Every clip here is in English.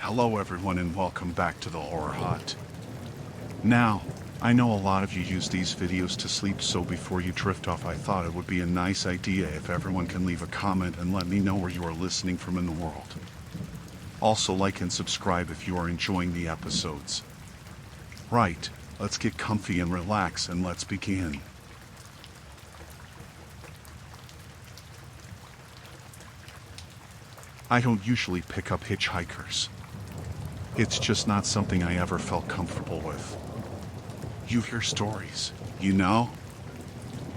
Hello everyone and welcome back to the Horror Hut. Now, I know a lot of you use these videos to sleep, so before you drift off I thought it would be a nice idea if everyone can leave a comment and let me know where you are listening from in the world. Also like and subscribe if you are enjoying the episodes. Right, let's get comfy and relax and let's begin. I don't usually pick up hitchhikers. It's just not something I ever felt comfortable with. You hear stories, you know?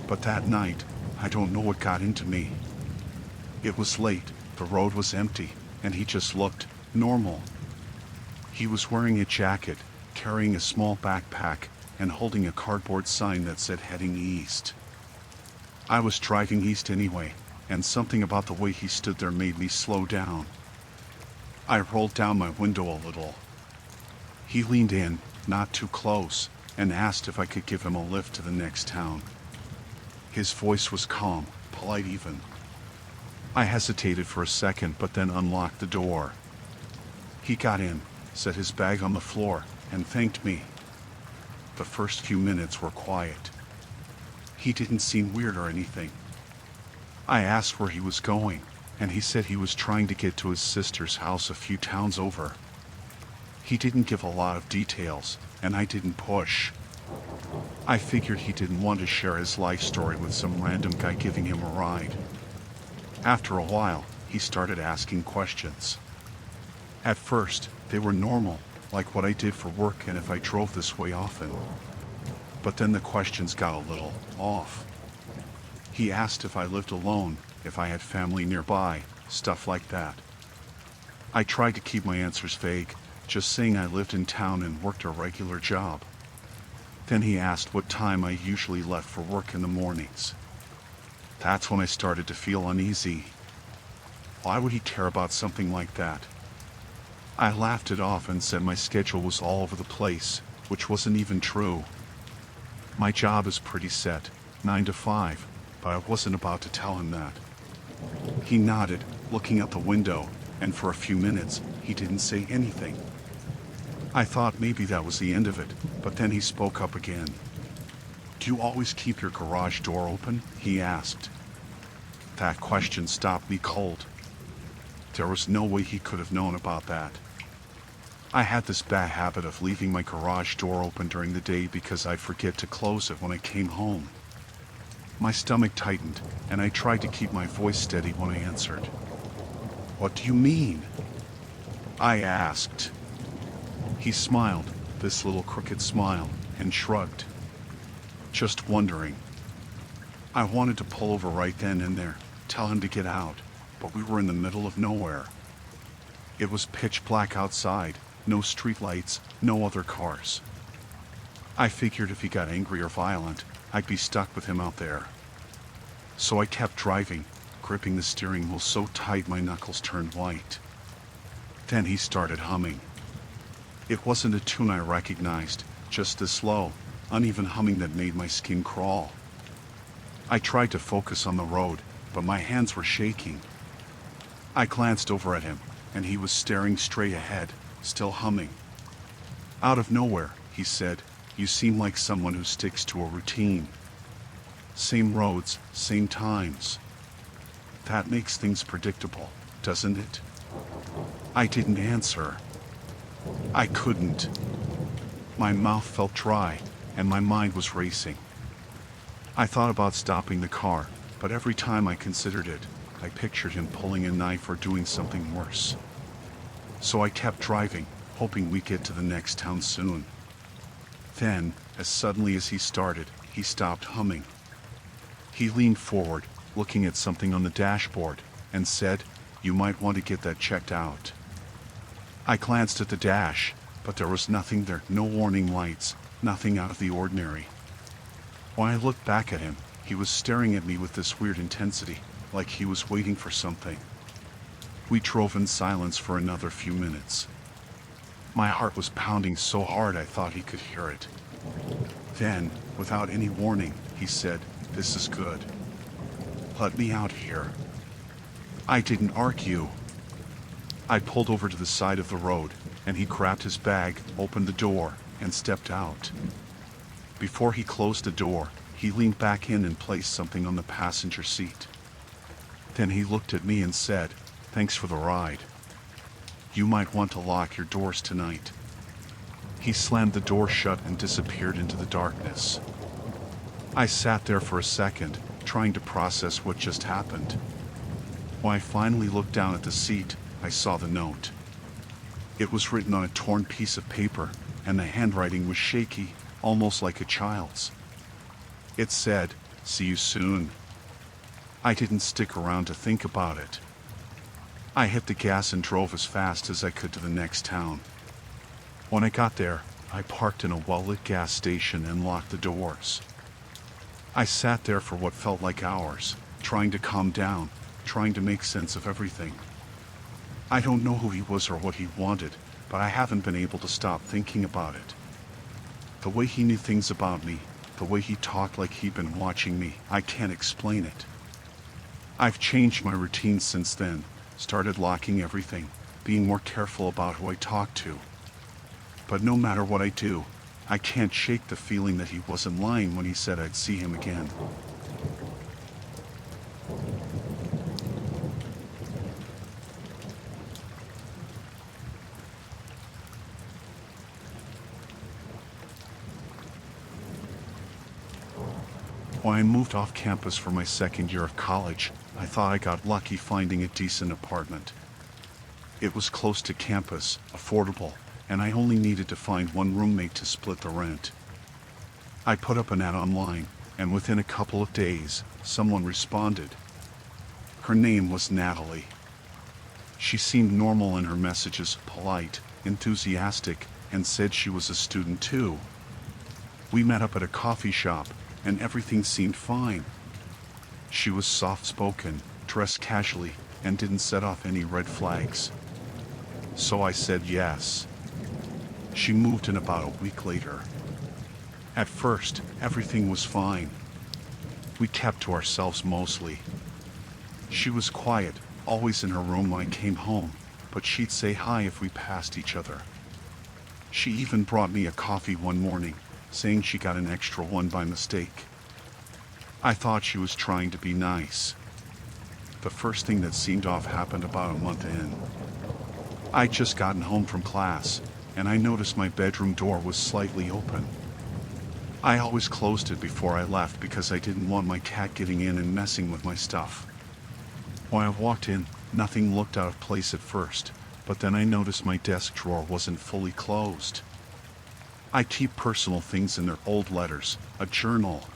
But that night, I don't know what got into me. It was late, the road was empty, and he just looked normal. He was wearing a jacket, carrying a small backpack, and holding a cardboard sign that said heading east. I was driving east anyway, and something about the way he stood there made me slow down. I rolled down my window a little. He leaned in, not too close, and asked if I could give him a lift to the next town. His voice was calm, polite even. I hesitated for a second but then unlocked the door. He got in, set his bag on the floor, and thanked me. The first few minutes were quiet. He didn't seem weird or anything. I asked where he was going, and he said he was trying to get to his sister's house a few towns over. He didn't give a lot of details, and I didn't push. I figured he didn't want to share his life story with some random guy giving him a ride. After a while, he started asking questions. At first, they were normal, like what I did for work and if I drove this way often. But then the questions got a little off. He asked if I lived alone, if I had family nearby, stuff like that. I tried to keep my answers vague, just saying I lived in town and worked a regular job. Then he asked what time I usually left for work in the mornings. That's when I started to feel uneasy. Why would he care about something like that? I laughed it off and said my schedule was all over the place, which wasn't even true. My job is pretty set, 9 to 5, but I wasn't about to tell him that. He nodded, looking out the window, and for a few minutes, he didn't say anything. I thought maybe that was the end of it, but then he spoke up again. "Do you always keep your garage door open?" he asked. That question stopped me cold. There was no way he could have known about that. I had this bad habit of leaving my garage door open during the day because I'd forget to close it when I came home. My stomach tightened, and I tried to keep my voice steady when I answered. "What do you mean?" I asked. He smiled, this little crooked smile, and shrugged. "Just wondering." I wanted to pull over right then and there, tell him to get out, but we were in the middle of nowhere. It was pitch black outside, no streetlights, no other cars. I figured if he got angry or violent, I'd be stuck with him out there. So I kept driving, gripping the steering wheel so tight my knuckles turned white. Then he started humming. It wasn't a tune I recognized, just this slow, uneven humming that made my skin crawl. I tried to focus on the road, but my hands were shaking. I glanced over at him, and he was staring straight ahead, still humming. Out of nowhere, he said, "You seem like someone who sticks to a routine. Same roads, same times. That makes things predictable, doesn't it?" I didn't answer. I couldn't. My mouth felt dry, and my mind was racing. I thought about stopping the car, but every time I considered it, I pictured him pulling a knife or doing something worse. So I kept driving, hoping we'd get to the next town soon. Then, as suddenly as he started, he stopped humming. He leaned forward, looking at something on the dashboard, and said, "You might want to get that checked out." I glanced at the dash, but there was nothing there, no warning lights, nothing out of the ordinary. When I looked back at him, he was staring at me with this weird intensity, like he was waiting for something. We drove in silence for another few minutes. My heart was pounding so hard I thought he could hear it. Then, without any warning, he said, "This is good. Let me out here." I didn't argue. I pulled over to the side of the road, and he grabbed his bag, opened the door, and stepped out. Before he closed the door, he leaned back in and placed something on the passenger seat. Then he looked at me and said, "Thanks for the ride. You might want to lock your doors tonight." He slammed the door shut and disappeared into the darkness. I sat there for a second, trying to process what just happened. When I finally looked down at the seat, I saw the note. It was written on a torn piece of paper, and the handwriting was shaky, almost like a child's. It said, "See you soon." I didn't stick around to think about it. I hit the gas and drove as fast as I could to the next town. When I got there, I parked in a well-lit gas station and locked the doors. I sat there for what felt like hours, trying to calm down, trying to make sense of everything. I don't know who he was or what he wanted, but I haven't been able to stop thinking about it. The way he knew things about me, the way he talked like he'd been watching me, I can't explain it. I've changed my routine since then, started locking everything, being more careful about who I talk to. But no matter what I do, I can't shake the feeling that he wasn't lying when he said I'd see him again. When I moved off campus for my second year of college, I thought I got lucky finding a decent apartment. It was close to campus, affordable, and I only needed to find one roommate to split the rent. I put up an ad online, and within a couple of days, someone responded. Her name was Natalie. She seemed normal in her messages, polite, enthusiastic, and said she was a student too. We met up at a coffee shop, and everything seemed fine. She was soft-spoken, dressed casually, and didn't set off any red flags. So I said yes. She moved in about a week later. At first, everything was fine. We kept to ourselves mostly. She was quiet, always in her room when I came home, but she'd say hi if we passed each other. She even brought me a coffee one morning, saying she got an extra one by mistake. I thought she was trying to be nice. The first thing that seemed off happened about a month in. I'd just gotten home from class, and I noticed my bedroom door was slightly open. I always closed it before I left because I didn't want my cat getting in and messing with my stuff. When I walked in, nothing looked out of place at first, but then I noticed my desk drawer wasn't fully closed. I keep personal things in their old letters, a journal.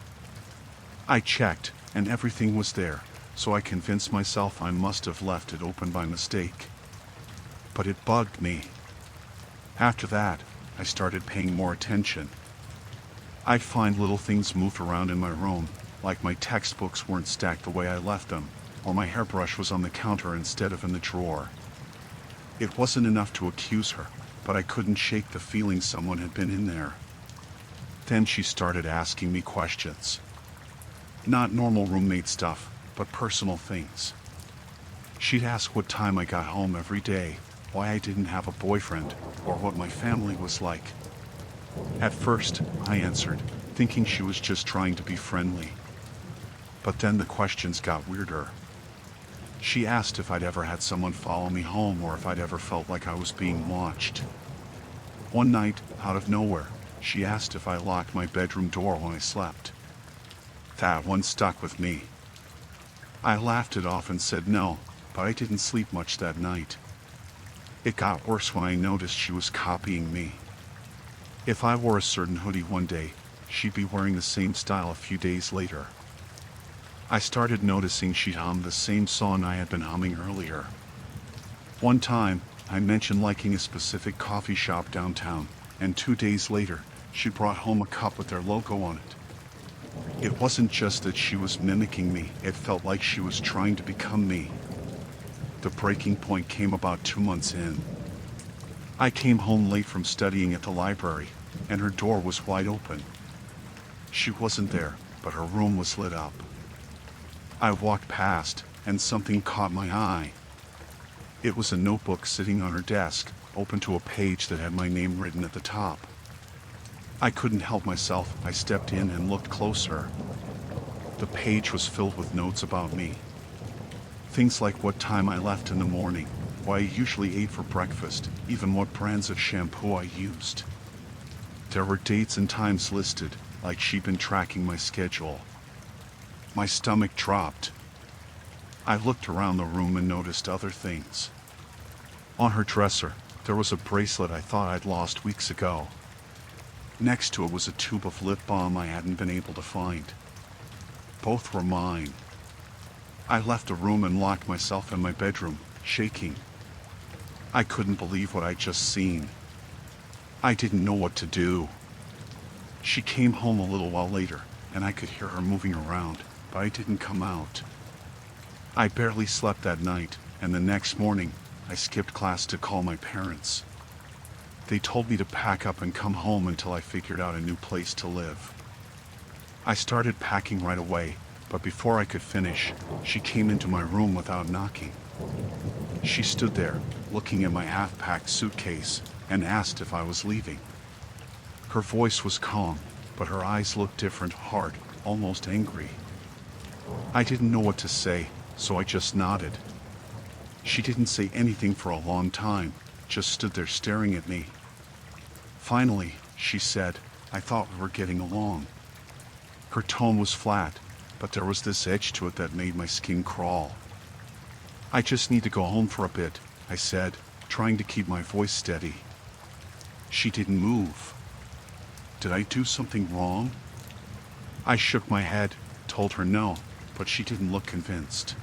I checked, and everything was there, so I convinced myself I must have left it open by mistake. But it bugged me. After that, I started paying more attention. I'd find little things moved around in my room, like my textbooks weren't stacked the way I left them, or my hairbrush was on the counter instead of in the drawer. It wasn't enough to accuse her, but I couldn't shake the feeling someone had been in there. Then she started asking me questions. Not normal roommate stuff, but personal things. She'd ask what time I got home every day, why I didn't have a boyfriend, or what my family was like. At first, I answered, thinking she was just trying to be friendly. But then the questions got weirder. She asked if I'd ever had someone follow me home or if I'd ever felt like I was being watched. One night, out of nowhere, she asked if I locked my bedroom door when I slept. That one stuck with me. I laughed it off and said no, but I didn't sleep much that night. It got worse when I noticed she was copying me. If I wore a certain hoodie one day, she'd be wearing the same style a few days later. I started noticing she'd hum the same song I had been humming earlier. One time, I mentioned liking a specific coffee shop downtown, and 2 days later, she brought home a cup with their logo on it. It wasn't just that she was mimicking me, it felt like she was trying to become me. The breaking point came about 2 months in. I came home late from studying at the library, and her door was wide open. She wasn't there, but her room was lit up. I walked past, and something caught my eye. It was a notebook sitting on her desk, open to a page that had my name written at the top. I couldn't help myself. I stepped in and looked closer. The page was filled with notes about me. Things like what time I left in the morning, what I usually ate for breakfast, even what brands of shampoo I used. There were dates and times listed, like she'd been tracking my schedule. My stomach dropped. I looked around the room and noticed other things. On her dresser, there was a bracelet I thought I'd lost weeks ago. Next to it was a tube of lip balm I hadn't been able to find. Both were mine. I left the room and locked myself in my bedroom, shaking. I couldn't believe what I'd just seen. I didn't know what to do. She came home a little while later, and I could hear her moving around, but I didn't come out. I barely slept that night, and the next morning, I skipped class to call my parents. They told me to pack up and come home until I figured out a new place to live. I started packing right away, but before I could finish, she came into my room without knocking. She stood there, looking at my half-packed suitcase, and asked if I was leaving. Her voice was calm, but her eyes looked different, hard, almost angry. I didn't know what to say, so I just nodded. She didn't say anything for a long time, just stood there staring at me. Finally, she said, "I thought we were getting along." Her tone was flat, but there was this edge to it that made my skin crawl. "I just need to go home for a bit," I said, trying to keep my voice steady. She didn't move. Did I do something wrong? I shook my head, told her no, but she didn't look convinced.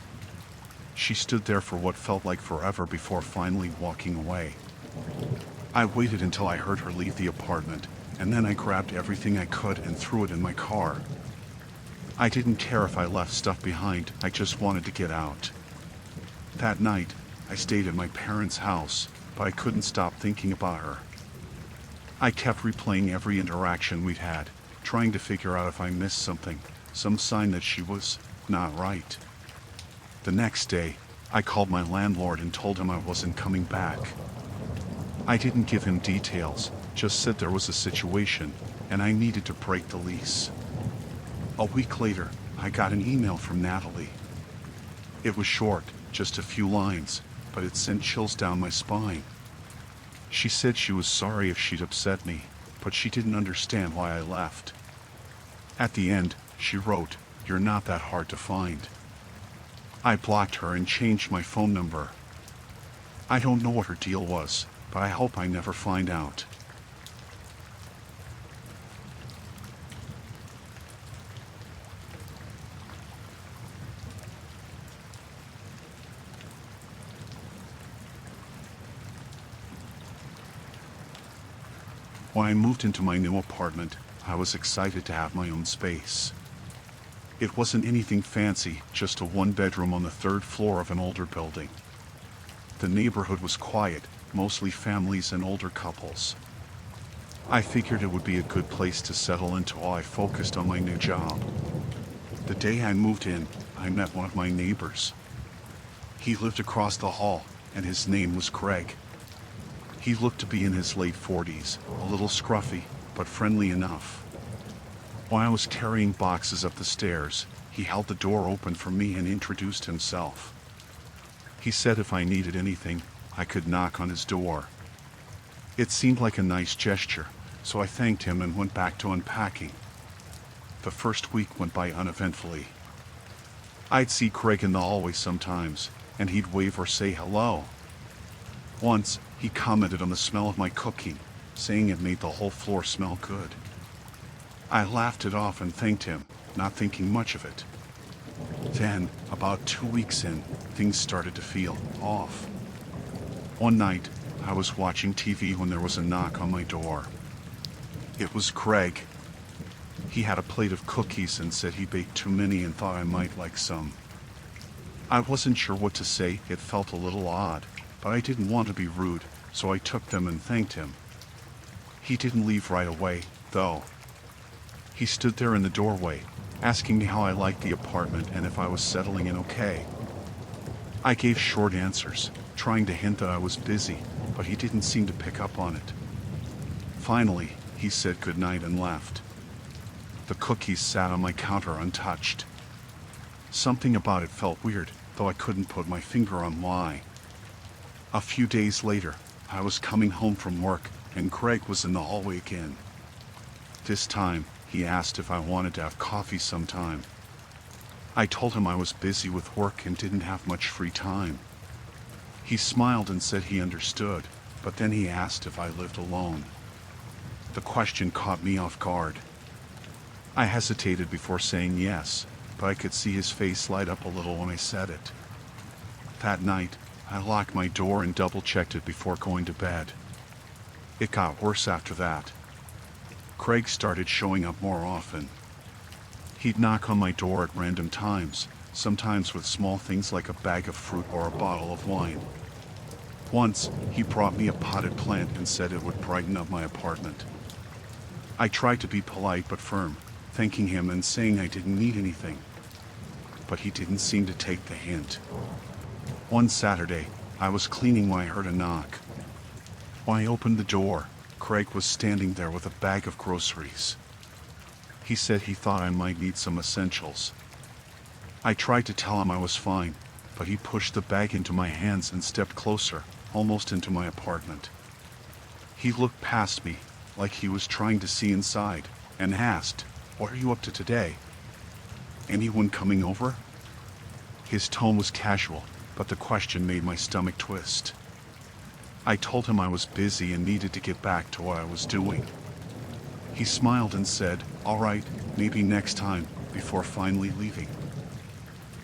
She stood there for what felt like forever before finally walking away. I waited until I heard her leave the apartment, and then I grabbed everything I could and threw it in my car. I didn't care if I left stuff behind, I just wanted to get out. That night, I stayed at my parents' house, but I couldn't stop thinking about her. I kept replaying every interaction we'd had, trying to figure out if I missed something, some sign that she was not right. The next day, I called my landlord and told him I wasn't coming back. I didn't give him details, just said there was a situation, and I needed to break the lease. A week later, I got an email from Natalie. It was short, just a few lines, but it sent chills down my spine. She said she was sorry if she'd upset me, but she didn't understand why I left. At the end, she wrote, "You're not that hard to find." I blocked her and changed my phone number. I don't know what her deal was, but I hope I never find out. When I moved into my new apartment, I was excited to have my own space. It wasn't anything fancy, just a one-bedroom on the third floor of an older building. The neighborhood was quiet, mostly families and older couples. I figured it would be a good place to settle into while I focused on my new job. The day I moved in, I met one of my neighbors. He lived across the hall, and his name was Greg. He looked to be in his late 40s, a little scruffy, but friendly enough. While I was carrying boxes up the stairs, he held the door open for me and introduced himself. He said if I needed anything, I could knock on his door. It seemed like a nice gesture, so I thanked him and went back to unpacking. The first week went by uneventfully. I'd see Craig in the hallway sometimes, and he'd wave or say hello. Once, he commented on the smell of my cooking, saying it made the whole floor smell good. I laughed it off and thanked him, not thinking much of it. Then, about 2 weeks in, things started to feel off. One night, I was watching TV when there was a knock on my door. It was Craig. He had a plate of cookies and said he baked too many and thought I might like some. I wasn't sure what to say, it felt a little odd, but I didn't want to be rude, so I took them and thanked him. He didn't leave right away, though. He stood there in the doorway, asking me how I liked the apartment and if I was settling in okay. I gave short answers, trying to hint that I was busy, but he didn't seem to pick up on it. Finally, he said goodnight and left. The cookies sat on my counter untouched. Something about it felt weird, though I couldn't put my finger on why. A few days later, I was coming home from work, and Craig was in the hallway again. This time, he asked if I wanted to have coffee sometime. I told him I was busy with work and didn't have much free time. He smiled and said he understood, but then he asked if I lived alone. The question caught me off guard. I hesitated before saying yes, but I could see his face light up a little when I said it. That night, I locked my door and double-checked it before going to bed. It got worse after that. Craig started showing up more often. He'd knock on my door at random times, sometimes with small things like a bag of fruit or a bottle of wine. Once, he brought me a potted plant and said it would brighten up my apartment. I tried to be polite but firm, thanking him and saying I didn't need anything. But he didn't seem to take the hint. One Saturday, I was cleaning when I heard a knock. When I opened the door, Craig was standing there with a bag of groceries. He said he thought I might need some essentials. I tried to tell him I was fine, but he pushed the bag into my hands and stepped closer, almost into my apartment. He looked past me, like he was trying to see inside, and asked, "What are you up to today? Anyone coming over?" His tone was casual, but the question made my stomach twist. I told him I was busy and needed to get back to what I was doing. He smiled and said, "All right, maybe next time," before finally leaving.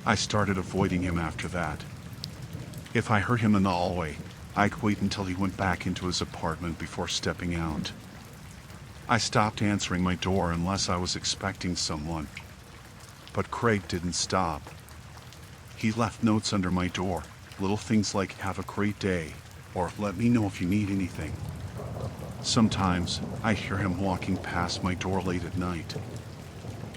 I started avoiding him after that. If I heard him in the hallway, I'd wait until he went back into his apartment before stepping out. I stopped answering my door unless I was expecting someone. But Craig didn't stop. He left notes under my door, little things like "Have a great day," or "Let me know if you need anything." Sometimes, I hear him walking past my door late at night.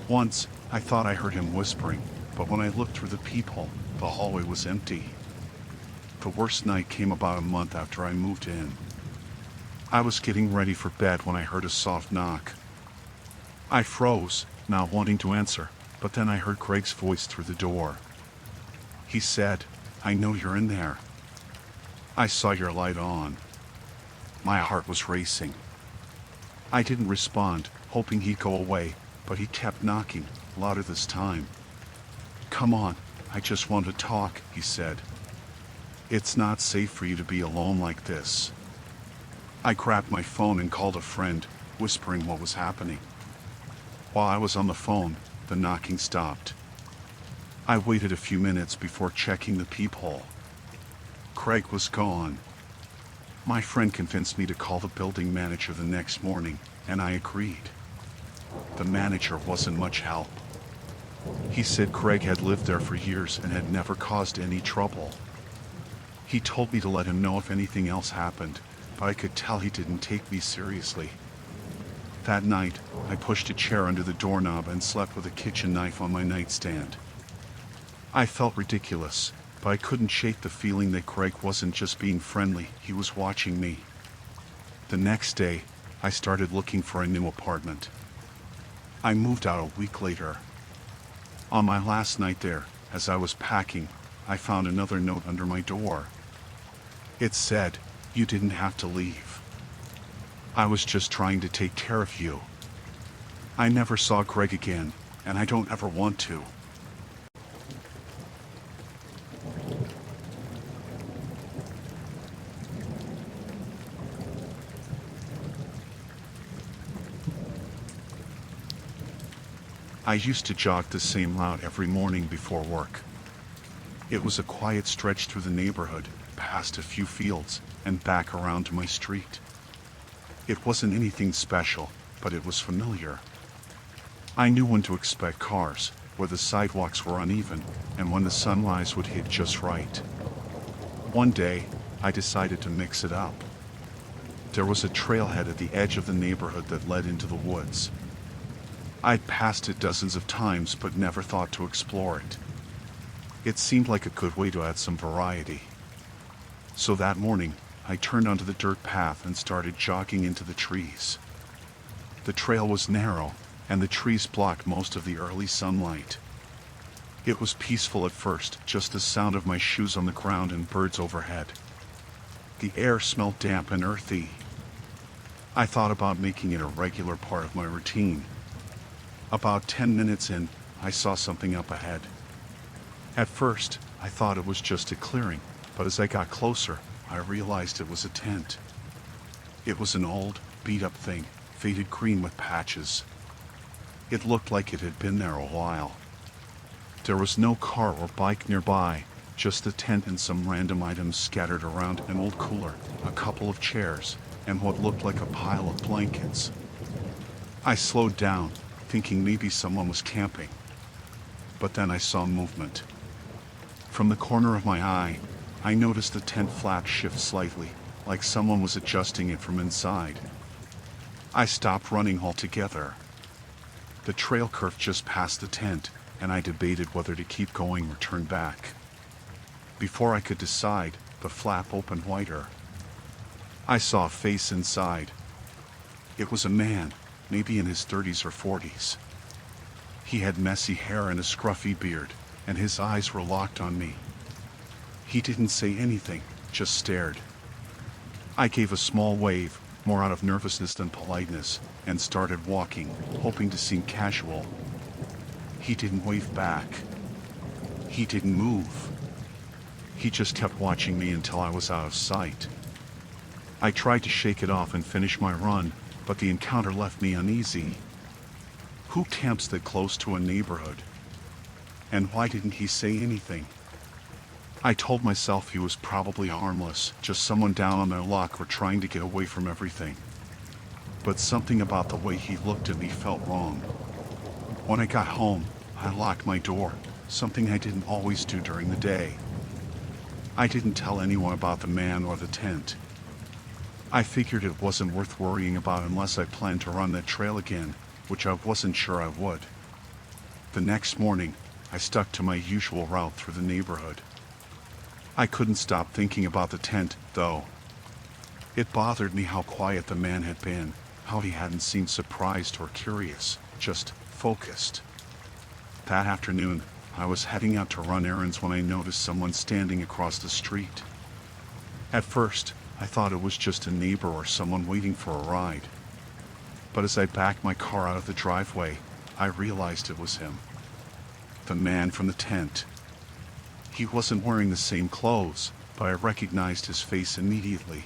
Once, I thought I heard him whispering, but when I looked through the peephole, the hallway was empty. The worst night came about a month after I moved in. I was getting ready for bed when I heard a soft knock. I froze, not wanting to answer, but then I heard Craig's voice through the door. He said, "I know you're in there. I saw your light on." My heart was racing. I didn't respond, hoping he'd go away, but he kept knocking, louder this time. "Come on, I just want to talk," he said. "It's not safe for you to be alone like this." I grabbed my phone and called a friend, whispering what was happening. While I was on the phone, the knocking stopped. I waited a few minutes before checking the peephole. Craig was gone. My friend convinced me to call the building manager the next morning, and I agreed. The manager wasn't much help. He said Craig had lived there for years and had never caused any trouble. He told me to let him know if anything else happened, but I could tell he didn't take me seriously. That night, I pushed a chair under the doorknob and slept with a kitchen knife on my nightstand. I felt ridiculous, but I couldn't shake the feeling that Craig wasn't just being friendly, he was watching me. The next day, I started looking for a new apartment. I moved out a week later. On my last night there, as I was packing, I found another note under my door. It said, "You didn't have to leave. I was just trying to take care of you." I never saw Craig again, and I don't ever want to. I used to jog the same route every morning before work. It was a quiet stretch through the neighborhood, past a few fields, and back around to my street. It wasn't anything special, but it was familiar. I knew when to expect cars, where the sidewalks were uneven, and when the sunrise would hit just right. One day, I decided to mix it up. There was a trailhead at the edge of the neighborhood that led into the woods. I'd passed it dozens of times but never thought to explore it. It seemed like a good way to add some variety. So that morning, I turned onto the dirt path and started jogging into the trees. The trail was narrow, and the trees blocked most of the early sunlight. It was peaceful at first, just the sound of my shoes on the ground and birds overhead. The air smelled damp and earthy. I thought about making it a regular part of my routine. About 10 minutes in, I saw something up ahead. At first, I thought it was just a clearing, but as I got closer, I realized it was a tent. It was an old, beat-up thing, faded green with patches. It looked like it had been there a while. There was no car or bike nearby, just the tent and some random items scattered around: an old cooler, a couple of chairs, and what looked like a pile of blankets. I slowed down, thinking maybe someone was camping. But then I saw movement. From the corner of my eye, I noticed the tent flap shift slightly, like someone was adjusting it from inside. I stopped running altogether. The trail curved just past the tent, and I debated whether to keep going or turn back. Before I could decide, the flap opened wider. I saw a face inside. It was a man, maybe in his 30s or 40s. He had messy hair and a scruffy beard, and his eyes were locked on me. He didn't say anything, just stared. I gave a small wave, more out of nervousness than politeness, and started walking, hoping to seem casual. He didn't wave back. He didn't move. He just kept watching me until I was out of sight. I tried to shake it off and finish my run, but the encounter left me uneasy. Who camps that close to a neighborhood? And why didn't he say anything? I told myself he was probably harmless, just someone down on their luck or trying to get away from everything. But something about the way he looked at me felt wrong. When I got home, I locked my door, something I didn't always do during the day. I didn't tell anyone about the man or the tent. I figured it wasn't worth worrying about unless I planned to run that trail again, which I wasn't sure I would. The next morning, I stuck to my usual route through the neighborhood. I couldn't stop thinking about the tent, though. It bothered me how quiet the man had been, how he hadn't seemed surprised or curious, just focused. That afternoon, I was heading out to run errands when I noticed someone standing across the street. At first, I thought it was just a neighbor or someone waiting for a ride. But as I backed my car out of the driveway, I realized it was him. The man from the tent. He wasn't wearing the same clothes, but I recognized his face immediately.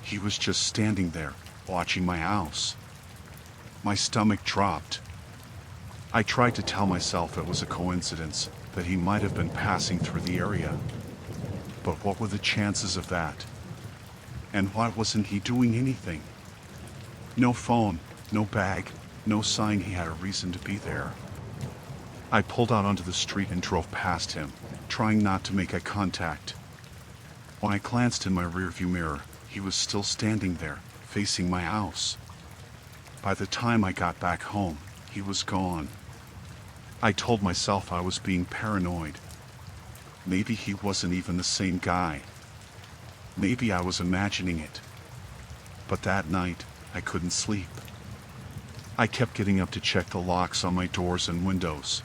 He was just standing there, watching my house. My stomach dropped. I tried to tell myself it was a coincidence, that he might have been passing through the area. But what were the chances of that? And why wasn't he doing anything? No phone, no bag, no sign he had a reason to be there. I pulled out onto the street and drove past him, trying not to make eye contact. When I glanced in my rearview mirror, he was still standing there, facing my house. By the time I got back home, he was gone. I told myself I was being paranoid. Maybe he wasn't even the same guy. Maybe I was imagining it. But that night, I couldn't sleep. I kept getting up to check the locks on my doors and windows.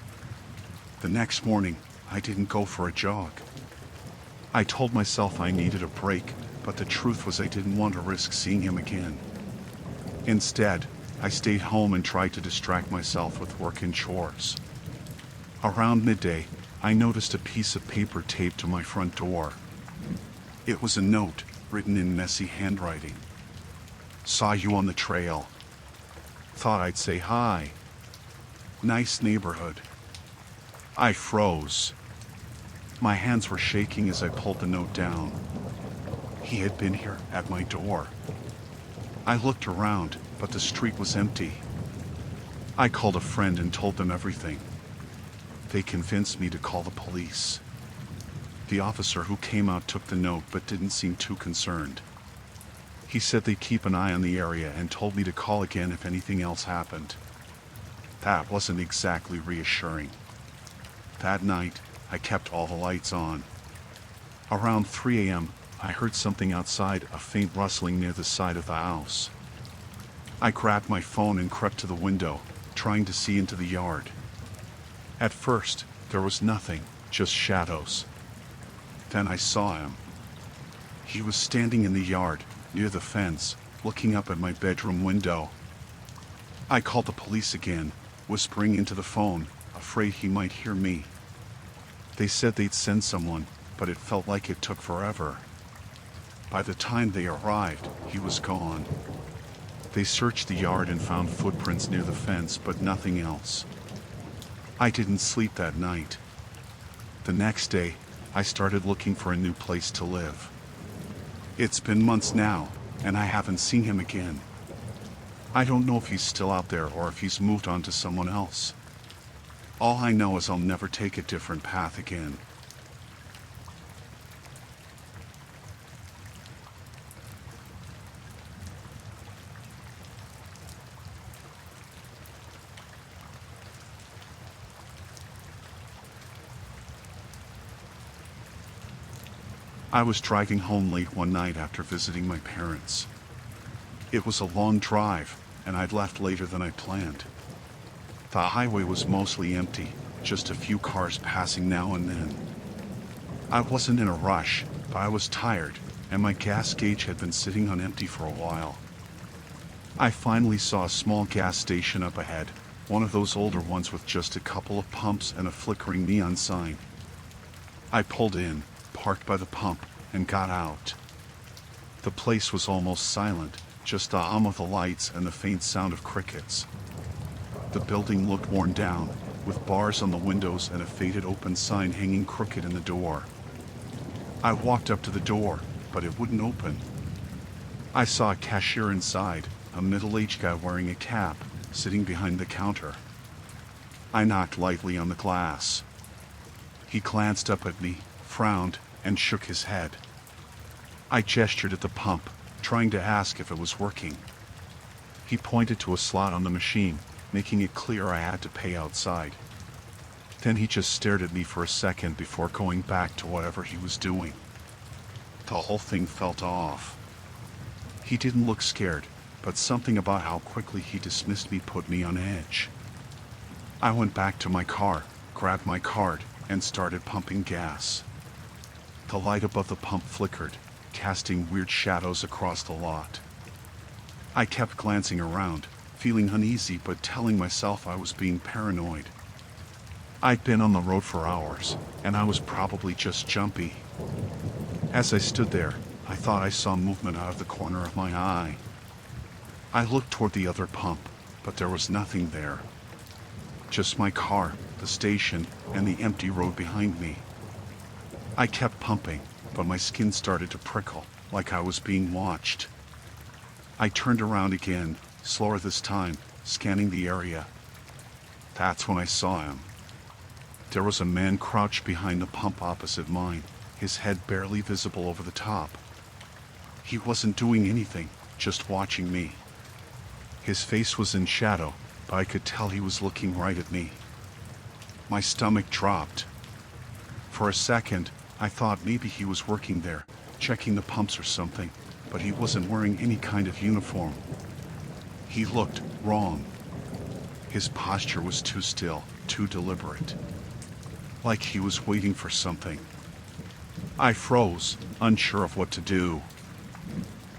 The next morning, I didn't go for a jog. I told myself I needed a break, but the truth was I didn't want to risk seeing him again. Instead, I stayed home and tried to distract myself with work and chores. Around midday, I noticed a piece of paper taped to my front door. It was a note, written in messy handwriting. Saw you on the trail. Thought I'd say hi. Nice neighborhood. I froze. My hands were shaking as I pulled the note down. He had been here, at my door. I looked around, but the street was empty. I called a friend and told them everything. They convinced me to call the police. The officer who came out took the note but didn't seem too concerned. He said they'd keep an eye on the area and told me to call again if anything else happened. That wasn't exactly reassuring. That night, I kept all the lights on. Around 3 a.m., I heard something outside, a faint rustling near the side of the house. I grabbed my phone and crept to the window, trying to see into the yard. At first, there was nothing, just shadows. Then I saw him. He was standing in the yard, near the fence, looking up at my bedroom window. I called the police again, whispering into the phone, afraid he might hear me. They said they'd send someone, but it felt like it took forever. By the time they arrived, he was gone. They searched the yard and found footprints near the fence, but nothing else. I didn't sleep that night. The next day, I started looking for a new place to live. It's been months now, and I haven't seen him again. I don't know if he's still out there or if he's moved on to someone else. All I know is I'll never take a different path again. I was driving home late one night after visiting my parents. It was a long drive, and I'd left later than I planned. The highway was mostly empty, just a few cars passing now and then. I wasn't in a rush, but I was tired, and my gas gauge had been sitting on empty for a while. I finally saw a small gas station up ahead, one of those older ones with just a couple of pumps and a flickering neon sign. I pulled in, parked by the pump, and got out. The place was almost silent, just the hum of the lights and the faint sound of crickets. The building looked worn down, with bars on the windows and a faded open sign hanging crooked in the door. I walked up to the door, but it wouldn't open. I saw a cashier inside, a middle-aged guy wearing a cap, sitting behind the counter. I knocked lightly on the glass. He glanced up at me, frowned, and shook his head. I gestured at the pump, trying to ask if it was working. He pointed to a slot on the machine, making it clear I had to pay outside. Then he just stared at me for a second before going back to whatever he was doing. The whole thing felt off. He didn't look scared, but something about how quickly he dismissed me put me on edge. I went back to my car, grabbed my card, and started pumping gas. The light above the pump flickered, casting weird shadows across the lot. I kept glancing around, feeling uneasy but telling myself I was being paranoid. I'd been on the road for hours, and I was probably just jumpy. As I stood there, I thought I saw movement out of the corner of my eye. I looked toward the other pump, but there was nothing there. Just my car, the station, and the empty road behind me. I kept pumping, but my skin started to prickle, like I was being watched. I turned around again, slower this time, scanning the area. That's when I saw him. There was a man crouched behind the pump opposite mine, his head barely visible over the top. He wasn't doing anything, just watching me. His face was in shadow, but I could tell he was looking right at me. My stomach dropped. For a second, I thought maybe he was working there, checking the pumps or something, but he wasn't wearing any kind of uniform. He looked wrong. His posture was too still, too deliberate. Like he was waiting for something. I froze, unsure of what to do.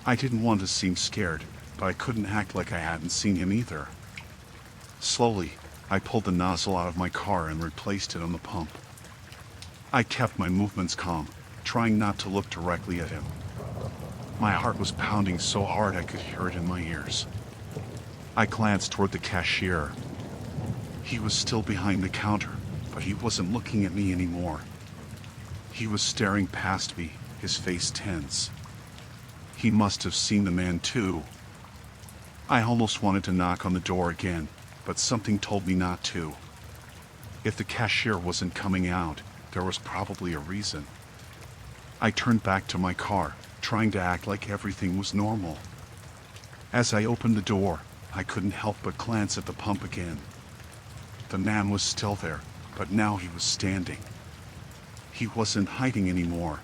I didn't want to seem scared, but I couldn't act like I hadn't seen him either. Slowly, I pulled the nozzle out of my car and replaced it on the pump. I kept my movements calm, trying not to look directly at him. My heart was pounding so hard I could hear it in my ears. I glanced toward the cashier. He was still behind the counter, but he wasn't looking at me anymore. He was staring past me, his face tense. He must have seen the man too. I almost wanted to knock on the door again, but something told me not to. If the cashier wasn't coming out, there was probably a reason. I turned back to my car, trying to act like everything was normal. As I opened the door, I couldn't help but glance at the pump again. The man was still there, but now he was standing. He wasn't hiding anymore.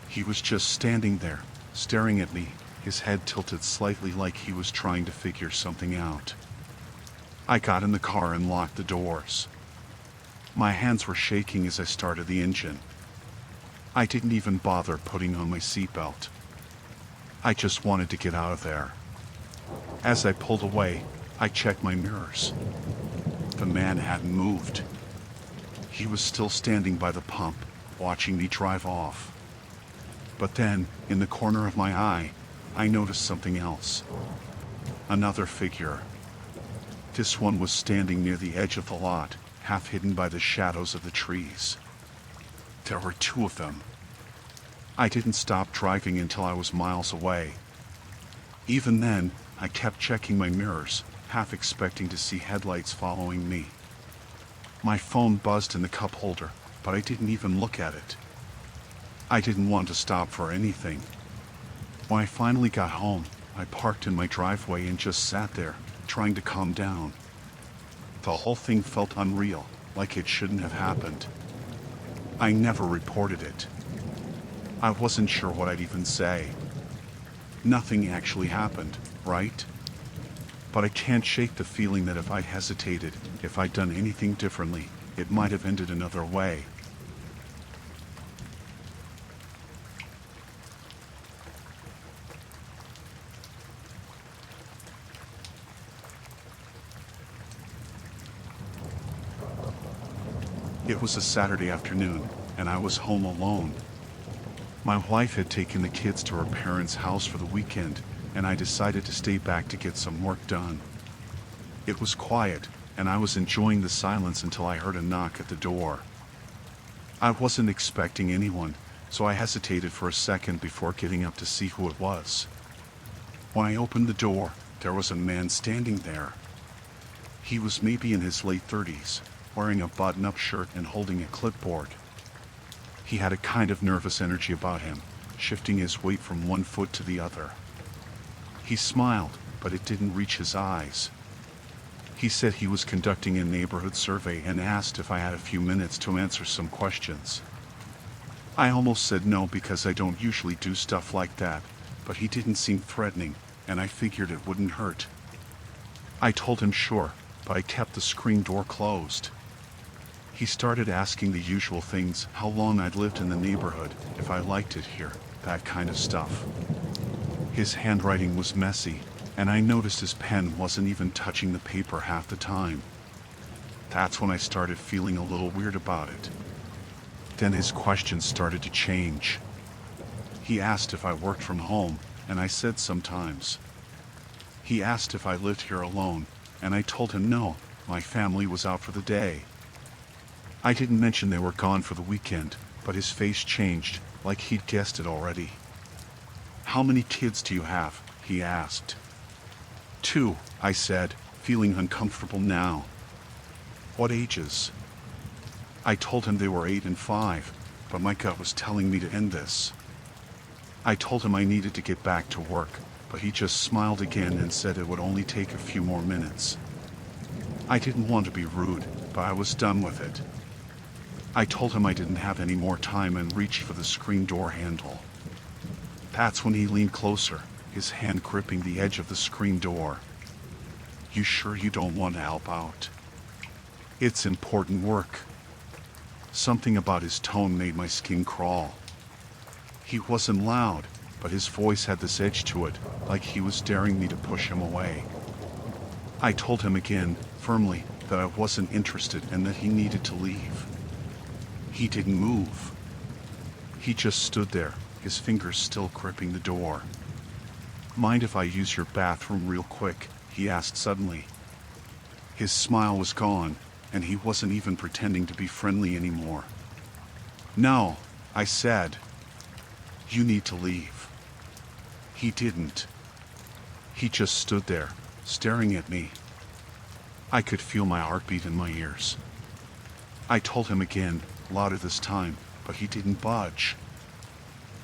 He was just standing there, staring at me, his head tilted slightly like he was trying to figure something out. I got in the car and locked the doors. My hands were shaking as I started the engine. I didn't even bother putting on my seatbelt. I just wanted to get out of there. As I pulled away, I checked my mirrors. The man hadn't moved. He was still standing by the pump, watching me drive off. But then, in the corner of my eye, I noticed something else. Another figure. This one was standing near the edge of the lot, half hidden by the shadows of the trees. There were two of them. I didn't stop driving until I was miles away. Even then, I kept checking my mirrors, half expecting to see headlights following me. My phone buzzed in the cup holder, but I didn't even look at it. I didn't want to stop for anything. When I finally got home, I parked in my driveway and just sat there, trying to calm down. The whole thing felt unreal, like it shouldn't have happened. I never reported it. I wasn't sure what I'd even say. Nothing actually happened, right? But I can't shake the feeling that if I'd hesitated, if I'd done anything differently, it might have ended another way. It was a Saturday afternoon, and I was home alone. My wife had taken the kids to her parents' house for the weekend, and I decided to stay back to get some work done. It was quiet, and I was enjoying the silence until I heard a knock at the door. I wasn't expecting anyone, so I hesitated for a second before getting up to see who it was. When I opened the door, there was a man standing there. He was maybe in his late 30s, wearing a button-up shirt and holding a clipboard. He had a kind of nervous energy about him, shifting his weight from one foot to the other. He smiled, but it didn't reach his eyes. He said he was conducting a neighborhood survey and asked if I had a few minutes to answer some questions. I almost said no because I don't usually do stuff like that, but he didn't seem threatening, and I figured it wouldn't hurt. I told him sure, but I kept the screen door closed. He started asking the usual things, how long I'd lived in the neighborhood, if I liked it here, that kind of stuff. His handwriting was messy, and I noticed his pen wasn't even touching the paper half the time. That's when I started feeling a little weird about it. Then his questions started to change. He asked if I worked from home, and I said sometimes. He asked if I lived here alone, and I told him no, my family was out for the day. I didn't mention they were gone for the weekend, but his face changed, like he'd guessed it already. "How many kids do you have?" he asked. "2, I said, feeling uncomfortable now. "What ages?" I told him they were 8 and 5, but my gut was telling me to end this. I told him I needed to get back to work, but he just smiled again and said it would only take a few more minutes. I didn't want to be rude, but I was done with it. I told him I didn't have any more time and reached for the screen door handle. That's when he leaned closer, his hand gripping the edge of the screen door. "You sure you don't want to help out? It's important work." Something about his tone made my skin crawl. He wasn't loud, but his voice had this edge to it, like he was daring me to push him away. I told him again, firmly, that I wasn't interested and that he needed to leave. He didn't move. He just stood there, his fingers still gripping the door. "Mind if I use your bathroom real quick?" he asked suddenly. His smile was gone, and he wasn't even pretending to be friendly anymore. "No," I said. "You need to leave." He didn't. He just stood there, staring at me. I could feel my heartbeat in my ears. I told him again, louder this time, but he didn't budge.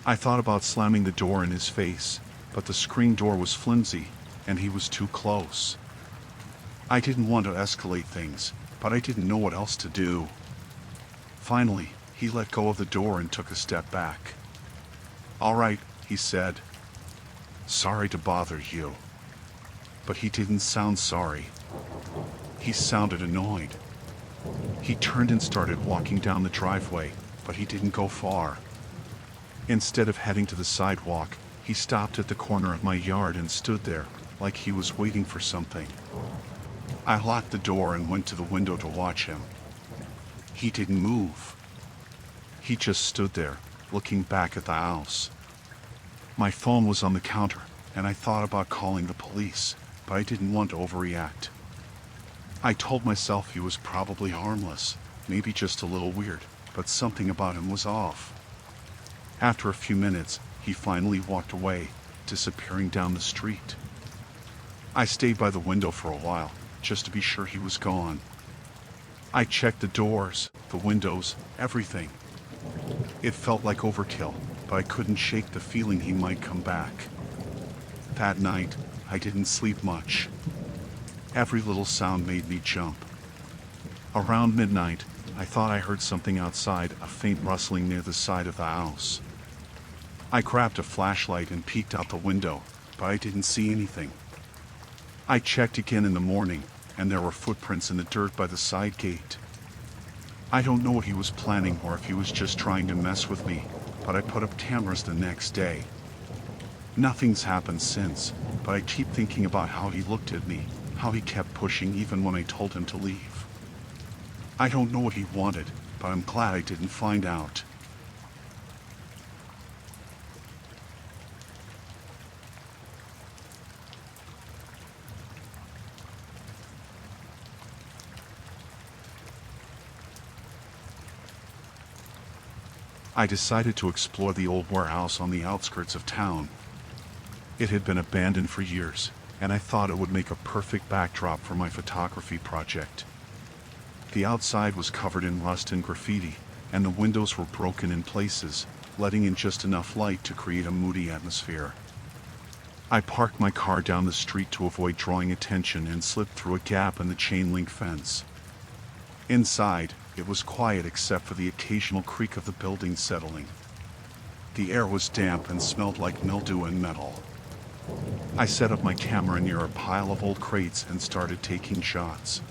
I thought about slamming the door in his face, but the screen door was flimsy, and he was too close. I didn't want to escalate things, but I didn't know what else to do. Finally, he let go of the door and took a step back. "All right," he said. "Sorry to bother you." But he didn't sound sorry. He sounded annoyed. He turned and started walking down the driveway, but he didn't go far. Instead of heading to the sidewalk, he stopped at the corner of my yard and stood there, like he was waiting for something. I locked the door and went to the window to watch him. He didn't move. He just stood there, looking back at the house. My phone was on the counter, and I thought about calling the police, but I didn't want to overreact. I told myself he was probably harmless, maybe just a little weird, but something about him was off. After a few minutes, he finally walked away, disappearing down the street. I stayed by the window for a while, just to be sure he was gone. I checked the doors, the windows, everything. It felt like overkill, but I couldn't shake the feeling he might come back. That night, I didn't sleep much. Every little sound made me jump. Around midnight, I thought I heard something outside, a faint rustling near the side of the house. I grabbed a flashlight and peeked out the window, but I didn't see anything. I checked again in the morning, and there were footprints in the dirt by the side gate. I don't know what he was planning or if he was just trying to mess with me, but I put up cameras the next day. Nothing's happened since, but I keep thinking about how he looked at me, how he kept pushing even when I told him to leave. I don't know what he wanted, but I'm glad I didn't find out. I decided to explore the old warehouse on the outskirts of town. It had been abandoned for years, and I thought it would make a perfect backdrop for my photography project. The outside was covered in rust and graffiti, and the windows were broken in places, letting in just enough light to create a moody atmosphere. I parked my car down the street to avoid drawing attention and slipped through a gap in the chain-link fence. Inside, it was quiet except for the occasional creak of the building settling. The air was damp and smelled like mildew and metal. I set up my camera near a pile of old crates and started taking shots.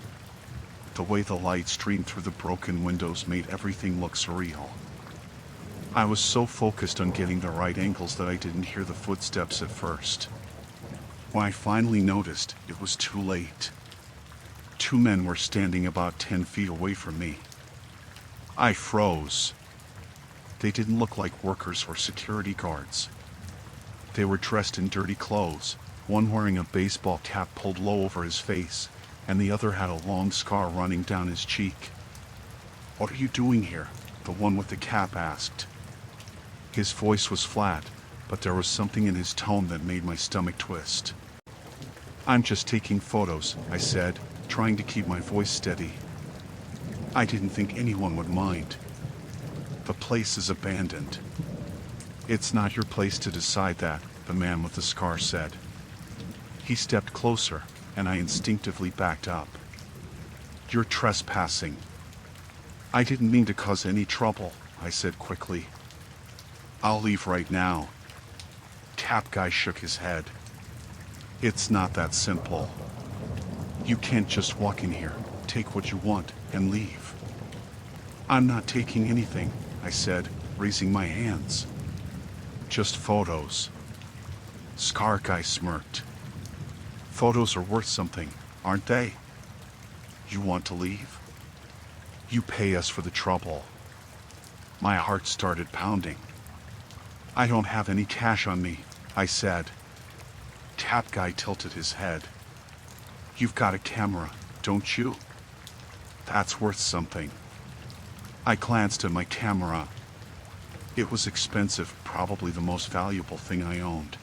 The way the light streamed through the broken windows made everything look surreal. I was so focused on getting the right angles that I didn't hear the footsteps at first. When I finally noticed, it was too late. Two men were standing about 10 feet away from me. I froze. They didn't look like workers or security guards. They were dressed in dirty clothes, one wearing a baseball cap pulled low over his face, and the other had a long scar running down his cheek. "What are you doing here?" the one with the cap asked. His voice was flat, but there was something in his tone that made my stomach twist. "I'm just taking photos," I said, trying to keep my voice steady. I didn't think anyone would mind. The place is abandoned. "It's not your place to decide that," the man with the scar said. He stepped closer, and I instinctively backed up. "You're trespassing." "I didn't mean to cause any trouble," I said quickly. "I'll leave right now." Cap guy shook his head. "It's not that simple. You can't just walk in here, take what you want, and leave." "I'm not taking anything," I said, raising my hands. "Just photos." Scar guy smirked. "Photos are worth something, aren't they? You want to leave? You pay us for the trouble." My heart started pounding. "I don't have any cash on me," I said. Cap guy tilted his head. "You've got a camera, don't you? That's worth something." I glanced at my camera. It was expensive, probably the most valuable thing I owned.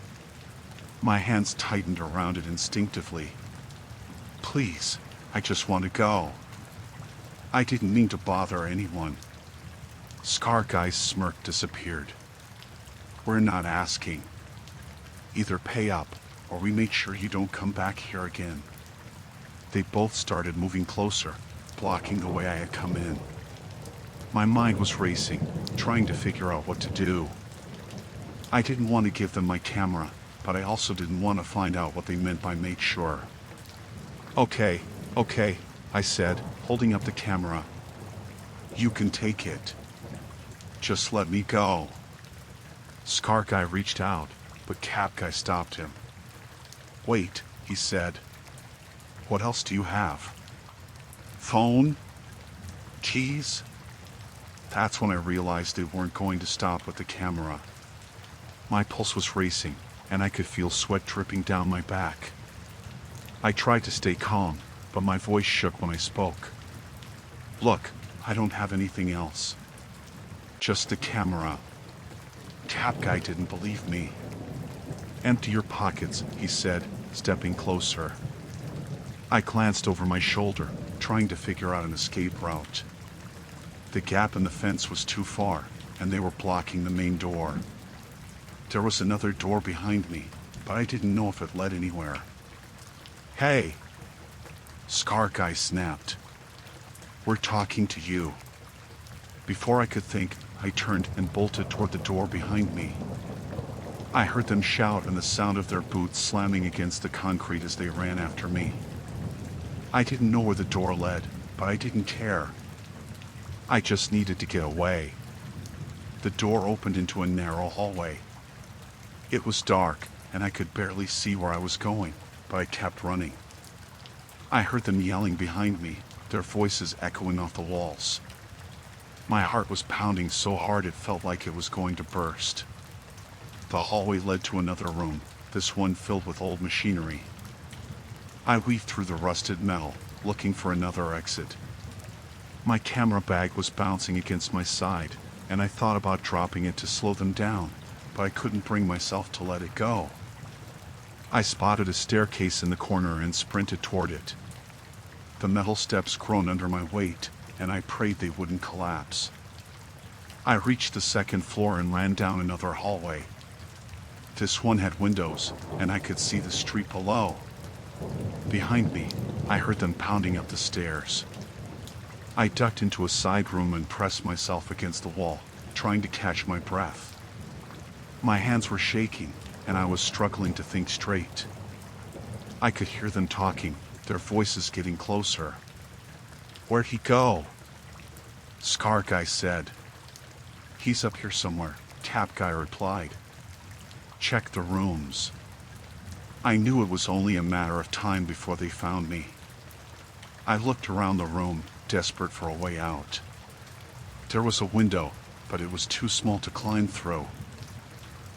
My hands tightened around it instinctively. "Please, I just want to go." I didn't mean to bother anyone. Scar guy's smirk disappeared. "We're not asking. Either pay up, or we make sure you don't come back here again." They both started moving closer, blocking the way I had come in. My mind was racing, trying to figure out what to do. I didn't want to give them my camera, but I also didn't want to find out what they meant by make sure. Okay, I said, holding up the camera. You can take it. Just let me go. Scar Guy reached out, but Cap Guy stopped him. Wait, he said. What else do you have? Phone? Keys? That's when I realized they weren't going to stop with the camera. My pulse was racing, and I could feel sweat dripping down my back. I tried to stay calm, but my voice shook when I spoke. Look, I don't have anything else. Just the camera. Cap Guy didn't believe me. Empty your pockets, he said, stepping closer. I glanced over my shoulder, trying to figure out an escape route. The gap in the fence was too far, and they were blocking the main door. There was another door behind me, but I didn't know if it led anywhere. Hey! Scar Guy snapped. We're talking to you. Before I could think, I turned and bolted toward the door behind me. I heard them shout and the sound of their boots slamming against the concrete as they ran after me. I didn't know where the door led, but I didn't care. I just needed to get away. The door opened into a narrow hallway. It was dark, and I could barely see where I was going, but I kept running. I heard them yelling behind me, their voices echoing off the walls. My heart was pounding so hard it felt like it was going to burst. The hallway led to another room, this one filled with old machinery. I weaved through the rusted metal, looking for another exit. My camera bag was bouncing against my side, and I thought about dropping it to slow them down, but I couldn't bring myself to let it go. I spotted a staircase in the corner and sprinted toward it. The metal steps groaned under my weight, and I prayed they wouldn't collapse. I reached the second floor and ran down another hallway. This one had windows, and I could see the street below. Behind me, I heard them pounding up the stairs. I ducked into a side room and pressed myself against the wall, trying to catch my breath. My hands were shaking, and I was struggling to think straight. I could hear them talking, their voices getting closer. Where'd he go? Scar Guy said. He's up here somewhere, Cap Guy replied. Check the rooms. I knew it was only a matter of time before they found me. I looked around the room, desperate for a way out. There was a window, but it was too small to climb through.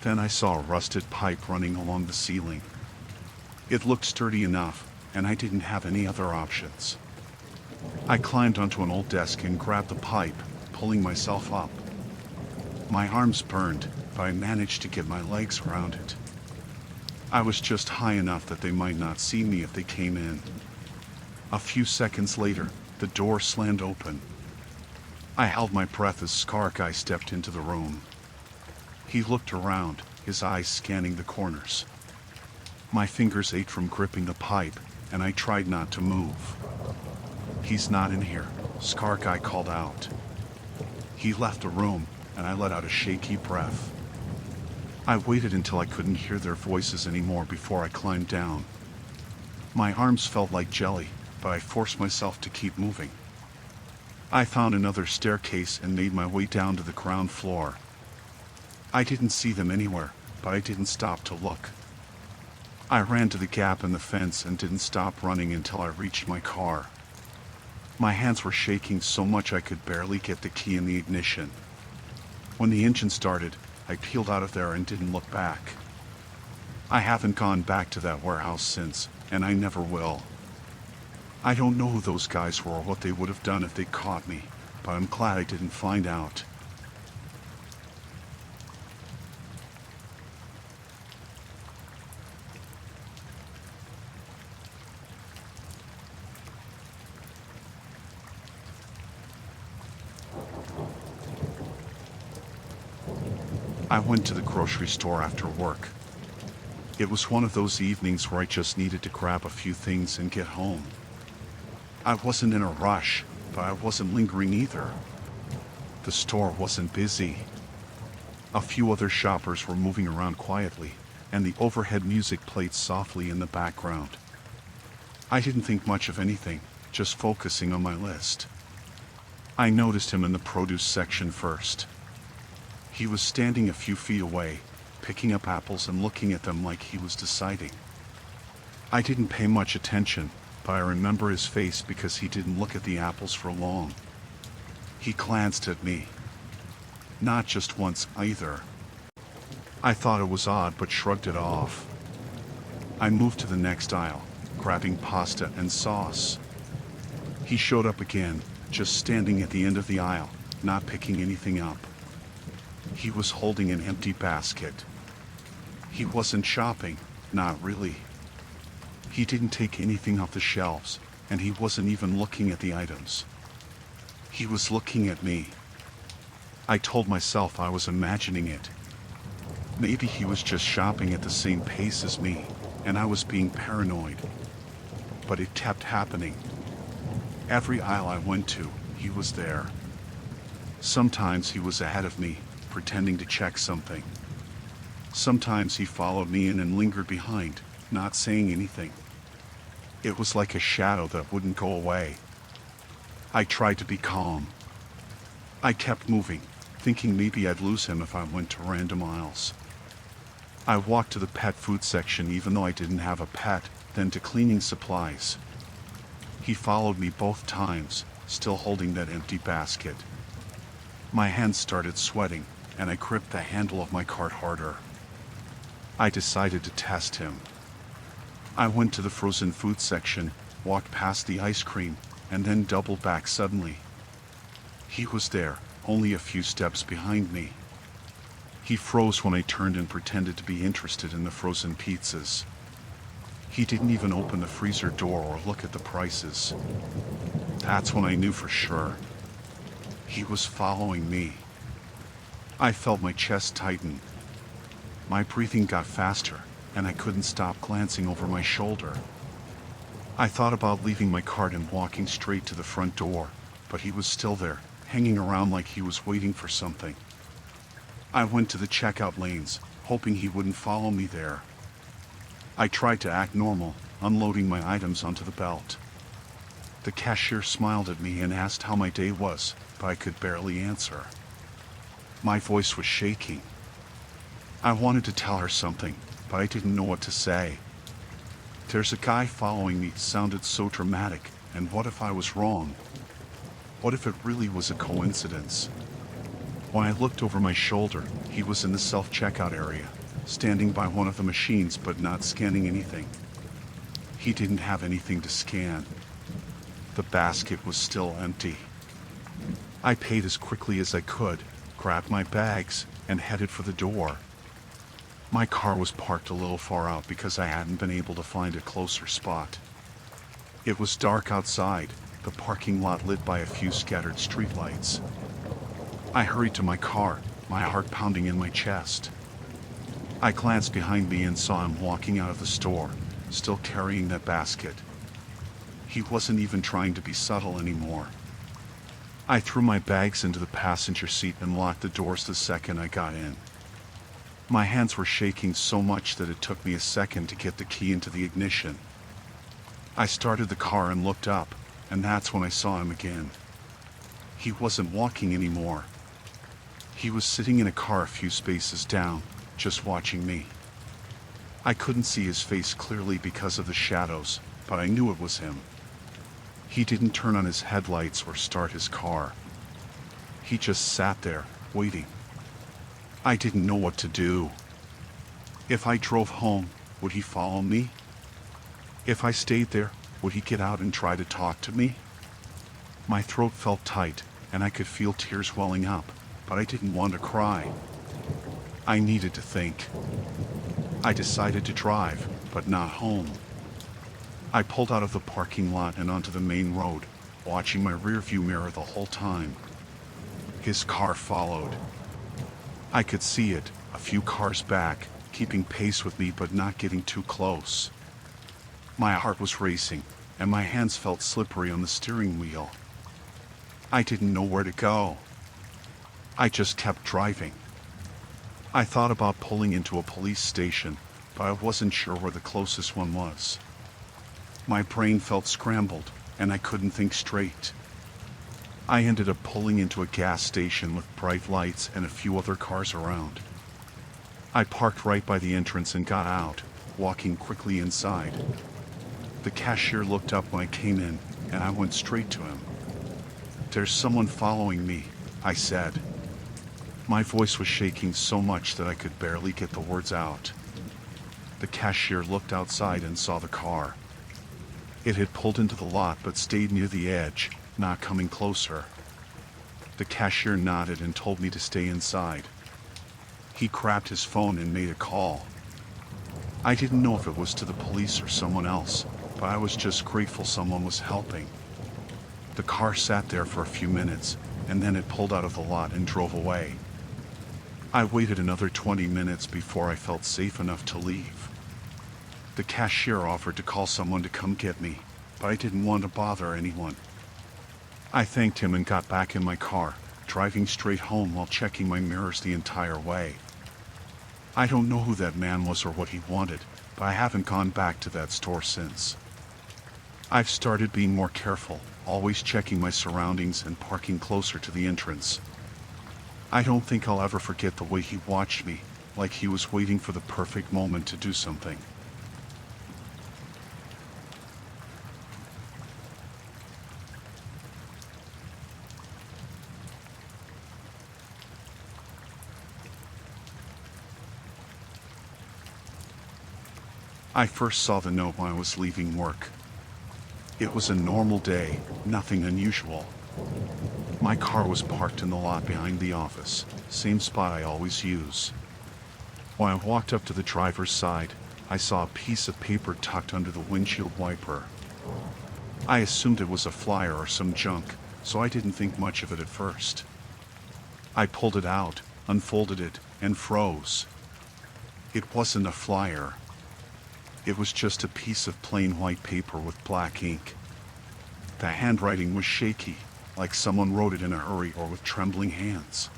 Then I saw a rusted pipe running along the ceiling. It looked sturdy enough, and I didn't have any other options. I climbed onto an old desk and grabbed the pipe, pulling myself up. My arms burned, but I managed to get my legs around it. I was just high enough that they might not see me if they came in. A few seconds later, the door slammed open. I held my breath as Scar Guy stepped into the room. He looked around, his eyes scanning the corners. My fingers ached from gripping the pipe, and I tried not to move. He's not in here, Scar Guy called out. He left the room, and I let out a shaky breath. I waited until I couldn't hear their voices anymore before I climbed down. My arms felt like jelly, but I forced myself to keep moving. I found another staircase and made my way down to the ground floor. I didn't see them anywhere, but I didn't stop to look. I ran to the gap in the fence and didn't stop running until I reached my car. My hands were shaking so much I could barely get the key in the ignition. When the engine started, I peeled out of there and didn't look back. I haven't gone back to that warehouse since, and I never will. I don't know who those guys were or what they would have done if they caught me, but I'm glad I didn't find out. I went to the grocery store after work. It was one of those evenings where I just needed to grab a few things and get home. I wasn't in a rush, but I wasn't lingering either. The store wasn't busy. A few other shoppers were moving around quietly, and the overhead music played softly in the background. I didn't think much of anything, just focusing on my list. I noticed him in the produce section first. He was standing a few feet away, picking up apples and looking at them like he was deciding. I didn't pay much attention, but I remember his face because he didn't look at the apples for long. He glanced at me. Not just once either. I thought it was odd but shrugged it off. I moved to the next aisle, grabbing pasta and sauce. He showed up again, just standing at the end of the aisle, not picking anything up. He was holding an empty basket. He wasn't shopping, not really. He didn't take anything off the shelves, and he wasn't even looking at the items. He was looking at me. I told myself I was imagining it. Maybe he was just shopping at the same pace as me, and I was being paranoid. But it kept happening. Every aisle I went to, he was there. Sometimes he was ahead of me, pretending to check something. Sometimes he followed me in and lingered behind, not saying anything. It was like a shadow that wouldn't go away. I tried to be calm. I kept moving, thinking maybe I'd lose him if I went to random aisles. I walked to the pet food section even though I didn't have a pet, then to cleaning supplies. He followed me both times, still holding that empty basket. My hands started sweating, and I gripped the handle of my cart harder. I decided to test him. I went to the frozen food section, walked past the ice cream, and then doubled back suddenly. He was there, only a few steps behind me. He froze when I turned and pretended to be interested in the frozen pizzas. He didn't even open the freezer door or look at the prices. That's when I knew for sure. He was following me. I felt my chest tighten. My breathing got faster, and I couldn't stop glancing over my shoulder. I thought about leaving my cart and walking straight to the front door, but he was still there, hanging around like he was waiting for something. I went to the checkout lanes, hoping he wouldn't follow me there. I tried to act normal, unloading my items onto the belt. The cashier smiled at me and asked how my day was, but I could barely answer. My voice was shaking. I wanted to tell her something, but I didn't know what to say. "There's a guy following me" sounded so dramatic, and what if I was wrong? What if it really was a coincidence? When I looked over my shoulder, he was in the self-checkout area, standing by one of the machines but not scanning anything. He didn't have anything to scan. The basket was still empty. I paid as quickly as I could, grabbed my bags, and headed for the door. My car was parked a little far out because I hadn't been able to find a closer spot. It was dark outside, the parking lot lit by a few scattered streetlights. I hurried to my car, my heart pounding in my chest. I glanced behind me and saw him walking out of the store, still carrying that basket. He wasn't even trying to be subtle anymore. I threw my bags into the passenger seat and locked the doors the second I got in. My hands were shaking so much that it took me a second to get the key into the ignition. I started the car and looked up, and that's when I saw him again. He wasn't walking anymore. He was sitting in a car a few spaces down, just watching me. I couldn't see his face clearly because of the shadows, but I knew it was him. He didn't turn on his headlights or start his car. He just sat there, waiting. I didn't know what to do. If I drove home, would he follow me? If I stayed there, would he get out and try to talk to me? My throat felt tight, and I could feel tears welling up, but I didn't want to cry. I needed to think. I decided to drive, but not home. I pulled out of the parking lot and onto the main road, watching my rearview mirror the whole time. His car followed. I could see it, a few cars back, keeping pace with me but not getting too close. My heart was racing, and my hands felt slippery on the steering wheel. I didn't know where to go. I just kept driving. I thought about pulling into a police station, but I wasn't sure where the closest one was. My brain felt scrambled, and I couldn't think straight. I ended up pulling into a gas station with bright lights and a few other cars around. I parked right by the entrance and got out, walking quickly inside. The cashier looked up when I came in, and I went straight to him. "There's someone following me," I said. My voice was shaking so much that I could barely get the words out. The cashier looked outside and saw the car. It had pulled into the lot but stayed near the edge, not coming closer. The cashier nodded and told me to stay inside. He grabbed his phone and made a call. I didn't know if it was to the police or someone else, but I was just grateful someone was helping. The car sat there for a few minutes, and then it pulled out of the lot and drove away. I waited another 20 minutes before I felt safe enough to leave. The cashier offered to call someone to come get me, but I didn't want to bother anyone. I thanked him and got back in my car, driving straight home while checking my mirrors the entire way. I don't know who that man was or what he wanted, but I haven't gone back to that store since. I've started being more careful, always checking my surroundings and parking closer to the entrance. I don't think I'll ever forget the way he watched me, like he was waiting for the perfect moment to do something. I first saw the note when I was leaving work. It was a normal day, nothing unusual. My car was parked in the lot behind the office, same spot I always use. When I walked up to the driver's side, I saw a piece of paper tucked under the windshield wiper. I assumed it was a flyer or some junk, so I didn't think much of it at first. I pulled it out, unfolded it, and froze. It wasn't a flyer. It was just a piece of plain white paper with black ink. The handwriting was shaky, like someone wrote it in a hurry or with trembling hands.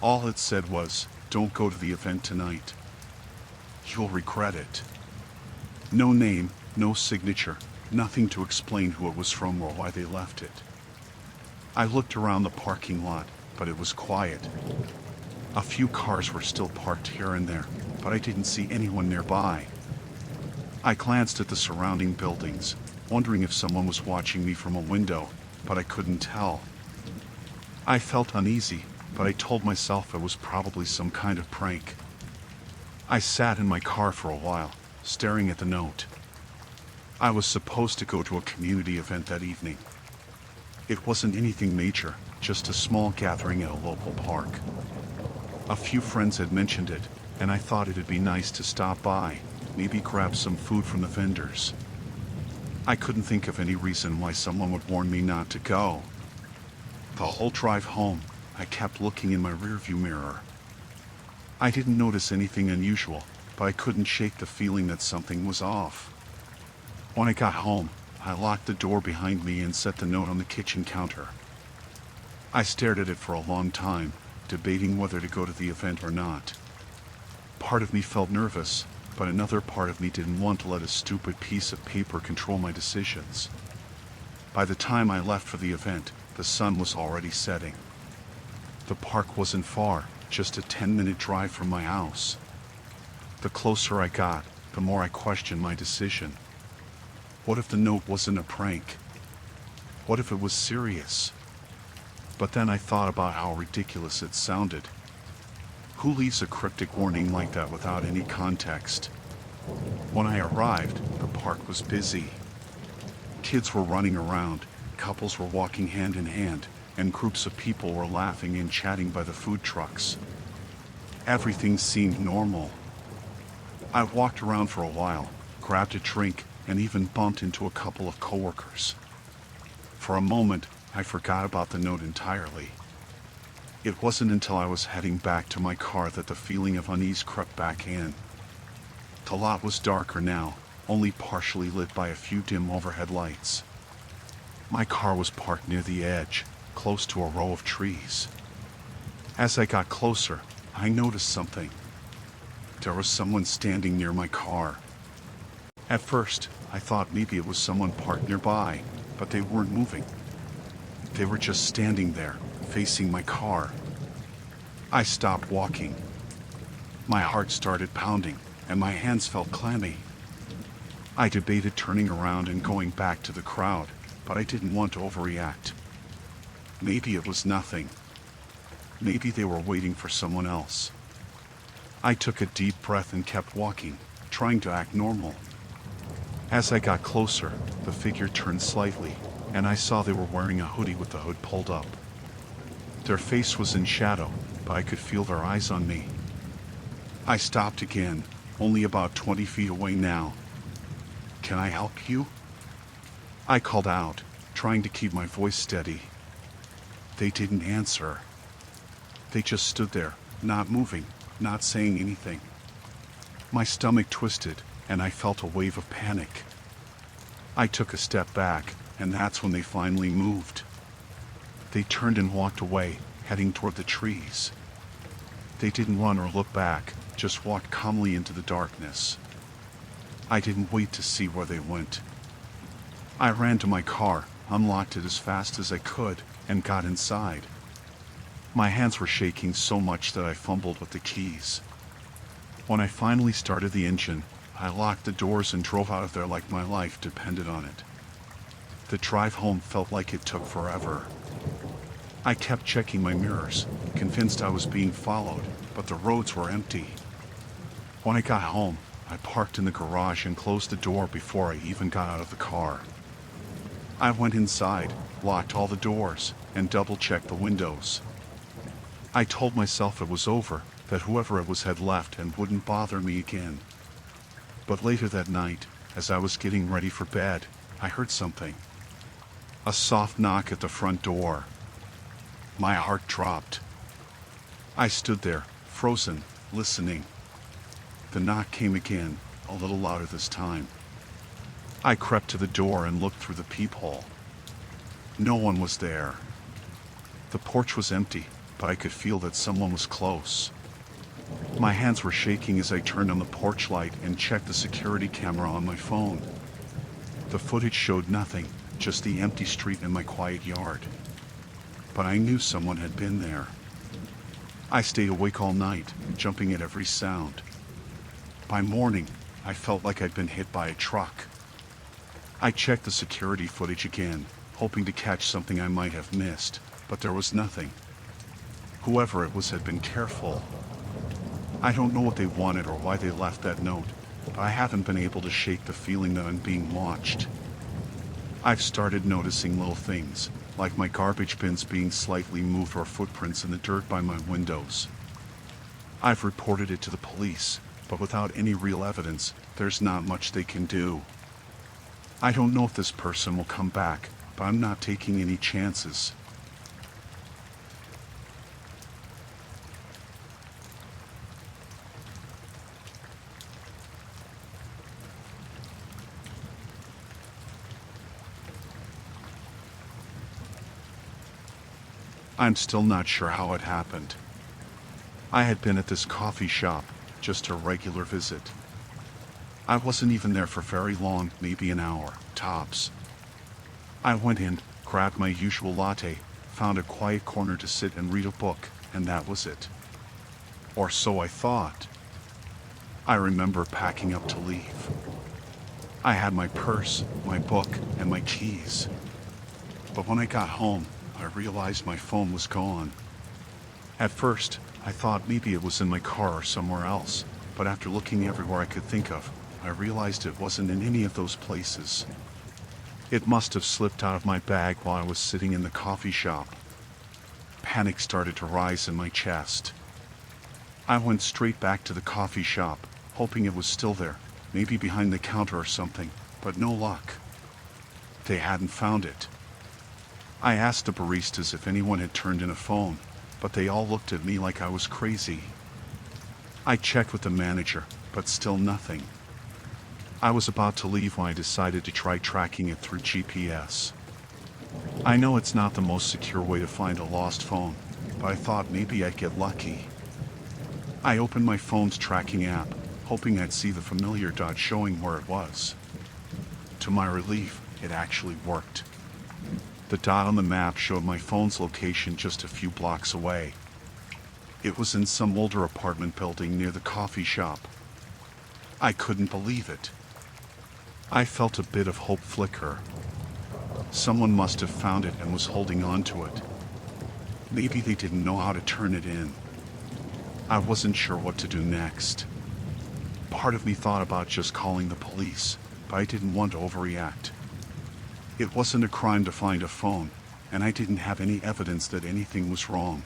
All it said was, "Don't go to the event tonight. You'll regret it." No name, no signature, nothing to explain who it was from or why they left it. I looked around the parking lot, but it was quiet. A few cars were still parked here and there, but I didn't see anyone nearby. I glanced at the surrounding buildings, wondering if someone was watching me from a window, but I couldn't tell. I felt uneasy, but I told myself it was probably some kind of prank. I sat in my car for a while, staring at the note. I was supposed to go to a community event that evening. It wasn't anything major, just a small gathering at a local park. A few friends had mentioned it, and I thought it'd be nice to stop by, maybe grab some food from the vendors. I couldn't think of any reason why someone would warn me not to go. The whole drive home, I kept looking in my rearview mirror. I didn't notice anything unusual, but I couldn't shake the feeling that something was off. When I got home, I locked the door behind me and set the note on the kitchen counter. I stared at it for a long time, debating whether to go to the event or not. Part of me felt nervous, but another part of me didn't want to let a stupid piece of paper control my decisions. By the time I left for the event, the sun was already setting. The park wasn't far, just a 10-minute drive from my house. The closer I got, the more I questioned my decision. What if the note wasn't a prank? What if it was serious? But then I thought about how ridiculous it sounded. Who leaves a cryptic warning like that without any context? When I arrived, the park was busy. Kids were running around, couples were walking hand in hand, and groups of people were laughing and chatting by the food trucks. Everything seemed normal. I walked around for a while, grabbed a drink, and even bumped into a couple of coworkers. For a moment, I forgot about the note entirely. It wasn't until I was heading back to my car that the feeling of unease crept back in. The lot was darker now, only partially lit by a few dim overhead lights. My car was parked near the edge, close to a row of trees. As I got closer, I noticed something. There was someone standing near my car. At first, I thought maybe it was someone parked nearby, but they weren't moving. They were just standing there, facing my car. I stopped walking. My heart started pounding, and my hands felt clammy. I debated turning around and going back to the crowd, but I didn't want to overreact. Maybe it was nothing. Maybe they were waiting for someone else. I took a deep breath and kept walking, trying to act normal. As I got closer, the figure turned slightly, and I saw they were wearing a hoodie with the hood pulled up. Their face was in shadow, but I could feel their eyes on me. I stopped again, only about 20 feet away now. "Can I help you?" I called out, trying to keep my voice steady. They didn't answer. They just stood there, not moving, not saying anything. My stomach twisted, and I felt a wave of panic. I took a step back, and that's when they finally moved. They turned and walked away, heading toward the trees. They didn't run or look back, just walked calmly into the darkness. I didn't wait to see where they went. I ran to my car, unlocked it as fast as I could, and got inside. My hands were shaking so much that I fumbled with the keys. When I finally started the engine, I locked the doors and drove out of there like my life depended on it. The drive home felt like it took forever. I kept checking my mirrors, convinced I was being followed, but the roads were empty. When I got home, I parked in the garage and closed the door before I even got out of the car. I went inside, locked all the doors, and double-checked the windows. I told myself it was over, that whoever it was had left and wouldn't bother me again. But later that night, as I was getting ready for bed, I heard something. A soft knock at the front door. My heart dropped. I stood there, frozen, listening. The knock came again, a little louder this time. I crept to the door and looked through the peephole. No one was there. The porch was empty, but I could feel that someone was close. My hands were shaking as I turned on the porch light and checked the security camera on my phone. The footage showed nothing, just the empty street and my quiet yard. But I knew someone had been there. I stayed awake all night, jumping at every sound. By morning, I felt like I'd been hit by a truck. I checked the security footage again, hoping to catch something I might have missed, but there was nothing. Whoever it was had been careful. I don't know what they wanted or why they left that note, but I haven't been able to shake the feeling that I'm being watched. I've started noticing little things, like my garbage bins being slightly moved or footprints in the dirt by my windows. I've reported it to the police, but without any real evidence, there's not much they can do. I don't know if this person will come back, but I'm not taking any chances. I'm still not sure how it happened. I had been at this coffee shop, just a regular visit. I wasn't even there for very long, maybe an hour, tops. I went in, grabbed my usual latte, found a quiet corner to sit and read a book, and that was it. Or so I thought. I remember packing up to leave. I had my purse, my book, and my keys. But when I got home, I realized my phone was gone. At first, I thought maybe it was in my car or somewhere else, but after looking everywhere I could think of, I realized it wasn't in any of those places. It must have slipped out of my bag while I was sitting in the coffee shop. Panic started to rise in my chest. I went straight back to the coffee shop, hoping it was still there, maybe behind the counter or something, but no luck. They hadn't found it. I asked the baristas if anyone had turned in a phone, but they all looked at me like I was crazy. I checked with the manager, but still nothing. I was about to leave when I decided to try tracking it through GPS. I know it's not the most secure way to find a lost phone, but I thought maybe I'd get lucky. I opened my phone's tracking app, hoping I'd see the familiar dot showing where it was. To my relief, it actually worked. The dot on the map showed my phone's location just a few blocks away. It was in some older apartment building near the coffee shop. I couldn't believe it. I felt a bit of hope flicker. Someone must have found it and was holding on to it. Maybe they didn't know how to turn it in. I wasn't sure what to do next. Part of me thought about just calling the police, but I didn't want to overreact. It wasn't a crime to find a phone, and I didn't have any evidence that anything was wrong.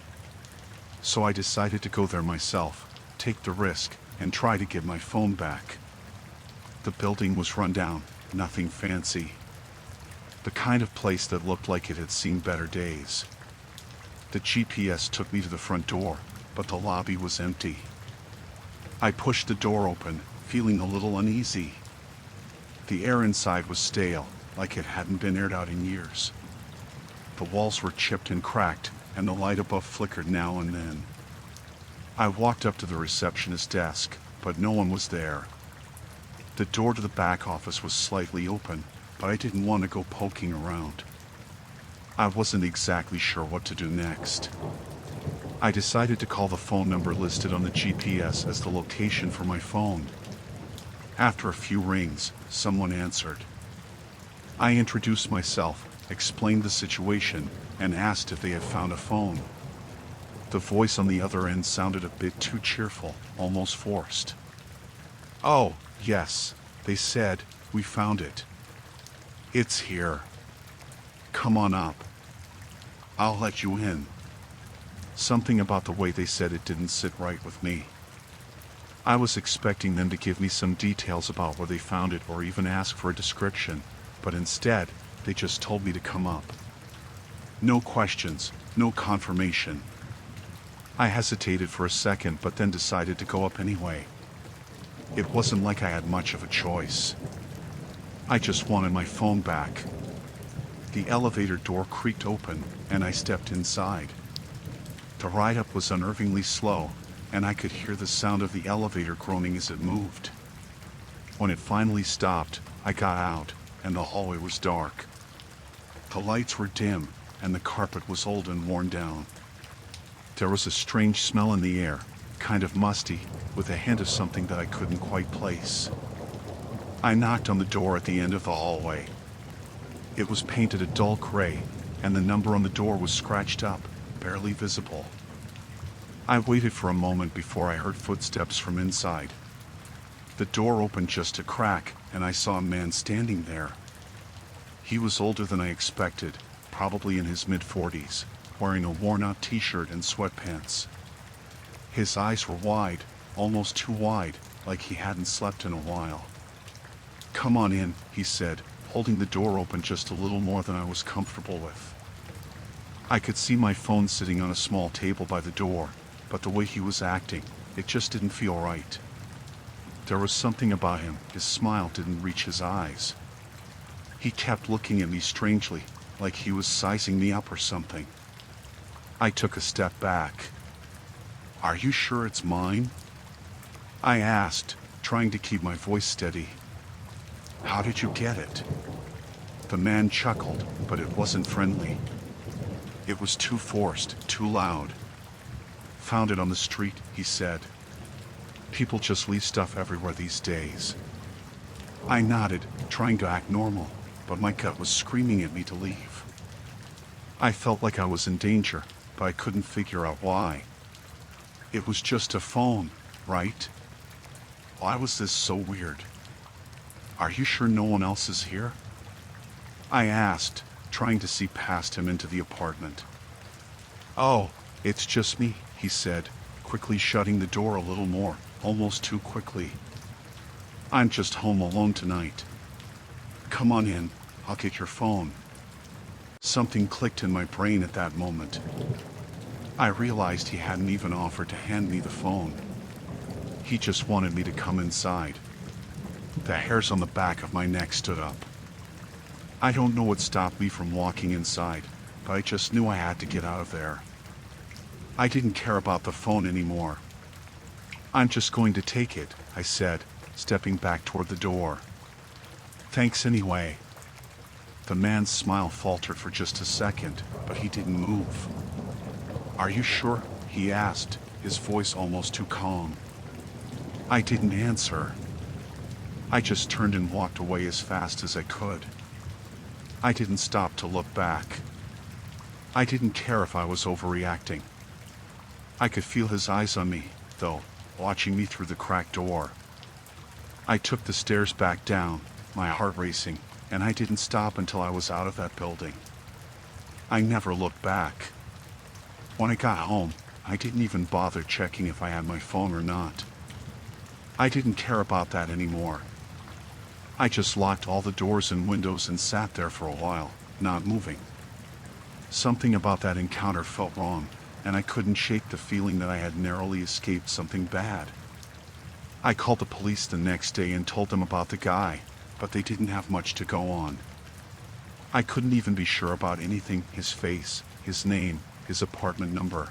So I decided to go there myself, take the risk, and try to get my phone back. The building was run down, nothing fancy. The kind of place that looked like it had seen better days. The GPS took me to the front door, but the lobby was empty. I pushed the door open, feeling a little uneasy. The air inside was stale, like it hadn't been aired out in years. The walls were chipped and cracked, and the light above flickered now and then. I walked up to the receptionist's desk, but no one was there. The door to the back office was slightly open, but I didn't want to go poking around. I wasn't exactly sure what to do next. I decided to call the phone number listed on the GPS as the location for my phone. After a few rings, someone answered. I introduced myself, explained the situation, and asked if they had found a phone. The voice on the other end sounded a bit too cheerful, almost forced. "Oh, yes," they said, "we found it. It's here. Come on up. I'll let you in." Something about the way they said it didn't sit right with me. I was expecting them to give me some details about where they found it or even ask for a description, but instead, they just told me to come up. No questions, no confirmation. I hesitated for a second but then decided to go up anyway. It wasn't like I had much of a choice. I just wanted my phone back. The elevator door creaked open, and I stepped inside. The ride up was unnervingly slow, and I could hear the sound of the elevator groaning as it moved. When it finally stopped, I got out, and the hallway was dark. The lights were dim, and the carpet was old and worn down. There was a strange smell in the air, kind of musty, with a hint of something that I couldn't quite place. I knocked on the door at the end of the hallway. It was painted a dull gray, and the number on the door was scratched up, barely visible. I waited for a moment before I heard footsteps from inside. The door opened just a crack, and I saw a man standing there. He was older than I expected, probably in his mid-40s, wearing a worn-out t-shirt and sweatpants. His eyes were wide, almost too wide, like he hadn't slept in a while. "Come on in," he said, holding the door open just a little more than I was comfortable with. I could see my phone sitting on a small table by the door, but the way he was acting, it just didn't feel right. There was something about him, his smile didn't reach his eyes. He kept looking at me strangely, like he was sizing me up or something. I took a step back. "Are you sure it's mine?" I asked, trying to keep my voice steady. "How did you get it?" The man chuckled, but it wasn't friendly. It was too forced, too loud. "Found it on the street," he said. "People just leave stuff everywhere these days." I nodded, trying to act normal, but my gut was screaming at me to leave. I felt like I was in danger, but I couldn't figure out why. It was just a phone, right? Why was this so weird? "Are you sure no one else is here?" I asked, trying to see past him into the apartment. "Oh, it's just me," he said, quickly shutting the door a little more, almost too quickly. "I'm just home alone tonight. Come on in, I'll get your phone." Something clicked in my brain at that moment. I realized he hadn't even offered to hand me the phone. He just wanted me to come inside. The hairs on the back of my neck stood up. I don't know what stopped me from walking inside, but I just knew I had to get out of there. I didn't care about the phone anymore. I'm just going to take it, I said, stepping back toward the door. Thanks anyway. The man's smile faltered for just a second, but he didn't move. Are you sure? He asked, his voice almost too calm. I didn't answer. I just turned and walked away as fast as I could. I didn't stop to look back. I didn't care if I was overreacting. I could feel his eyes on me, though, watching me through the cracked door. I took the stairs back down, my heart racing, and I didn't stop until I was out of that building. I never looked back. When I got home, I didn't even bother checking if I had my phone or not. I didn't care about that anymore. I just locked all the doors and windows and sat there for a while, not moving. Something about that encounter felt wrong, and I couldn't shake the feeling that I had narrowly escaped something bad. I called the police the next day and told them about the guy, but they didn't have much to go on. I couldn't even be sure about anything: his face, his name, his apartment number.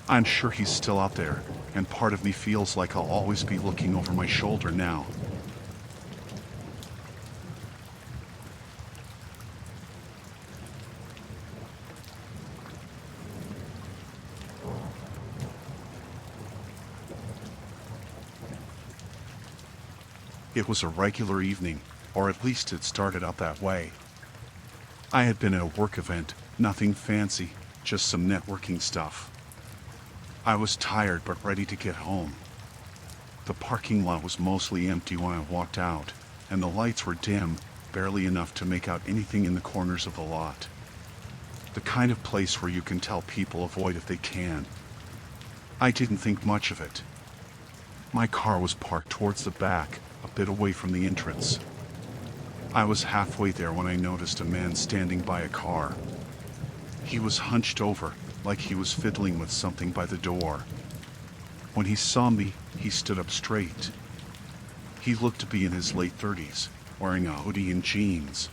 I'm sure he's still out there, and part of me feels like I'll always be looking over my shoulder now. It was a regular evening, or at least it started out that way. I had been at a work event, nothing fancy, just some networking stuff. I was tired but ready to get home. The parking lot was mostly empty when I walked out, and the lights were dim, barely enough to make out anything in the corners of the lot. The kind of place where you can tell people avoid if they can. I didn't think much of it. My car was parked towards the back, a bit away from the entrance. I was halfway there when I noticed a man standing by a car. He was hunched over, like he was fiddling with something by the door. When he saw me, he stood up straight. He looked to be in his late 30s, wearing a hoodie and jeans.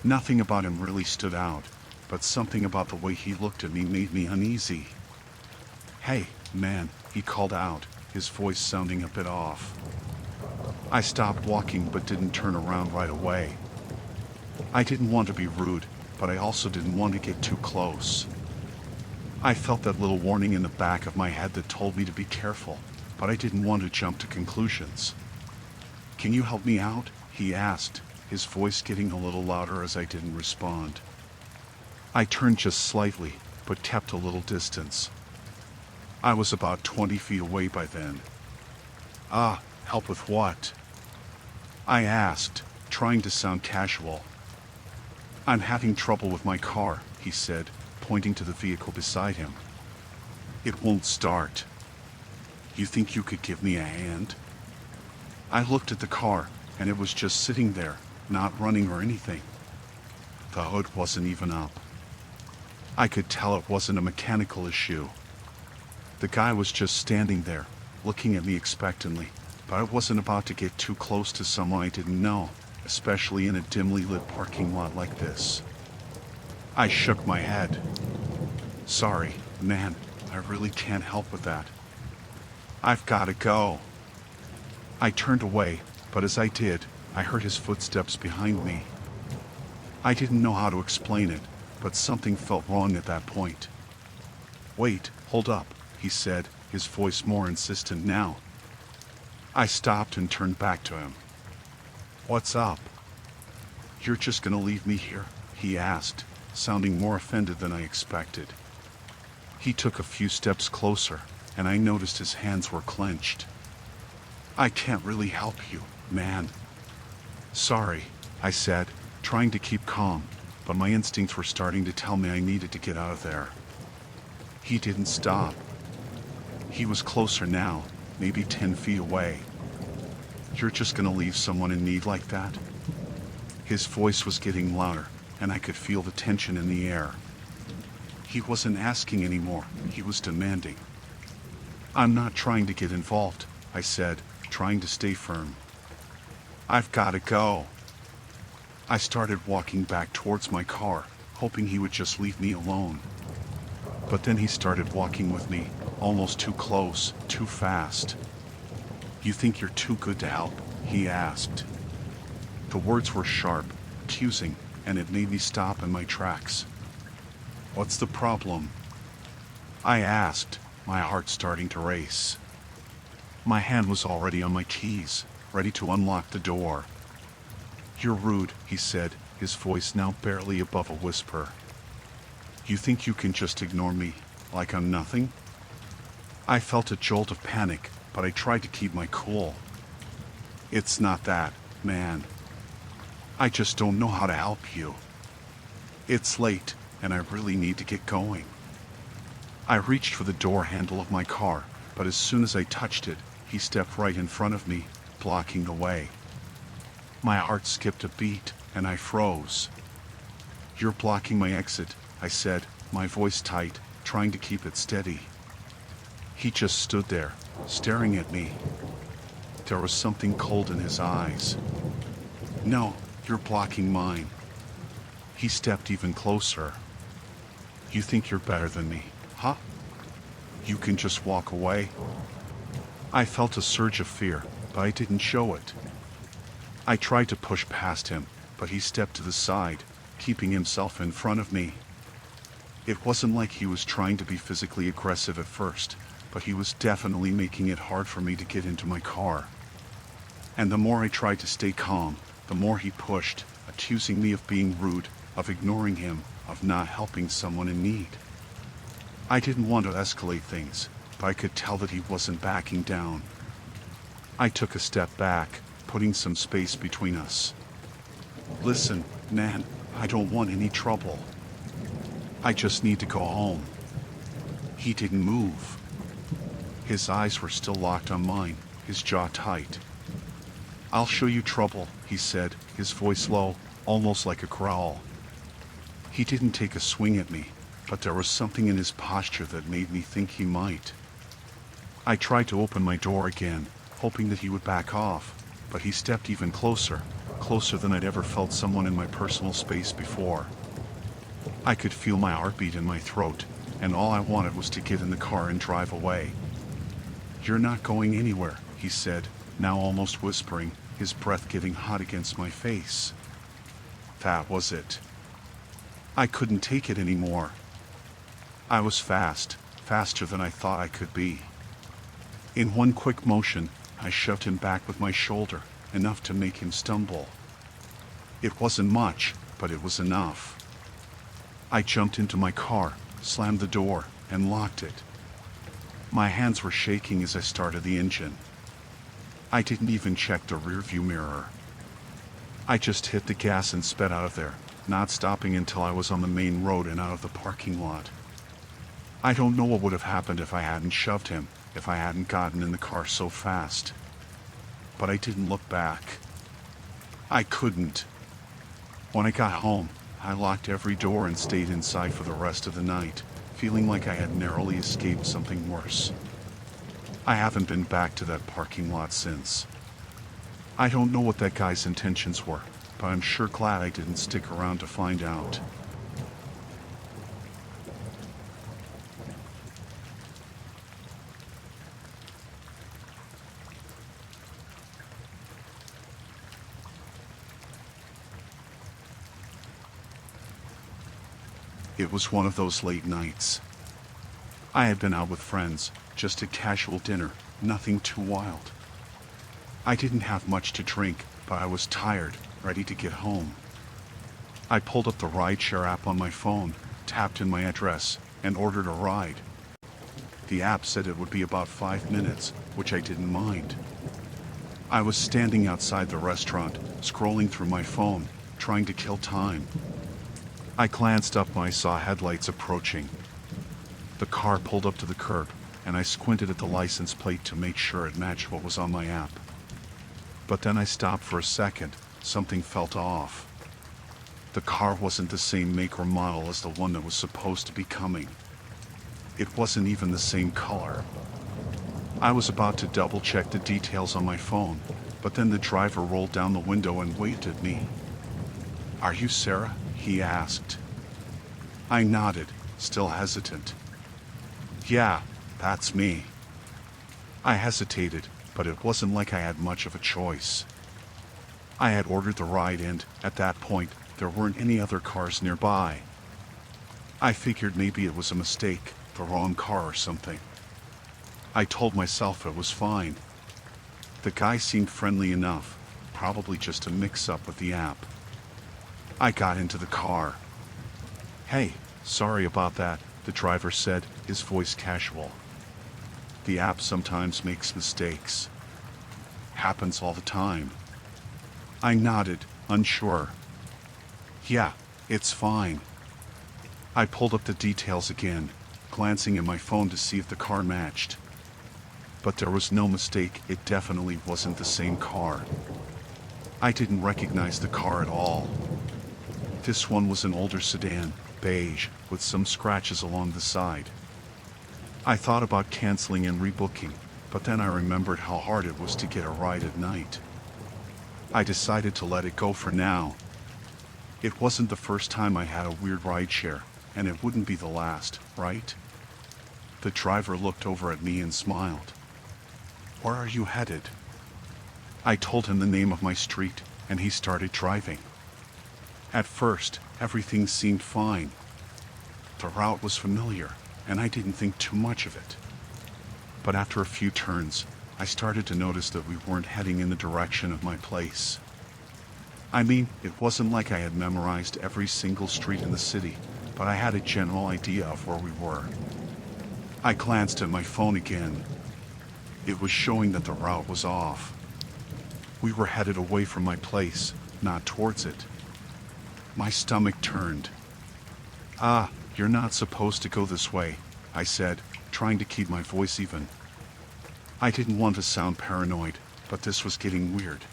Nothing about him really stood out, but something about the way he looked at me made me uneasy. "Hey, man," he called out, his voice sounding a bit off. I stopped walking but didn't turn around right away. I didn't want to be rude, but I also didn't want to get too close. I felt that little warning in the back of my head that told me to be careful, but I didn't want to jump to conclusions. "Can you help me out?" he asked, his voice getting a little louder as I didn't respond. I turned just slightly, but kept a little distance. I was about 20 feet away by then. Help with what?" I asked, trying to sound casual. "I'm having trouble with my car," he said, pointing to the vehicle beside him. "It won't start. You think you could give me a hand?" I looked at the car, and it was just sitting there, not running or anything. The hood wasn't even up. I could tell it wasn't a mechanical issue. The guy was just standing there, looking at me expectantly, but I wasn't about to get too close to someone I didn't know, especially in a dimly lit parking lot like this. I shook my head. "Sorry, man, I really can't help with that. I've gotta go." I turned away, but as I did, I heard his footsteps behind me. I didn't know how to explain it, but something felt wrong at that point. "Wait, hold up," he said, his voice more insistent now. I stopped and turned back to him. "What's up?" "You're just gonna leave me here?" he asked, sounding more offended than I expected. He took a few steps closer, and I noticed his hands were clenched. "I can't really help you, man." "Sorry," I said, trying to keep calm, but my instincts were starting to tell me I needed to get out of there. He didn't stop. He was closer now, maybe 10 feet away. "You're just gonna leave someone in need like that?" His voice was getting louder, and I could feel the tension in the air. He wasn't asking anymore, he was demanding. "I'm not trying to get involved," I said, trying to stay firm. "I've gotta go." I started walking back towards my car, hoping he would just leave me alone. But then he started walking with me, almost too close, too fast. "You think you're too good to help?" he asked. The words were sharp, accusing, and it made me stop in my tracks. "What's the problem?" I asked, my heart starting to race. My hand was already on my keys, ready to unlock the door. "You're rude," he said, his voice now barely above a whisper. "You think you can just ignore me, like I'm nothing?" I felt a jolt of panic, but I tried to keep my cool. "It's not that, man. I just don't know how to help you. It's late, and I really need to get going." I reached for the door handle of my car, but as soon as I touched it, he stepped right in front of me, blocking the way. My heart skipped a beat, and I froze. "You're blocking my exit," I said, my voice tight, trying to keep it steady. He just stood there, staring at me. There was something cold in his eyes. "No, you're blocking mine." He stepped even closer. "You think you're better than me, huh? You can just walk away?" I felt a surge of fear, but I didn't show it. I tried to push past him, but he stepped to the side, keeping himself in front of me. It wasn't like he was trying to be physically aggressive at first, but he was definitely making it hard for me to get into my car. And the more I tried to stay calm, the more he pushed, accusing me of being rude, of ignoring him, of not helping someone in need. I didn't want to escalate things, but I could tell that he wasn't backing down. I took a step back, putting some space between us. "Listen, man, I don't want any trouble. I just need to go home." He didn't move. His eyes were still locked on mine, his jaw tight. "I'll show you trouble," he said, his voice low, almost like a growl. He didn't take a swing at me, but there was something in his posture that made me think he might. I tried to open my door again, hoping that he would back off, but he stepped even closer, closer than I'd ever felt someone in my personal space before. I could feel my heartbeat in my throat, and all I wanted was to get in the car and drive away. "You're not going anywhere," he said, now almost whispering, his breath getting hot against my face. That was it. I couldn't take it anymore. I was fast, faster than I thought I could be. In one quick motion, I shoved him back with my shoulder, enough to make him stumble. It wasn't much, but it was enough. I jumped into my car, slammed the door, and locked it. My hands were shaking as I started the engine. I didn't even check the rearview mirror. I just hit the gas and sped out of there, not stopping until I was on the main road and out of the parking lot. I don't know what would have happened if I hadn't shoved him, if I hadn't gotten in the car so fast. But I didn't look back. I couldn't. When I got home, I locked every door and stayed inside for the rest of the night, feeling like I had narrowly escaped something worse. I haven't been back to that parking lot since. I don't know what that guy's intentions were, but I'm sure glad I didn't stick around to find out. It was one of those late nights. I had been out with friends, just a casual dinner, nothing too wild. I didn't have much to drink, but I was tired, ready to get home. I pulled up the rideshare app on my phone, tapped in my address, and ordered a ride. The app said it would be about 5 minutes, which I didn't mind. I was standing outside the restaurant, scrolling through my phone, trying to kill time. I glanced up when I saw headlights approaching. The car pulled up to the curb, and I squinted at the license plate to make sure it matched what was on my app. But then I stopped for a second. Something felt off. The car wasn't the same make or model as the one that was supposed to be coming. It wasn't even the same color. I was about to double-check the details on my phone, but then the driver rolled down the window and waved at me. "Are you Sarah?" he asked. I nodded, still hesitant. "Yeah, That's me. I hesitated, but it wasn't like I had much of a choice. I had ordered the ride and, at that point, there weren't any other cars nearby. I figured maybe it was a mistake, the wrong car or something. I told myself it was fine. The guy seemed friendly enough, probably just a mix-up with the app. I got into the car. "Hey, sorry about that," the driver said, his voice casual. "The app sometimes makes mistakes. Happens all the time." I nodded, unsure. "Yeah, it's fine." I pulled up the details again, glancing at my phone to see if the car matched. But there was no mistake, it definitely wasn't the same car. I didn't recognize the car at all. This one was an older sedan, beige, with some scratches along the side. I thought about canceling and rebooking, but then I remembered how hard it was to get a ride at night. I decided to let it go for now. It wasn't the first time I had a weird rideshare, and it wouldn't be the last, right? The driver looked over at me and smiled. "Where are you headed?" I told him the name of my street, and he started driving. At first, everything seemed fine. The route was familiar, and I didn't think too much of it. But after a few turns, I started to notice that we weren't heading in the direction of my place. I mean, it wasn't like I had memorized every single street in the city, but I had a general idea of where we were. I glanced at my phone again. It was showing that the route was off. We were headed away from my place, not towards it. My stomach turned. "Ah, you're not supposed to go this way," I said, trying to keep my voice even. I didn't want to sound paranoid, but this was getting weird.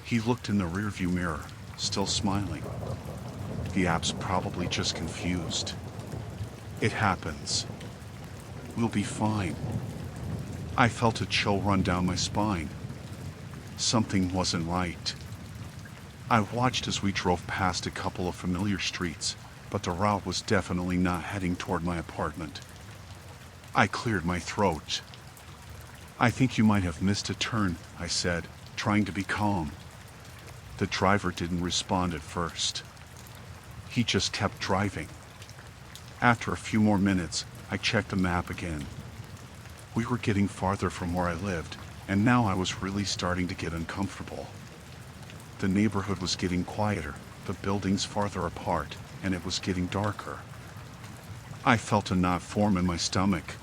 He looked in the rearview mirror, still smiling. The app's probably just confused. It happens. We'll be fine. I felt a chill run down my spine. Something wasn't right. I watched as we drove past a couple of familiar streets, but the route was definitely not heading toward my apartment. I cleared my throat. "I think you might have missed a turn," I said, trying to be calm. The driver didn't respond at first. He just kept driving. After a few more minutes, I checked the map again. We were getting farther from where I lived, and now I was really starting to get uncomfortable. The neighborhood was getting quieter, the buildings farther apart, and it was getting darker. I felt a knot form in my stomach.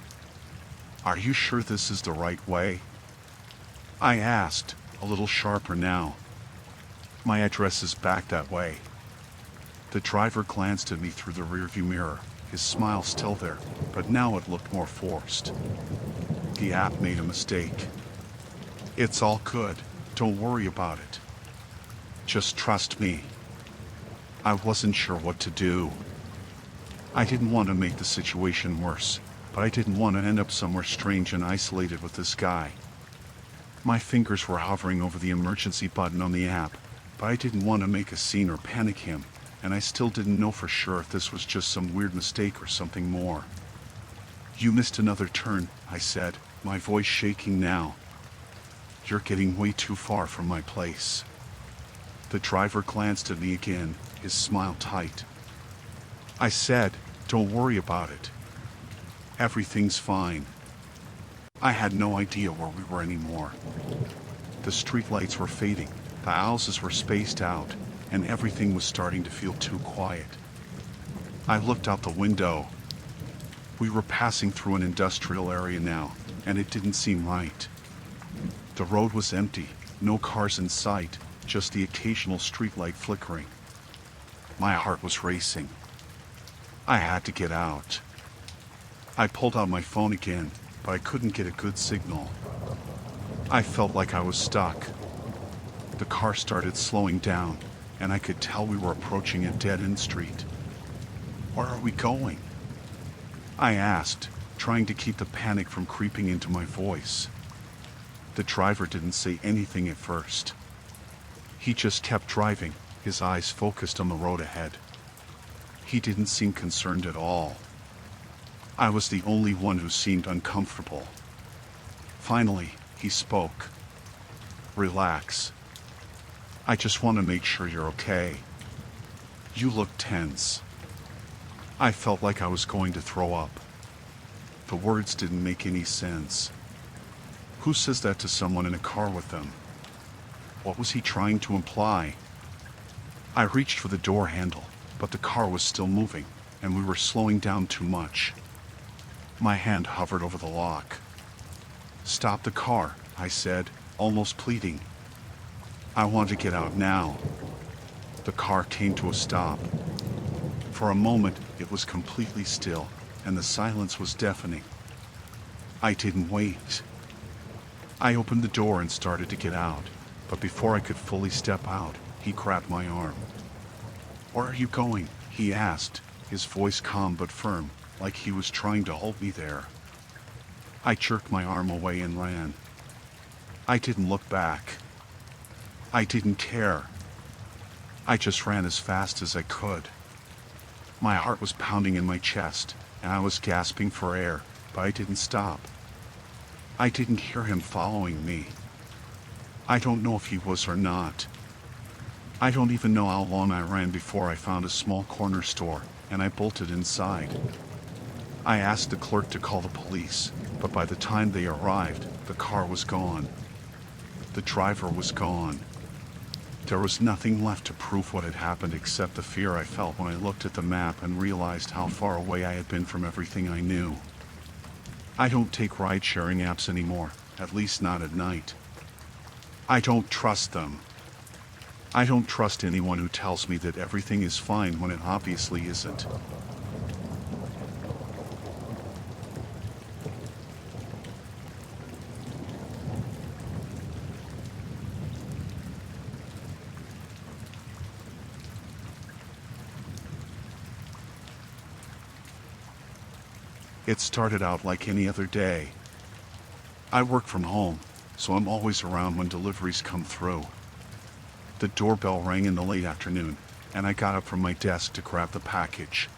"Are you sure this is the right way?" I asked, a little sharper now. "My address is back that way." The driver glanced at me through the rearview mirror, his smile still there, but now it looked more forced. "The app made a mistake. It's all good, don't worry about it. Just trust me." I wasn't sure what to do. I didn't want to make the situation worse, but I didn't want to end up somewhere strange and isolated with this guy. My fingers were hovering over the emergency button on the app, but I didn't want to make a scene or panic him, and I still didn't know for sure if this was just some weird mistake or something more. "You missed another turn," I said, my voice shaking now. "You're getting way too far from my place." The driver glanced at me again, his smile tight. I said, "Don't worry about it. Everything's fine." I had no idea where we were anymore. The streetlights were fading, the houses were spaced out, and everything was starting to feel too quiet. I looked out the window. We were passing through an industrial area now, and it didn't seem right. The road was empty, no cars in sight, just the occasional streetlight flickering. My heart was racing. I had to get out. I pulled out my phone again, but I couldn't get a good signal. I felt like I was stuck. The car started slowing down, and I could tell we were approaching a dead-end street. "Where are we going?" I asked, trying to keep the panic from creeping into my voice. The driver didn't say anything at first. He just kept driving, his eyes focused on the road ahead. He didn't seem concerned at all. I was the only one who seemed uncomfortable. Finally, he spoke. Relax. I just want to make sure you're okay. You look tense. I felt like I was going to throw up. The words didn't make any sense. Who says that to someone in a car with them? What was he trying to imply? I reached for the door handle, but the car was still moving, and we were slowing down too much. My hand hovered over the lock. Stop the car, I said, almost pleading. I want to get out now. The car came to a stop. For a moment, it was completely still, and the silence was deafening. I didn't wait. I opened the door and started to get out, but before I could fully step out, he grabbed my arm. Where are you going? He asked, his voice calm but firm, like he was trying to hold me there. I jerked my arm away and ran. I didn't look back. I didn't care. I just ran as fast as I could. My heart was pounding in my chest, and I was gasping for air, but I didn't stop. I didn't hear him following me. I don't know if he was or not. I don't even know how long I ran before I found a small corner store, and I bolted inside. I asked the clerk to call the police, but by the time they arrived, the car was gone. The driver was gone. There was nothing left to prove what had happened except the fear I felt when I looked at the map and realized how far away I had been from everything I knew. I don't take ride-sharing apps anymore, at least not at night. I don't trust them. I don't trust anyone who tells me that everything is fine when it obviously isn't. It started out like any other day. I work from home, so I'm always around when deliveries come through. The doorbell rang in the late afternoon, and I got up from my desk to grab the package.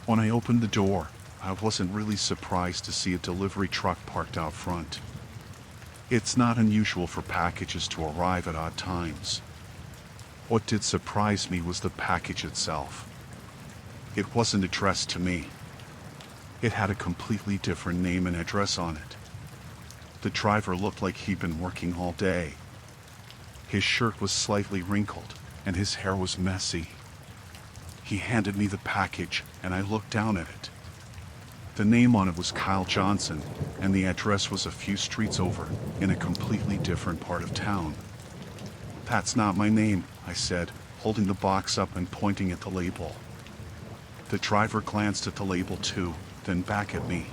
When I opened the door, I wasn't really surprised to see a delivery truck parked out front. It's not unusual for packages to arrive at odd times. What did surprise me was the package itself. It wasn't addressed to me. It had a completely different name and address on it. The driver looked like he'd been working all day. His shirt was slightly wrinkled, and his hair was messy. He handed me the package, and I looked down at it. The name on it was Kyle Johnson, and the address was a few streets over, in a completely different part of town. That's not my name, I said, holding the box up and pointing at the label. The driver glanced at the label too, then back at me.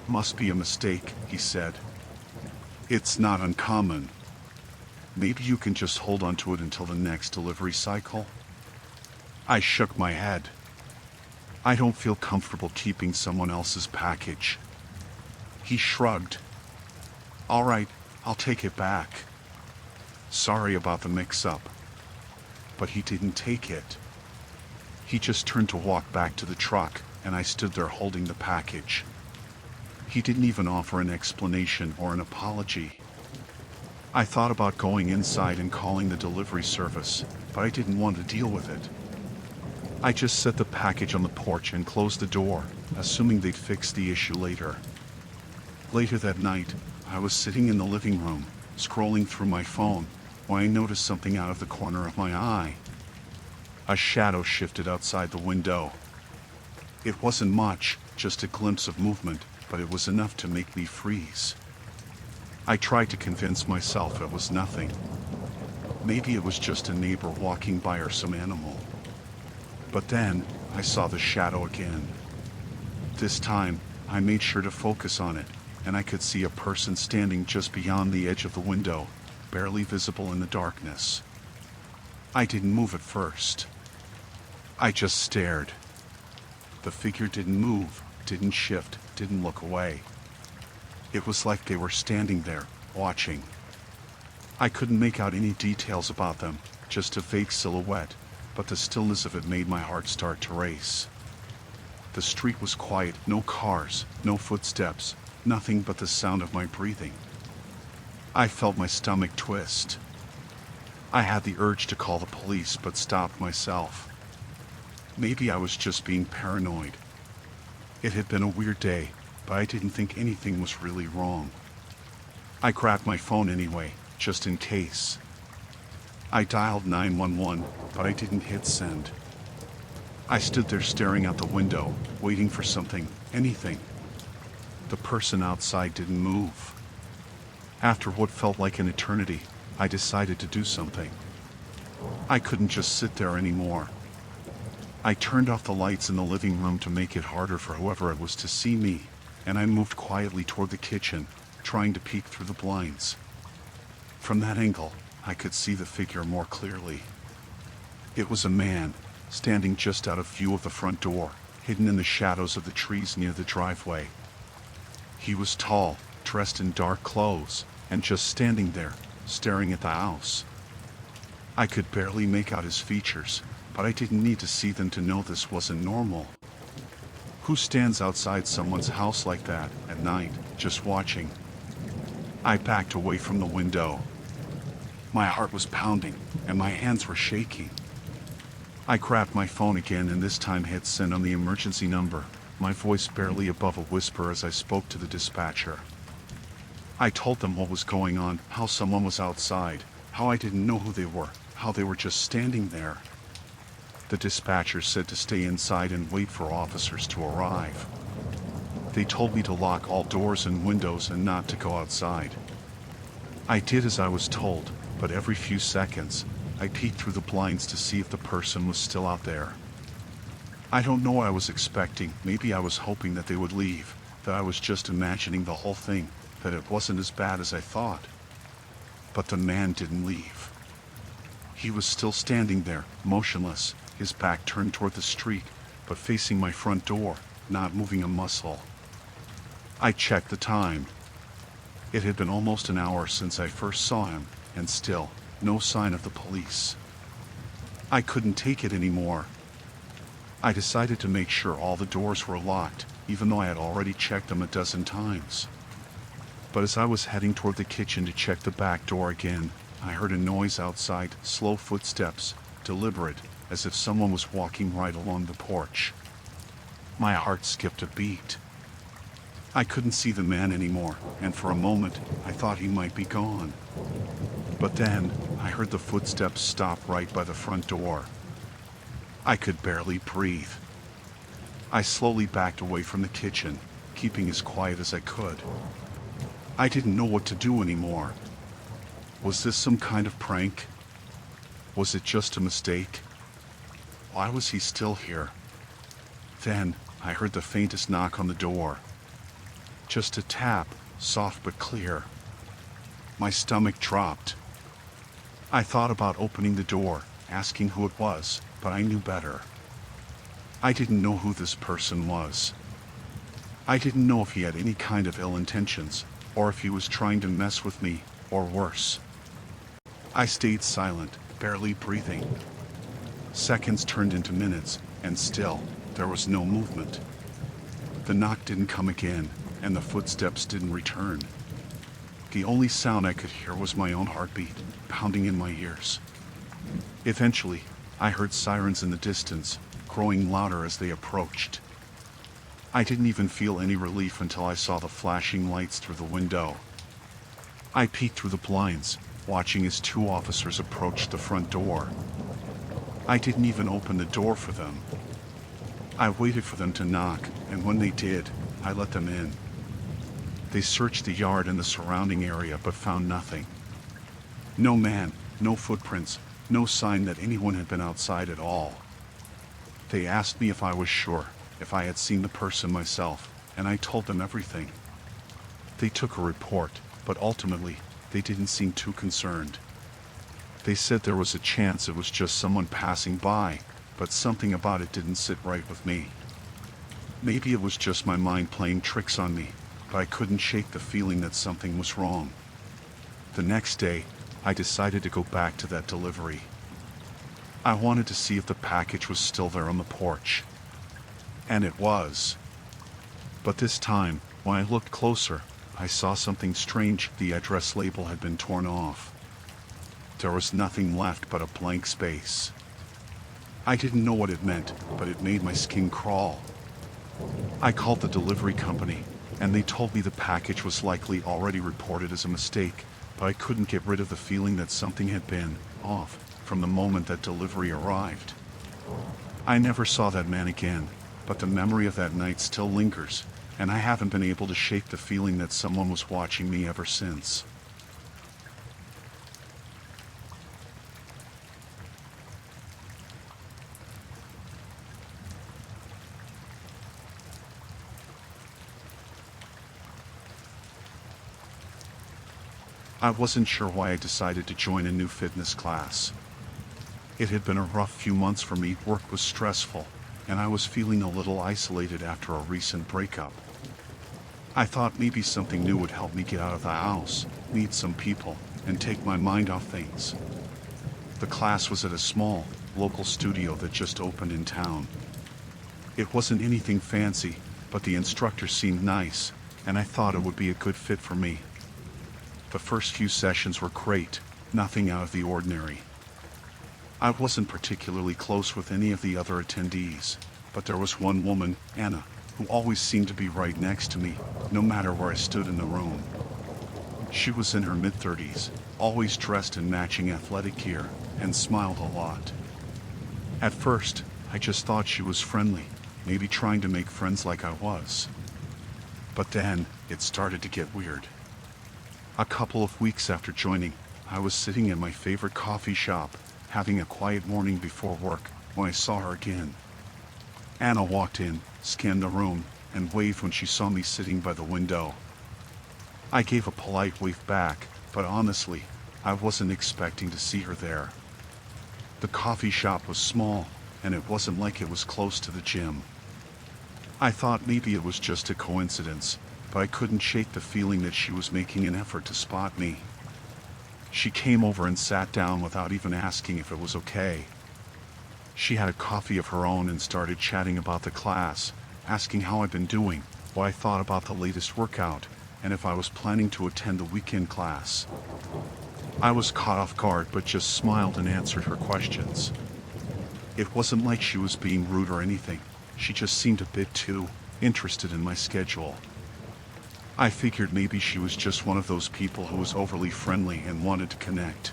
Must be a mistake, he said. It's not uncommon. Maybe you can just hold on to it until the next delivery cycle? I shook my head. I don't feel comfortable keeping someone else's package. He shrugged. All right, I'll take it back. Sorry about the mix-up. But he didn't take it. He just turned to walk back to the truck, and I stood there holding the package. He didn't even offer an explanation or an apology. I thought about going inside and calling the delivery service, but I didn't want to deal with it. I just set the package on the porch and closed the door, assuming they'd fix the issue later. Later that night, I was sitting in the living room, scrolling through my phone, when I noticed something out of the corner of my eye. A shadow shifted outside the window. It wasn't much, just a glimpse of movement, but it was enough to make me freeze. I tried to convince myself it was nothing. Maybe it was just a neighbor walking by or some animal. But then, I saw the shadow again. This time, I made sure to focus on it, and I could see a person standing just beyond the edge of the window, barely visible in the darkness. I didn't move at first. I just stared. The figure didn't move, didn't shift, didn't look away. It was like they were standing there, watching. I couldn't make out any details about them, just a vague silhouette, but the stillness of it made my heart start to race. The street was quiet, no cars, no footsteps, nothing but the sound of my breathing. I felt my stomach twist. I had the urge to call the police, but stopped myself. Maybe I was just being paranoid. It had been a weird day, but I didn't think anything was really wrong. I grabbed my phone anyway, just in case. I dialed 911, but I didn't hit send. I stood there staring out the window, waiting for something, anything. The person outside didn't move. After what felt like an eternity, I decided to do something. I couldn't just sit there anymore. I turned off the lights in the living room to make it harder for whoever it was to see me, and I moved quietly toward the kitchen, trying to peek through the blinds. From that angle, I could see the figure more clearly. It was a man, standing just out of view of the front door, hidden in the shadows of the trees near the driveway. He was tall, dressed in dark clothes, and just standing there, staring at the house. I could barely make out his features, but I didn't need to see them to know this wasn't normal. Who stands outside someone's house like that at night, just watching? I backed away from the window. My heart was pounding, and my hands were shaking. I grabbed my phone again and this time hit send on the emergency number, my voice barely above a whisper as I spoke to the dispatcher. I told them what was going on, how someone was outside, how I didn't know who they were, how they were just standing there. The dispatcher said to stay inside and wait for officers to arrive. They told me to lock all doors and windows and not to go outside. I did as I was told, but every few seconds, I peeked through the blinds to see if the person was still out there. I don't know what I was expecting. Maybe I was hoping that they would leave, that I was just imagining the whole thing, that it wasn't as bad as I thought. But the man didn't leave. He was still standing there, motionless, his back turned toward the street, but facing my front door, not moving a muscle. I checked the time. It had been almost an hour since I first saw him, and still, no sign of the police. I couldn't take it anymore. I decided to make sure all the doors were locked, even though I had already checked them a dozen times. But as I was heading toward the kitchen to check the back door again, I heard a noise outside, slow footsteps, deliberate, as if someone was walking right along the porch. My heart skipped a beat. I couldn't see the man anymore, and for a moment, I thought he might be gone. But then, I heard the footsteps stop right by the front door. I could barely breathe. I slowly backed away from the kitchen, keeping as quiet as I could. I didn't know what to do anymore. Was this some kind of prank? Was it just a mistake? Why was he still here? Then, I heard the faintest knock on the door. Just a tap, soft but clear. My stomach dropped. I thought about opening the door, asking who it was, but I knew better. I didn't know who this person was. I didn't know if he had any kind of ill intentions, or if he was trying to mess with me, or worse. I stayed silent, barely breathing. Seconds turned into minutes, and still, there was no movement. The knock didn't come again, and the footsteps didn't return. The only sound I could hear was my own heartbeat, pounding in my ears. Eventually, I heard sirens in the distance, growing louder as they approached. I didn't even feel any relief until I saw the flashing lights through the window. I peeked through the blinds, watching as two officers approached the front door. I didn't even open the door for them. I waited for them to knock, and when they did, I let them in. They searched the yard and the surrounding area but found nothing. No man, no footprints, no sign that anyone had been outside at all. They asked me if I was sure, if I had seen the person myself, and I told them everything. They took a report, but ultimately, they didn't seem too concerned. They said there was a chance it was just someone passing by, but something about it didn't sit right with me. Maybe it was just my mind playing tricks on me, but I couldn't shake the feeling that something was wrong. The next day, I decided to go back to that delivery. I wanted to see if the package was still there on the porch. And it was. But this time, when I looked closer, I saw something strange. The address label had been torn off. There was nothing left but a blank space. I didn't know what it meant, but it made my skin crawl. I called the delivery company, and they told me the package was likely already reported as a mistake, but I couldn't get rid of the feeling that something had been off from the moment that delivery arrived. I never saw that man again, but the memory of that night still lingers, and I haven't been able to shake the feeling that someone was watching me ever since. I wasn't sure why I decided to join a new fitness class. It had been a rough few months for me. Work was stressful, and I was feeling a little isolated after a recent breakup. I thought maybe something new would help me get out of the house, meet some people, and take my mind off things. The class was at a small, local studio that just opened in town. It wasn't anything fancy, but the instructor seemed nice, and I thought it would be a good fit for me. The first few sessions were great, nothing out of the ordinary. I wasn't particularly close with any of the other attendees, but there was one woman, Anna, who always seemed to be right next to me, no matter where I stood in the room. She was in her mid-30s, always dressed in matching athletic gear, and smiled a lot. At first, I just thought she was friendly, maybe trying to make friends like I was. But then, it started to get weird. A couple of weeks after joining, I was sitting in my favorite coffee shop, having a quiet morning before work, when I saw her again. Anna walked in, scanned the room, and waved when she saw me sitting by the window. I gave a polite wave back, but honestly, I wasn't expecting to see her there. The coffee shop was small, and it wasn't like it was close to the gym. I thought maybe it was just a coincidence, but I couldn't shake the feeling that she was making an effort to spot me. She came over and sat down without even asking if it was okay. She had a coffee of her own and started chatting about the class, asking how I'd been doing, what I thought about the latest workout, and if I was planning to attend the weekend class. I was caught off guard but just smiled and answered her questions. It wasn't like she was being rude or anything, she just seemed a bit too interested in my schedule. I figured maybe she was just one of those people who was overly friendly and wanted to connect.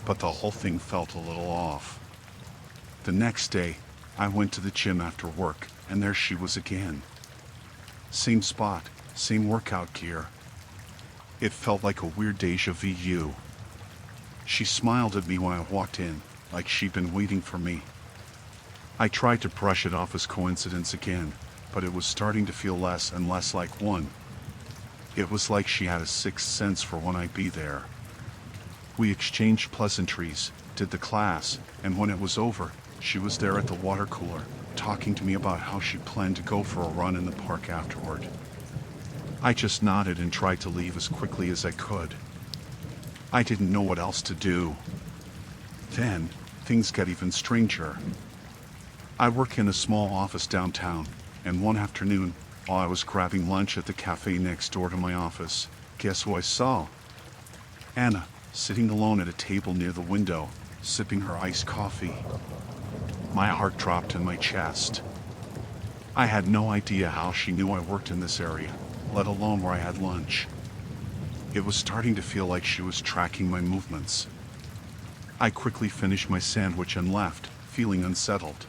But the whole thing felt a little off. The next day, I went to the gym after work, and there she was again. Same spot, same workout gear. It felt like a weird deja vu. She smiled at me when I walked in, like she'd been waiting for me. I tried to brush it off as coincidence again, but it was starting to feel less and less like one. It was like she had a sixth sense for when I'd be there. We exchanged pleasantries, did the class, and when it was over, she was there at the water cooler, talking to me about how she planned to go for a run in the park afterward. I just nodded and tried to leave as quickly as I could. I didn't know what else to do. Then, things got even stranger. I work in a small office downtown, and one afternoon, while I was grabbing lunch at the cafe next door to my office, guess who I saw? Anna, sitting alone at a table near the window, sipping her iced coffee. My heart dropped in my chest. I had no idea how she knew I worked in this area, let alone where I had lunch. It was starting to feel like she was tracking my movements. I quickly finished my sandwich and left, feeling unsettled.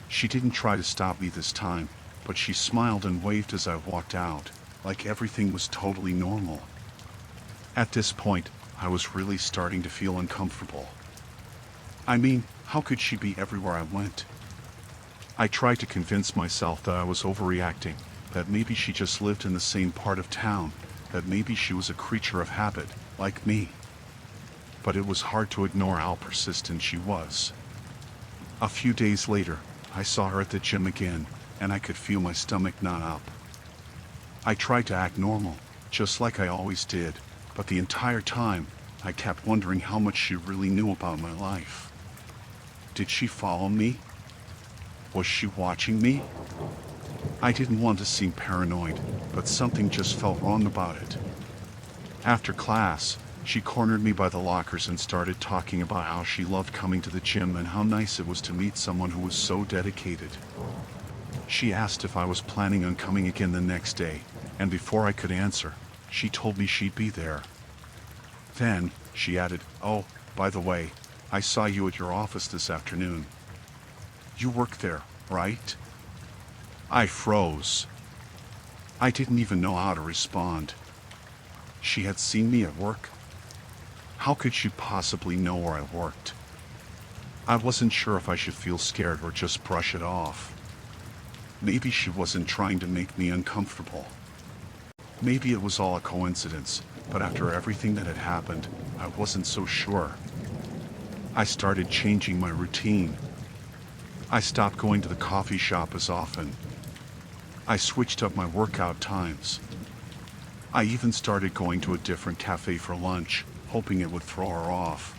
She didn't try to stop me this time, but she smiled and waved as I walked out, like everything was totally normal. At this point, I was really starting to feel uncomfortable. I mean, how could she be everywhere I went? I tried to convince myself that I was overreacting, that maybe she just lived in the same part of town, that maybe she was a creature of habit, like me. But it was hard to ignore how persistent she was. A few days later, I saw her at the gym again, and I could feel my stomach knot up. I tried to act normal, just like I always did, but the entire time, I kept wondering how much she really knew about my life. Did she follow me? Was she watching me? I didn't want to seem paranoid, but something just felt wrong about it. After class, she cornered me by the lockers and started talking about how she loved coming to the gym and how nice it was to meet someone who was so dedicated. She asked if I was planning on coming again the next day, and before I could answer, she told me she'd be there. Then, she added, "Oh, by the way, I saw you at your office this afternoon. You work there, right?" I froze. I didn't even know how to respond. She had seen me at work? How could she possibly know where I worked? I wasn't sure if I should feel scared or just brush it off. Maybe she wasn't trying to make me uncomfortable. Maybe it was all a coincidence, but after everything that had happened, I wasn't so sure. I started changing my routine. I stopped going to the coffee shop as often. I switched up my workout times. I even started going to a different cafe for lunch, hoping it would throw her off.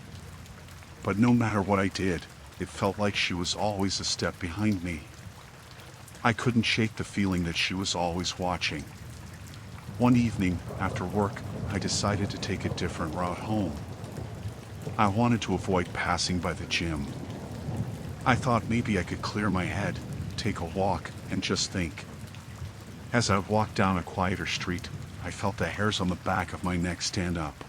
But no matter what I did, it felt like she was always a step behind me. I couldn't shake the feeling that she was always watching. One evening, after work, I decided to take a different route home. I wanted to avoid passing by the gym. I thought maybe I could clear my head, take a walk, and just think. As I walked down a quieter street, I felt the hairs on the back of my neck stand up.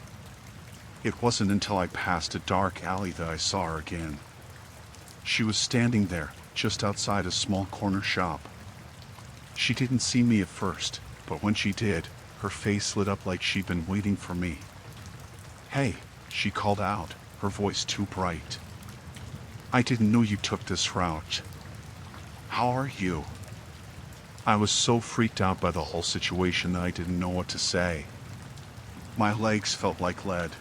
It wasn't until I passed a dark alley that I saw her again. She was standing there, just outside a small corner shop. She didn't see me at first, but when she did, her face lit up like she'd been waiting for me. "Hey," she called out, her voice too bright. "I didn't know you took this route. How are you?" I was so freaked out by the whole situation that I didn't know what to say. My legs felt like lead.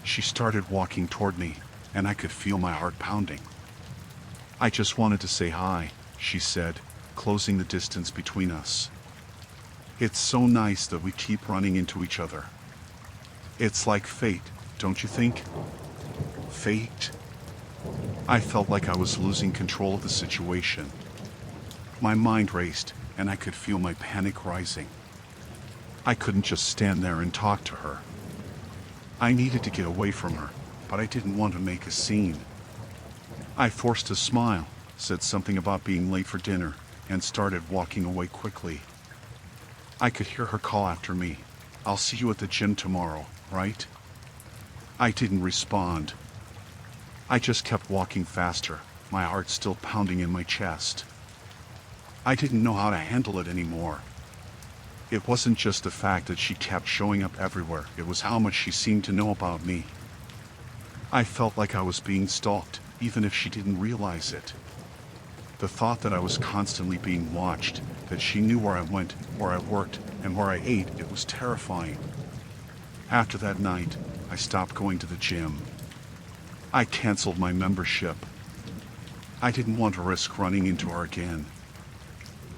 She started walking toward me, and I could feel my heart pounding. "I just wanted to say hi," she said, closing the distance between us. "It's so nice that we keep running into each other. It's like fate, don't you think?" Fate? I felt like I was losing control of the situation. My mind raced, and I could feel my panic rising. I couldn't just stand there and talk to her. I needed to get away from her, but I didn't want to make a scene. I forced a smile, said something about being late for dinner, and started walking away quickly. I could hear her call after me, "I'll see you at the gym tomorrow, right?" I didn't respond. I just kept walking faster, my heart still pounding in my chest. I didn't know how to handle it anymore. It wasn't just the fact that she kept showing up everywhere, it was how much she seemed to know about me. I felt like I was being stalked, even if she didn't realize it. The thought that I was constantly being watched, that she knew where I went, where I worked, and where I ate, it was terrifying. After that night, I stopped going to the gym. I canceled my membership. I didn't want to risk running into her again.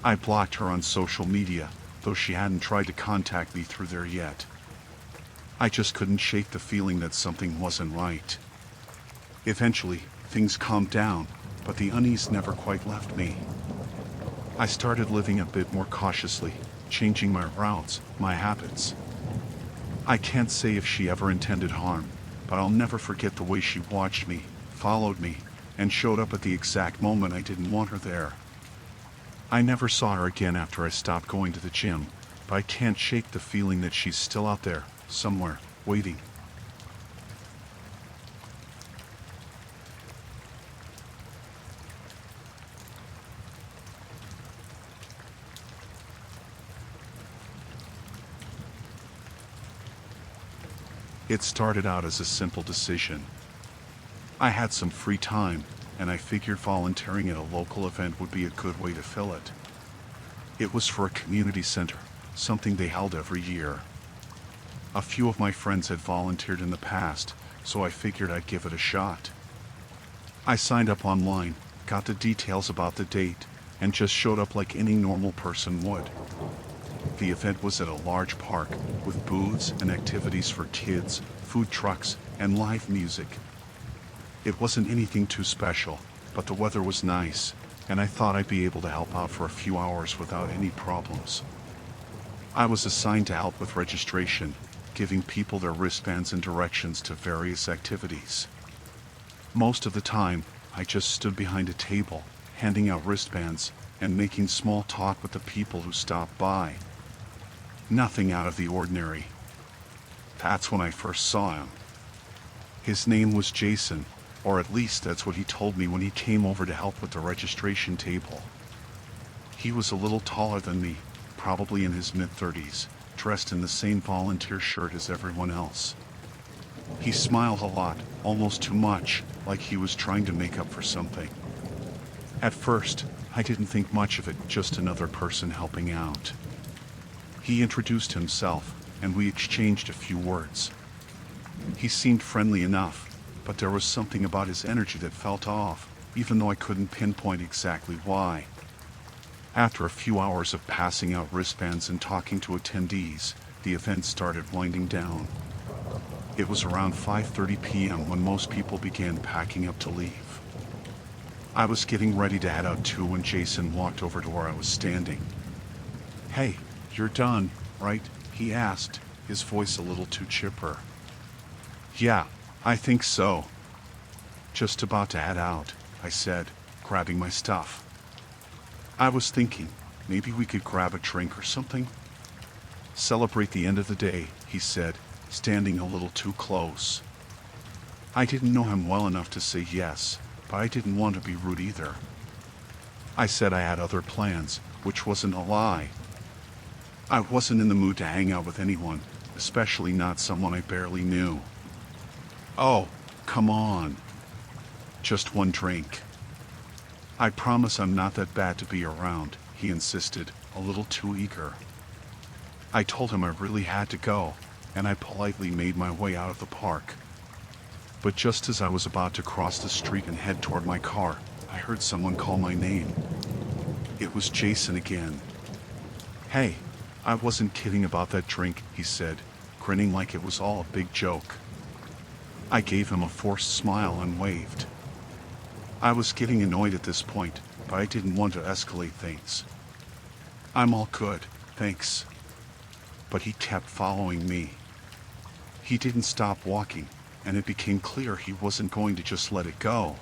I blocked her on social media, though she hadn't tried to contact me through there yet. I just couldn't shake the feeling that something wasn't right. Eventually, things calmed down, but the unease never quite left me. I started living a bit more cautiously, changing my routes, my habits. I can't say if she ever intended harm, but I'll never forget the way she watched me, followed me, and showed up at the exact moment I didn't want her there. I never saw her again after I stopped going to the gym, but I can't shake the feeling that she's still out there, somewhere, waiting. It started out as a simple decision. I had some free time, and I figured volunteering at a local event would be a good way to fill it. It was for a community center, something they held every year. A few of my friends had volunteered in the past, so I figured I'd give it a shot. I signed up online, got the details about the date, and just showed up like any normal person would. The event was at a large park, with booths and activities for kids, food trucks, and live music. It wasn't anything too special, but the weather was nice, and I thought I'd be able to help out for a few hours without any problems. I was assigned to help with registration, giving people their wristbands and directions to various activities. Most of the time, I just stood behind a table, handing out wristbands and making small talk with the people who stopped by. Nothing out of the ordinary. That's when I first saw him. His name was Jason, or at least that's what he told me when he came over to help with the registration table. He was a little taller than me, probably in his mid-30s, dressed in the same volunteer shirt as everyone else. He smiled a lot, almost too much, like he was trying to make up for something. At first, I didn't think much of it, just another person helping out. He introduced himself, and we exchanged a few words. He seemed friendly enough, but there was something about his energy that felt off, even though I couldn't pinpoint exactly why. After a few hours of passing out wristbands and talking to attendees, the event started winding down. It was around 5:30 p.m. when most people began packing up to leave. I was getting ready to head out too when Jason walked over to where I was standing. "Hey, you're done, right?" he asked, his voice a little too chipper. "Yeah, I think so. Just about to head out," I said, grabbing my stuff. I was thinking, maybe we could grab a drink or something? "Celebrate the end of the day," he said, standing a little too close. I didn't know him well enough to say yes, but I didn't want to be rude either. I said I had other plans, which wasn't a lie. I wasn't in the mood to hang out with anyone, especially not someone I barely knew. "Oh, come on. Just one drink." "I promise I'm not that bad to be around," he insisted, a little too eager. I told him I really had to go, and I politely made my way out of the park. But just as I was about to cross the street and head toward my car, I heard someone call my name. It was Jason again. "Hey, I wasn't kidding about that drink," he said, grinning like it was all a big joke. I gave him a forced smile and waved. I was getting annoyed at this point, but I didn't want to escalate things. "I'm all good, thanks." But he kept following me. He didn't stop walking, and it became clear he wasn't going to just let it go.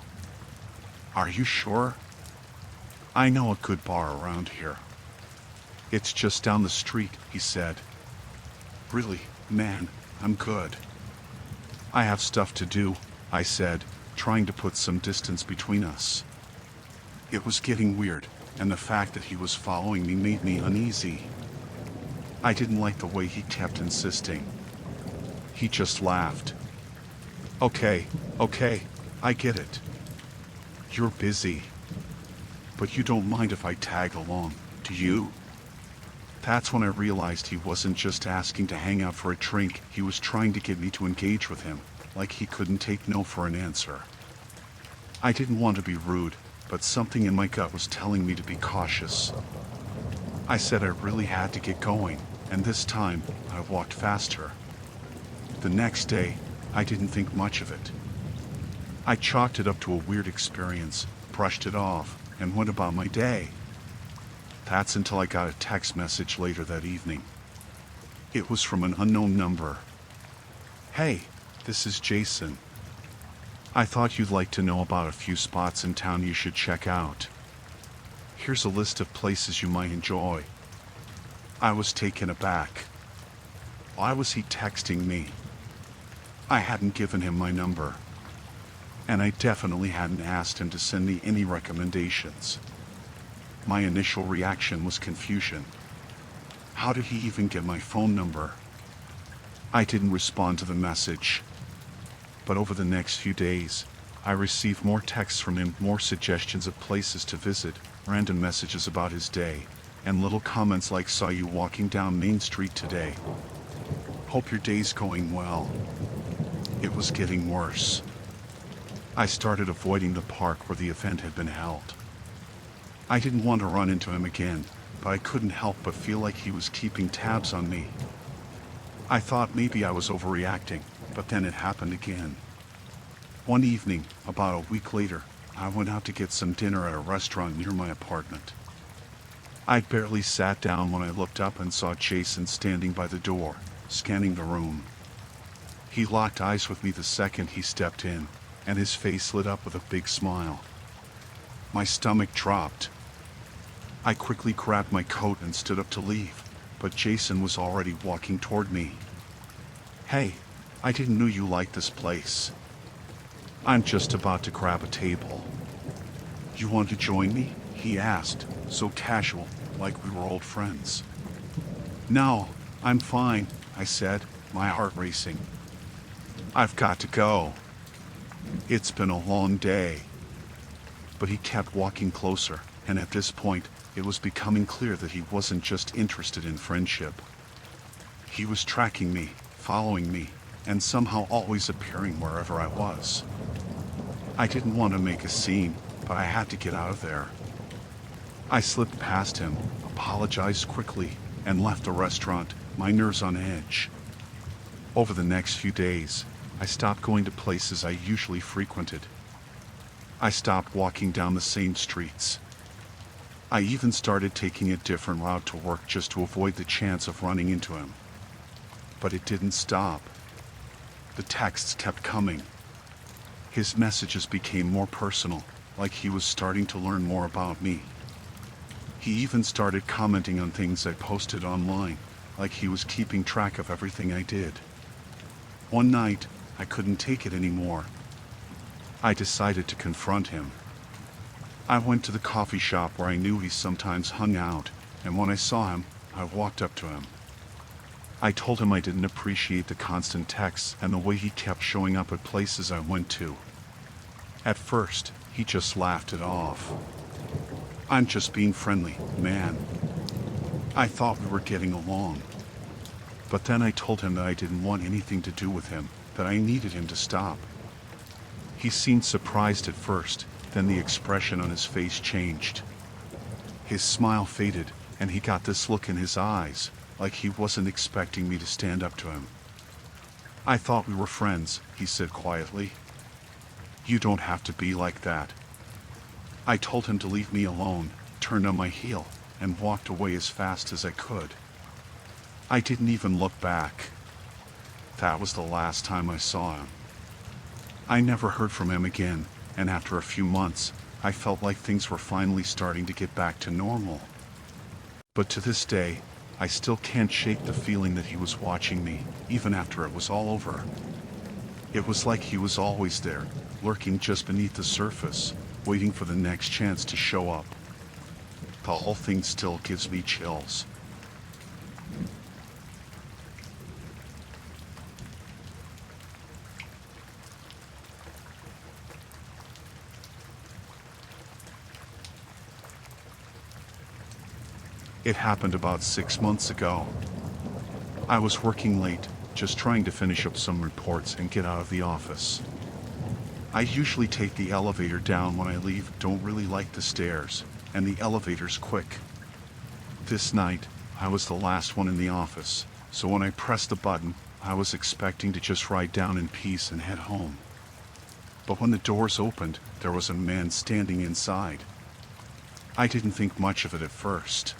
"Are you sure?" "I know a good bar around here." "It's just down the street," he said. "Really, man, I'm good." "I have stuff to do," I said, trying to put some distance between us. It was getting weird, and the fact that he was following me made me uneasy. I didn't like the way he kept insisting. He just laughed. Okay, I get it. You're busy. But you don't mind if I tag along, do you?" That's when I realized he wasn't just asking to hang out for a drink, he was trying to get me to engage with him, like he couldn't take no for an answer. I didn't want to be rude, but something in my gut was telling me to be cautious. I said I really had to get going, and this time, I walked faster. The next day, I didn't think much of it. I chalked it up to a weird experience, brushed it off, and went about my day. That's until I got a text message later that evening. It was from an unknown number. "Hey, this is Jason. I thought you'd like to know about a few spots in town you should check out. Here's a list of places you might enjoy." I was taken aback. Why was he texting me? I hadn't given him my number. And I definitely hadn't asked him to send me any recommendations. My initial reaction was confusion. How did he even get my phone number? I didn't respond to the message. But over the next few days, I received more texts from him, more suggestions of places to visit, random messages about his day, and little comments like "Saw you walking down Main Street today. Hope your day's going well." It was getting worse. I started avoiding the park where the event had been held. I didn't want to run into him again, but I couldn't help but feel like he was keeping tabs on me. I thought maybe I was overreacting, but then it happened again. One evening, about a week later, I went out to get some dinner at a restaurant near my apartment. I'd barely sat down when I looked up and saw Jason standing by the door, scanning the room. He locked eyes with me the second he stepped in, and his face lit up with a big smile. My stomach dropped. I quickly grabbed my coat and stood up to leave, but Jason was already walking toward me. "Hey, I didn't know you liked this place. I'm just about to grab a table. You want to join me?" he asked, so casual, like we were old friends. "No, I'm fine," I said, my heart racing. "I've got to go. It's been a long day." But he kept walking closer, and at this point, it was becoming clear that he wasn't just interested in friendship. He was tracking me, following me, and somehow always appearing wherever I was. I didn't want to make a scene, but I had to get out of there. I slipped past him, apologized quickly, and left the restaurant, my nerves on edge. Over the next few days, I stopped going to places I usually frequented. I stopped walking down the same streets. I even started taking a different route to work just to avoid the chance of running into him. But it didn't stop. The texts kept coming. His messages became more personal, like he was starting to learn more about me. He even started commenting on things I posted online, like he was keeping track of everything I did. One night, I couldn't take it anymore. I decided to confront him. I went to the coffee shop where I knew he sometimes hung out, and when I saw him, I walked up to him. I told him I didn't appreciate the constant texts and the way he kept showing up at places I went to. At first, he just laughed it off. "I'm just being friendly, man. I thought we were getting along." But then I told him that I didn't want anything to do with him, that I needed him to stop. He seemed surprised at first, then the expression on his face changed. His smile faded, and he got this look in his eyes, like he wasn't expecting me to stand up to him. "I thought we were friends," he said quietly. "You don't have to be like that." I told him to leave me alone, turned on my heel, and walked away as fast as I could. I didn't even look back. That was the last time I saw him. I never heard from him again, and after a few months, I felt like things were finally starting to get back to normal. But to this day, I still can't shake the feeling that he was watching me, even after it was all over. It was like he was always there, lurking just beneath the surface, waiting for the next chance to show up. The whole thing still gives me chills. It happened about 6 months ago. I was working late, just trying to finish up some reports and get out of the office. I usually take the elevator down when I leave, don't really like the stairs, and the elevator's quick. This night, I was the last one in the office, so when I pressed the button, I was expecting to just ride down in peace and head home. But when the doors opened, there was a man standing inside. I didn't think much of it at first.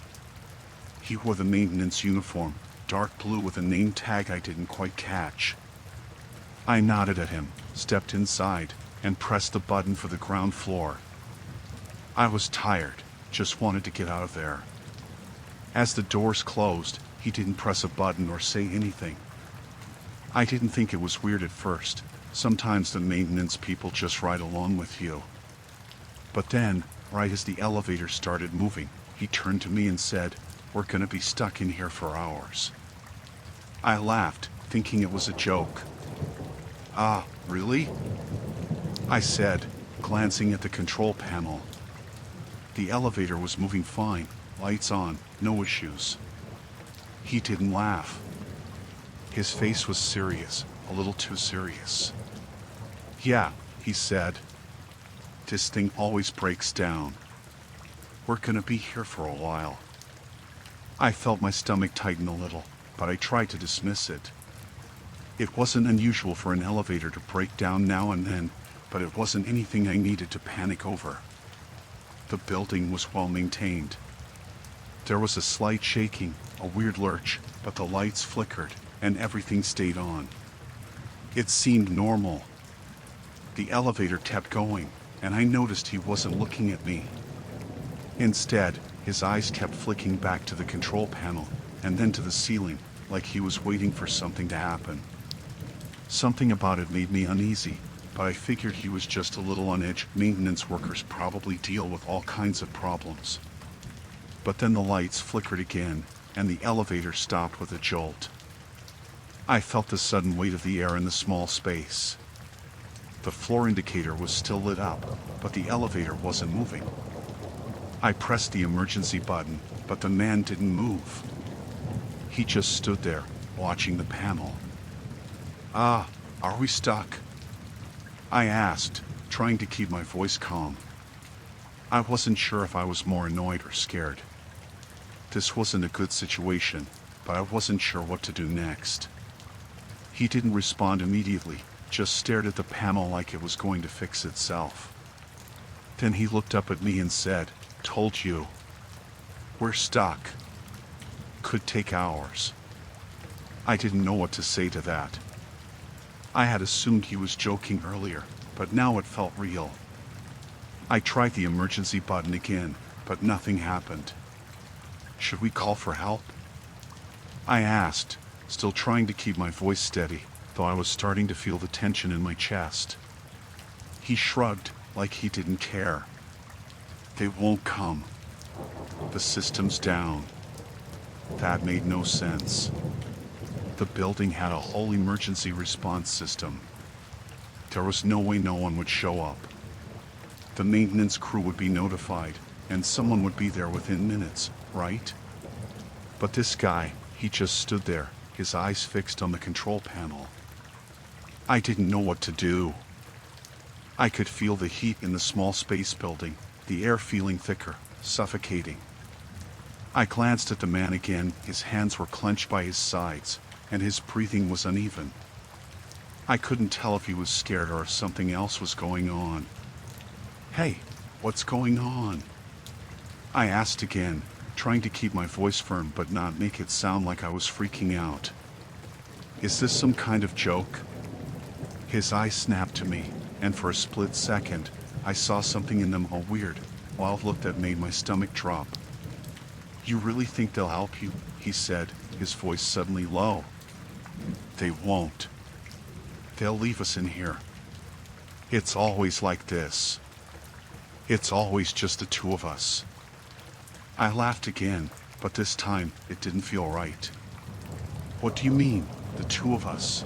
He wore the maintenance uniform, dark blue with a name tag I didn't quite catch. I nodded at him, stepped inside, and pressed the button for the ground floor. I was tired, just wanted to get out of there. As the doors closed, he didn't press a button or say anything. I didn't think it was weird at first. Sometimes the maintenance people just ride along with you. But then, right as the elevator started moving, he turned to me and said, "We're gonna be stuck in here for hours." I laughed, thinking it was a joke. "Ah, really?" I said, glancing at the control panel. The elevator was moving fine, lights on, no issues. He didn't laugh. His face was serious, a little too serious. "Yeah," he said. "This thing always breaks down. We're gonna be here for a while." I felt my stomach tighten a little, but I tried to dismiss it. It wasn't unusual for an elevator to break down now and then, but it wasn't anything I needed to panic over. The building was well maintained. There was a slight shaking, a weird lurch, but the lights flickered, and everything stayed on. It seemed normal. The elevator kept going, and I noticed he wasn't looking at me. Instead, his eyes kept flicking back to the control panel, and then to the ceiling, like he was waiting for something to happen. Something about it made me uneasy, but I figured he was just a little on edge. Maintenance workers probably deal with all kinds of problems. But then the lights flickered again, and the elevator stopped with a jolt. I felt the sudden weight of the air in the small space. The floor indicator was still lit up, but the elevator wasn't moving. I pressed the emergency button, but the man didn't move. He just stood there, watching the panel. "Ah, are we stuck?" I asked, trying to keep my voice calm. I wasn't sure if I was more annoyed or scared. This wasn't a good situation, but I wasn't sure what to do next. He didn't respond immediately, just stared at the panel like it was going to fix itself. Then he looked up at me and said, "Told you. We're stuck. Could take hours." I didn't know what to say to that. I had assumed he was joking earlier, but now it felt real. I tried the emergency button again, but nothing happened. "Should we call for help?" I asked, still trying to keep my voice steady, though I was starting to feel the tension in my chest. He shrugged, like he didn't care. "They won't come. The system's down." That made no sense. The building had a whole emergency response system. There was no way no one would show up. The maintenance crew would be notified, and someone would be there within minutes, right? But this guy, he just stood there, his eyes fixed on the control panel. I didn't know what to do. I could feel the heat in the small space building, the air feeling thicker, suffocating. I glanced at the man again. His hands were clenched by his sides, and his breathing was uneven. I couldn't tell if he was scared or if something else was going on. "Hey, what's going on?" I asked again, trying to keep my voice firm but not make it sound like I was freaking out. "Is this some kind of joke?" His eyes snapped to me, and for a split second, I saw something in them, a weird, wild look that made my stomach drop. "You really think they'll help you?" he said, his voice suddenly low. "They won't. They'll leave us in here. It's always like this. It's always just the two of us." I laughed again, but this time it didn't feel right. "What do you mean, the two of us?"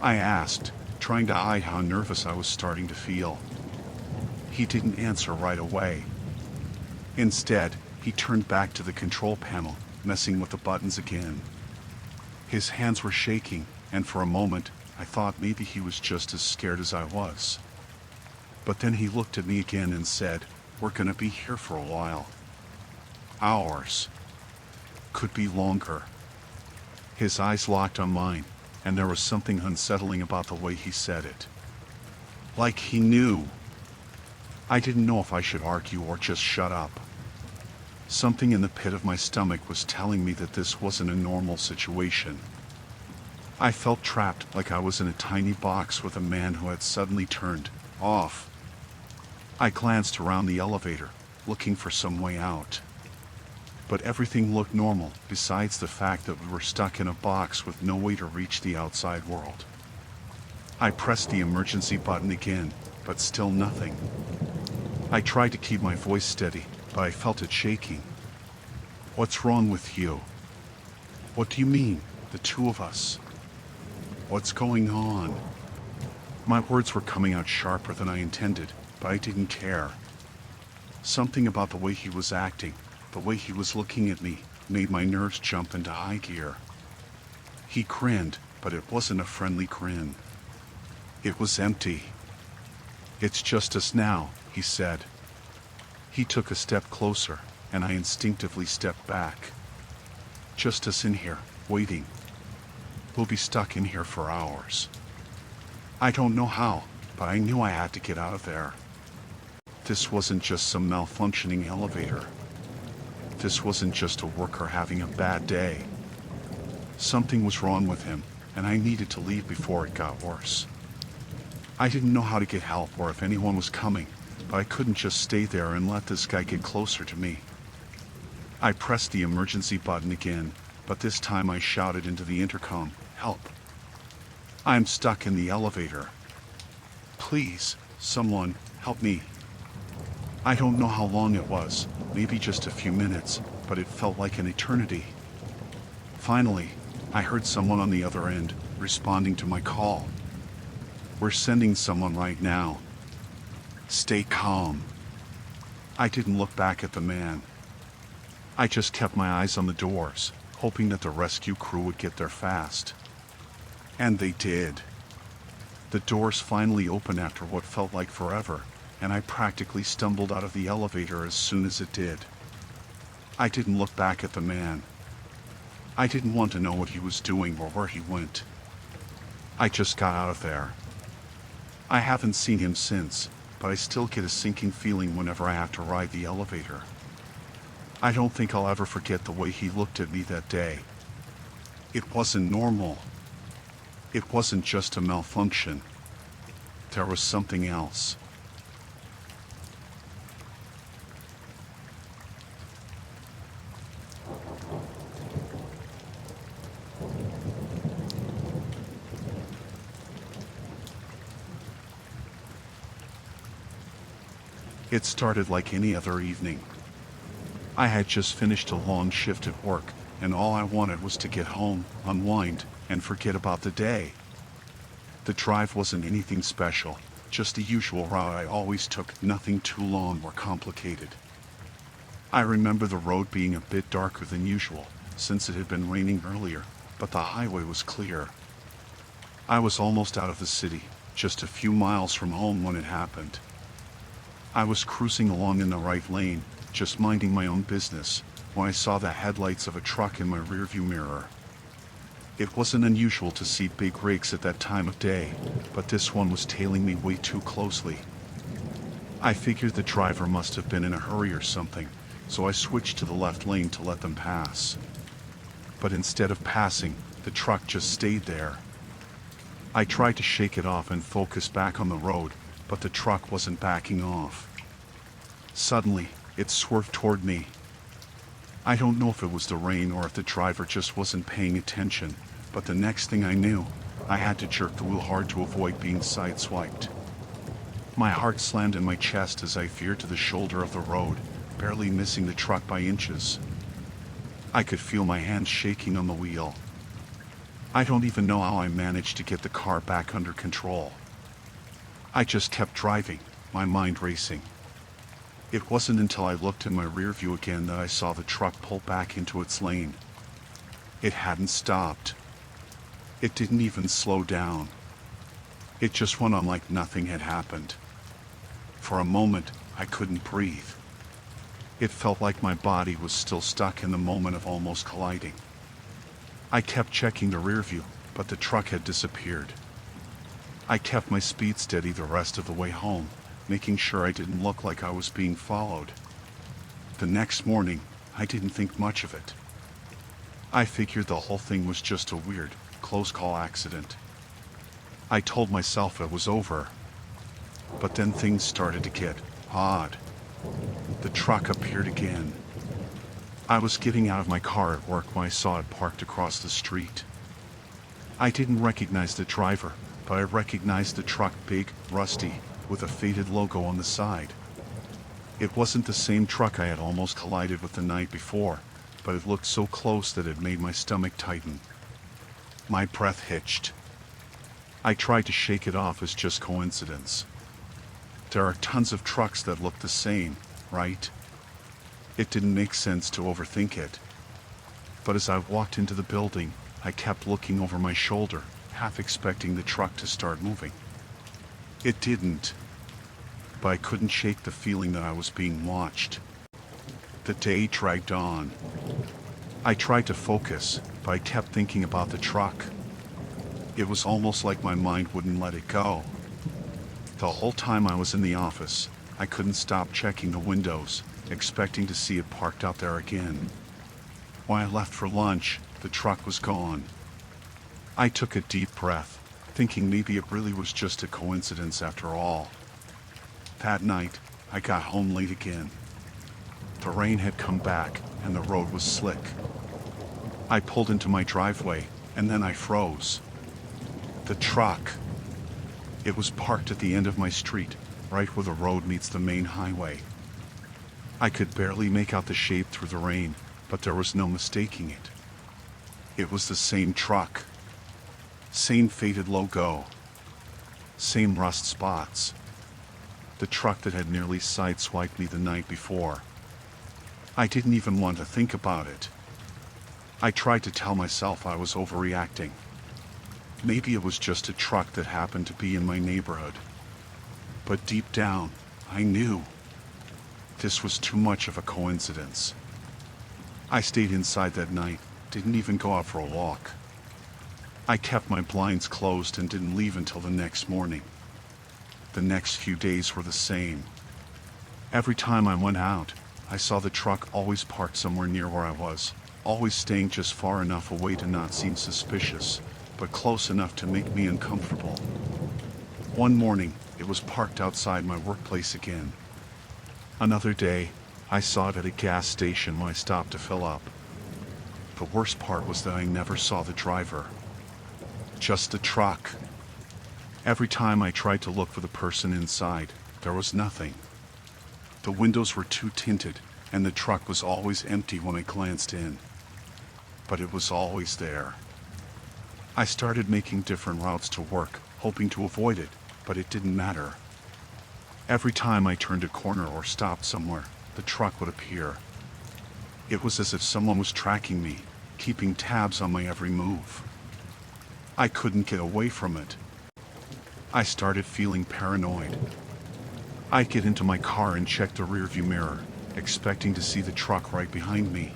I asked, trying to hide how nervous I was starting to feel. He didn't answer right away. Instead, he turned back to the control panel, messing with the buttons again. His hands were shaking, and for a moment, I thought maybe he was just as scared as I was. But then he looked at me again and said, "We're gonna be here for a while. Hours. Could be longer." His eyes locked on mine, and there was something unsettling about the way he said it. Like he knew. I didn't know if I should argue or just shut up. Something in the pit of my stomach was telling me that this wasn't a normal situation. I felt trapped, like I was in a tiny box with a man who had suddenly turned off. I glanced around the elevator, looking for some way out. But everything looked normal, besides the fact that we were stuck in a box with no way to reach the outside world. I pressed the emergency button again, but still nothing. I tried to keep my voice steady, but I felt it shaking. "What's wrong with you? What do you mean, the two of us? What's going on?" My words were coming out sharper than I intended, but I didn't care. Something about the way he was acting, the way he was looking at me, made my nerves jump into high gear. He grinned, but it wasn't a friendly grin. It was empty. "It's just us now," he said. He took a step closer, and I instinctively stepped back. "Just us in here, waiting. We'll be stuck in here for hours. I don't know how, but I knew I had to get out of there. This wasn't just some malfunctioning elevator. This wasn't just a worker having a bad day. Something was wrong with him, and I needed to leave before it got worse. I didn't know how to get help or if anyone was coming, but I couldn't just stay there and let this guy get closer to me. I pressed the emergency button again, but this time I shouted into the intercom, "Help! I'm stuck in the elevator. Please, someone, help me." I don't know how long it was, maybe just a few minutes, but it felt like an eternity. Finally, I heard someone on the other end, responding to my call. "We're sending someone right now. Stay calm." I didn't look back at the man. I just kept my eyes on the doors, hoping that the rescue crew would get there fast. And they did. The doors finally opened after what felt like forever, and I practically stumbled out of the elevator as soon as it did. I didn't look back at the man. I didn't want to know what he was doing or where he went. I just got out of there. I haven't seen him since, but I still get a sinking feeling whenever I have to ride the elevator. I don't think I'll ever forget the way he looked at me that day. It wasn't normal. It wasn't just a malfunction. There was something else. It started like any other evening. I had just finished a long shift at work, and all I wanted was to get home, unwind, and forget about the day. The drive wasn't anything special, just the usual route I always took, nothing too long or complicated. I remember the road being a bit darker than usual, since it had been raining earlier, but the highway was clear. I was almost out of the city, just a few miles from home when it happened. I was cruising along in the right lane, just minding my own business, when I saw the headlights of a truck in my rearview mirror. It wasn't unusual to see big rigs at that time of day, but this one was tailing me way too closely. I figured the driver must have been in a hurry or something, so I switched to the left lane to let them pass. But instead of passing, the truck just stayed there. I tried to shake it off and focus back on the road, but the truck wasn't backing off. Suddenly, it swerved toward me. I don't know if it was the rain or if the driver just wasn't paying attention, but the next thing I knew, I had to jerk the wheel hard to avoid being sideswiped. My heart slammed in my chest as I veered to the shoulder of the road, barely missing the truck by inches. I could feel my hands shaking on the wheel. I don't even know how I managed to get the car back under control. I just kept driving, my mind racing. It wasn't until I looked in my rear view again that I saw the truck pull back into its lane. It hadn't stopped. It didn't even slow down. It just went on like nothing had happened. For a moment, I couldn't breathe. It felt like my body was still stuck in the moment of almost colliding. I kept checking the rear view, but the truck had disappeared. I kept my speed steady the rest of the way home, making sure I didn't look like I was being followed. The next morning, I didn't think much of it. I figured the whole thing was just a weird, close call accident. I told myself it was over. But then things started to get odd. The truck appeared again. I was getting out of my car at work when I saw it parked across the street. I didn't recognize the driver, but I recognized the truck, big, rusty, with a faded logo on the side. It wasn't the same truck I had almost collided with the night before, but it looked so close that it made my stomach tighten. My breath hitched. I tried to shake it off as just coincidence. There are tons of trucks that look the same, right? It didn't make sense to overthink it. But as I walked into the building, I kept looking over my shoulder, half expecting the truck to start moving. It didn't, but I couldn't shake the feeling that I was being watched. The day dragged on. I tried to focus, but I kept thinking about the truck. It was almost like my mind wouldn't let it go. The whole time I was in the office, I couldn't stop checking the windows, expecting to see it parked out there again. When I left for lunch, the truck was gone. I took a deep breath, thinking maybe it really was just a coincidence after all. That night, I got home late again. The rain had come back, and the road was slick. I pulled into my driveway, and then I froze. The truck. It was parked at the end of my street, right where the road meets the main highway. I could barely make out the shape through the rain, but there was no mistaking it. It was the same truck. Same faded logo. Same rust spots. The truck that had nearly sideswiped me the night before. I didn't even want to think about it. I tried to tell myself I was overreacting. Maybe it was just a truck that happened to be in my neighborhood. But deep down, I knew. This was too much of a coincidence. I stayed inside that night, didn't even go out for a walk. I kept my blinds closed and didn't leave until the next morning. The next few days were the same. Every time I went out, I saw the truck always parked somewhere near where I was, always staying just far enough away to not seem suspicious, but close enough to make me uncomfortable. One morning, it was parked outside my workplace again. Another day, I saw it at a gas station when I stopped to fill up. The worst part was that I never saw the driver. Just the truck. Every time I tried to look for the person inside, there was nothing. The windows were too tinted, and the truck was always empty when I glanced in. But it was always there. I started making different routes to work, hoping to avoid it, but it didn't matter. Every time I turned a corner or stopped somewhere, the truck would appear. It was as if someone was tracking me, keeping tabs on my every move. I couldn't get away from it. I started feeling paranoid. I'd get into my car and check the rearview mirror, expecting to see the truck right behind me.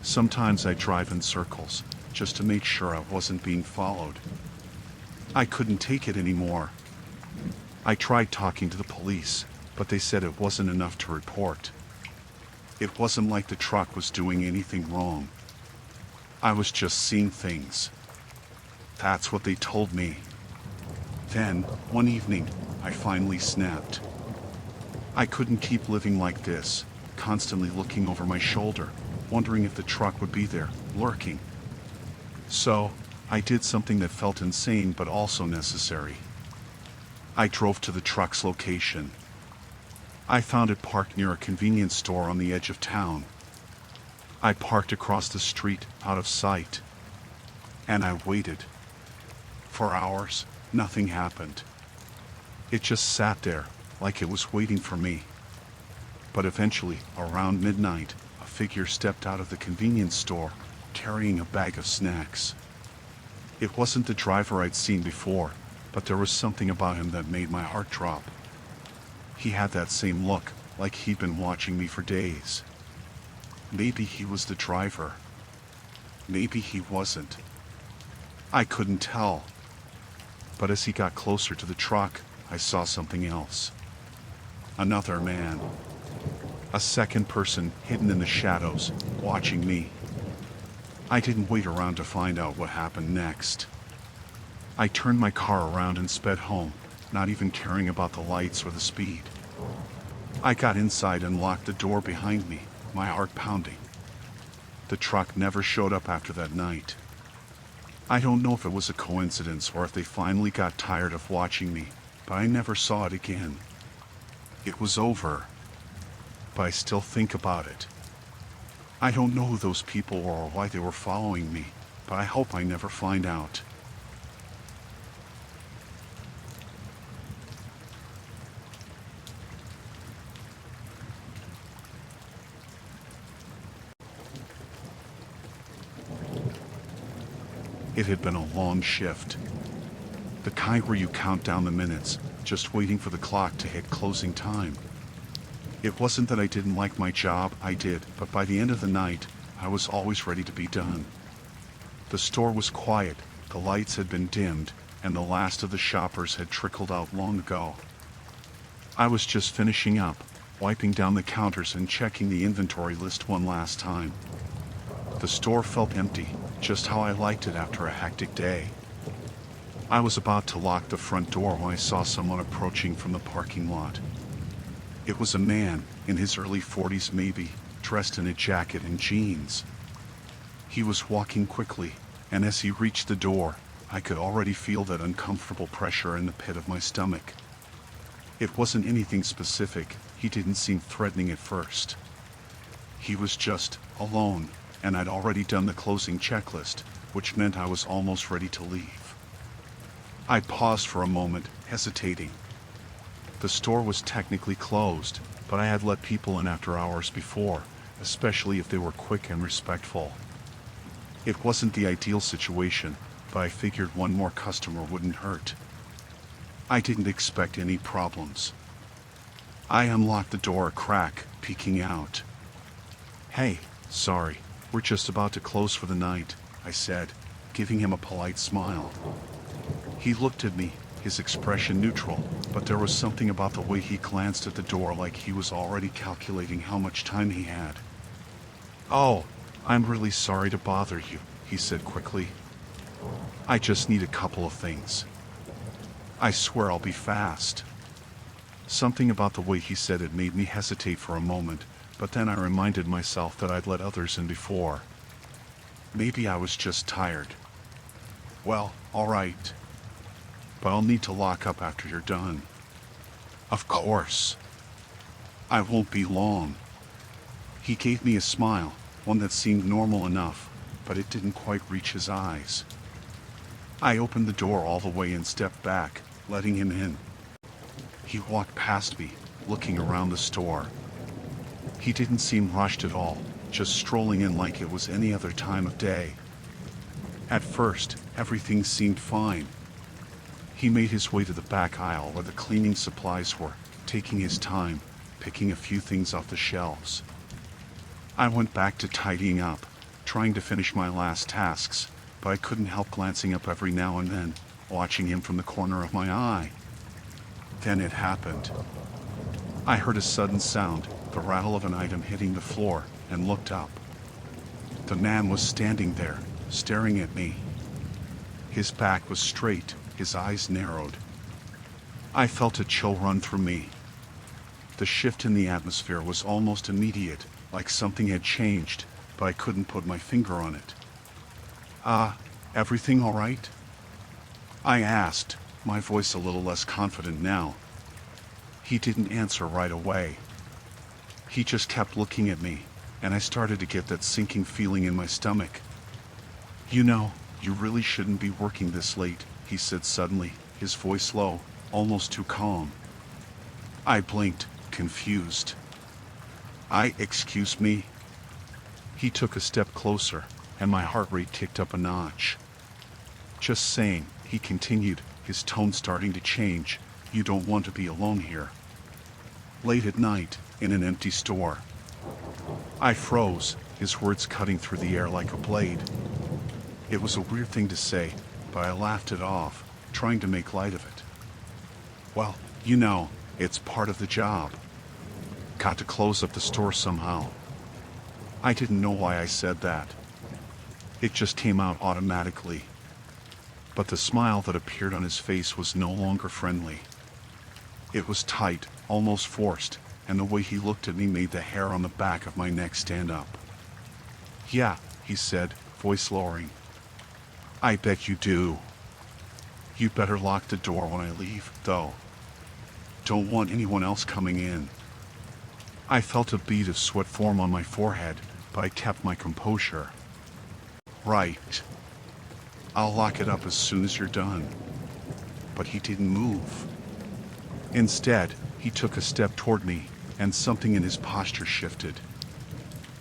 Sometimes I'd drive in circles, just to make sure I wasn't being followed. I couldn't take it anymore. I tried talking to the police, but they said it wasn't enough to report. It wasn't like the truck was doing anything wrong. I was just seeing things. That's what they told me. Then, one evening, I finally snapped. I couldn't keep living like this, constantly looking over my shoulder, wondering if the truck would be there, lurking. So, I did something that felt insane but also necessary. I drove to the truck's location. I found it parked near a convenience store on the edge of town. I parked across the street, out of sight. And I waited. For hours, nothing happened. It just sat there, like it was waiting for me. But eventually, around midnight, a figure stepped out of the convenience store, carrying a bag of snacks. It wasn't the driver I'd seen before, but there was something about him that made my heart drop. He had that same look, like he'd been watching me for days. Maybe he was the driver. Maybe he wasn't. I couldn't tell. But as he got closer to the truck, I saw something else. Another man. A second person hidden in the shadows, watching me. I didn't wait around to find out what happened next. I turned my car around and sped home, not even caring about the lights or the speed. I got inside and locked the door behind me, my heart pounding. The truck never showed up after that night. I don't know if it was a coincidence or if they finally got tired of watching me, but I never saw it again. It was over. But I still think about it. I don't know who those people were or why they were following me, but I hope I never find out. It had been a long shift. The kind where you count down the minutes, just waiting for the clock to hit closing time. It wasn't that I didn't like my job, I did, but by the end of the night, I was always ready to be done. The store was quiet, the lights had been dimmed, and the last of the shoppers had trickled out long ago. I was just finishing up, wiping down the counters and checking the inventory list one last time. The store felt empty, just how I liked it after a hectic day. I was about to lock the front door when I saw someone approaching from the parking lot. It was a man, in his early 40s maybe, dressed in a jacket and jeans. He was walking quickly, and as he reached the door, I could already feel that uncomfortable pressure in the pit of my stomach. It wasn't anything specific, he didn't seem threatening at first. He was just alone, and I'd already done the closing checklist, which meant I was almost ready to leave. I paused for a moment, hesitating. The store was technically closed, but I had let people in after hours before, especially if they were quick and respectful. It wasn't the ideal situation, but I figured one more customer wouldn't hurt. I didn't expect any problems. I unlocked the door a crack, peeking out. "Hey, sorry, we're just about to close for the night," I said, giving him a polite smile. He looked at me, his expression neutral, but there was something about the way he glanced at the door like he was already calculating how much time he had. "Oh, I'm really sorry to bother you," he said quickly. "I just need a couple of things. I swear I'll be fast." Something about the way he said it made me hesitate for a moment, but then I reminded myself that I'd let others in before. Maybe I was just tired. "Well, all right. But I'll need to lock up after you're done." "Of course. I won't be long." He gave me a smile, one that seemed normal enough, but it didn't quite reach his eyes. I opened the door all the way and stepped back, letting him in. He walked past me, looking around the store. He didn't seem rushed at all, just strolling in like it was any other time of day. At first, everything seemed fine. He made his way to the back aisle where the cleaning supplies were, taking his time, picking a few things off the shelves. I went back to tidying up, trying to finish my last tasks, but I couldn't help glancing up every now and then, watching him from the corner of my eye. Then it happened. I heard a sudden sound, the rattle of an item hitting the floor, and looked up. The man was standing there, staring at me. His back was straight, his eyes narrowed. I felt a chill run through me. The shift in the atmosphere was almost immediate, like something had changed, but I couldn't put my finger on it. Everything all right?" I asked, my voice a little less confident now. He didn't answer right away. He just kept looking at me, and I started to get that sinking feeling in my stomach. "You know, you really shouldn't be working this late," he said suddenly, his voice low, almost too calm. I blinked, confused. Excuse me?" He took a step closer, and my heart rate kicked up a notch. "Just saying," he continued, his tone starting to change, "you don't want to be alone here. Late at night, in an empty store." I froze, his words cutting through the air like a blade. It was a weird thing to say, but I laughed it off, trying to make light of it. "Well, you know, it's part of the job. Got to close up the store somehow." I didn't know why I said that. It just came out automatically. But the smile that appeared on his face was no longer friendly. It was tight, almost forced, and the way he looked at me made the hair on the back of my neck stand up. "Yeah," he said, voice lowering. "I bet you do. You'd better lock the door when I leave, though. Don't want anyone else coming in." I felt a bead of sweat form on my forehead, but I kept my composure. "Right. I'll lock it up as soon as you're done." But he didn't move. Instead, he took a step toward me, and something in his posture shifted.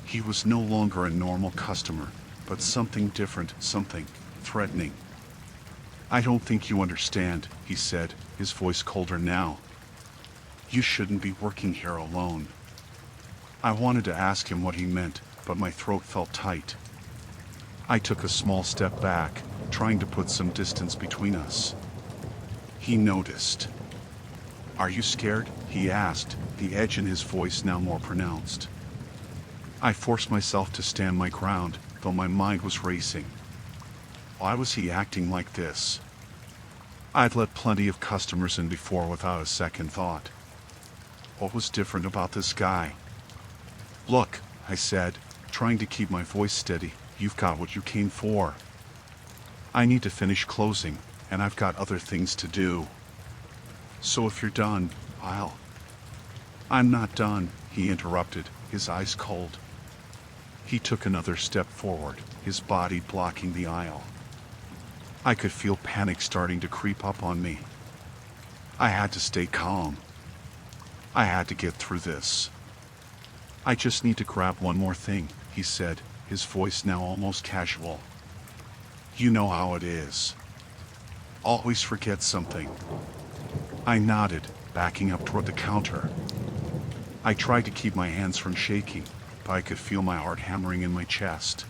He was no longer a normal customer, but something different, something threatening. "I don't think you understand," he said, his voice colder now. "You shouldn't be working here alone." I wanted to ask him what he meant, but my throat felt tight. I took a small step back, trying to put some distance between us. He noticed. "Are you scared?" he asked, the edge in his voice now more pronounced. I forced myself to stand my ground, though my mind was racing. Why was he acting like this? I'd let plenty of customers in before without a second thought. What was different about this guy? "Look," I said, trying to keep my voice steady, "you've got what you came for. I need to finish closing, and I've got other things to do. So if you're done, I'm not done," he interrupted, his eyes cold. He took another step forward, his body blocking the aisle. I could feel panic starting to creep up on me. I had to stay calm. I had to get through this. "I just need to grab one more thing," he said, his voice now almost casual. "You know how it is. Always forget something." I nodded, backing up toward the counter. I tried to keep my hands from shaking, but I could feel my heart hammering in my chest.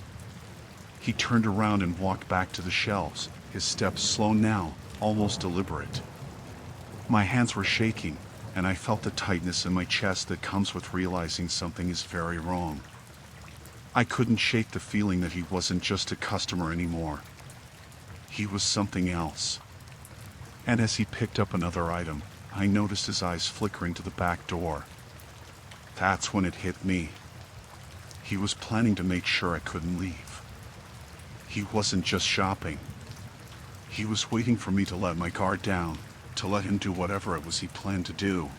He turned around and walked back to the shelves, his steps slow now, almost deliberate. My hands were shaking, and I felt the tightness in my chest that comes with realizing something is very wrong. I couldn't shake the feeling that he wasn't just a customer anymore. He was something else. And as he picked up another item, I noticed his eyes flickering to the back door. That's when it hit me. He was planning to make sure I couldn't leave. He wasn't just shopping. He was waiting for me to let my guard down, to let him do whatever it was he planned to do.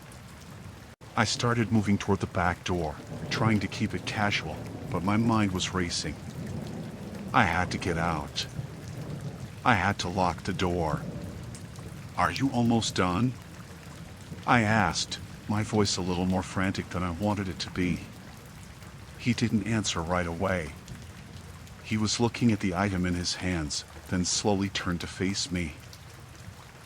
I started moving toward the back door, trying to keep it casual, but my mind was racing. I had to get out. I had to lock the door. "Are you almost done?" I asked, my voice a little more frantic than I wanted it to be. He didn't answer right away. He was looking at the item in his hands, then slowly turned to face me.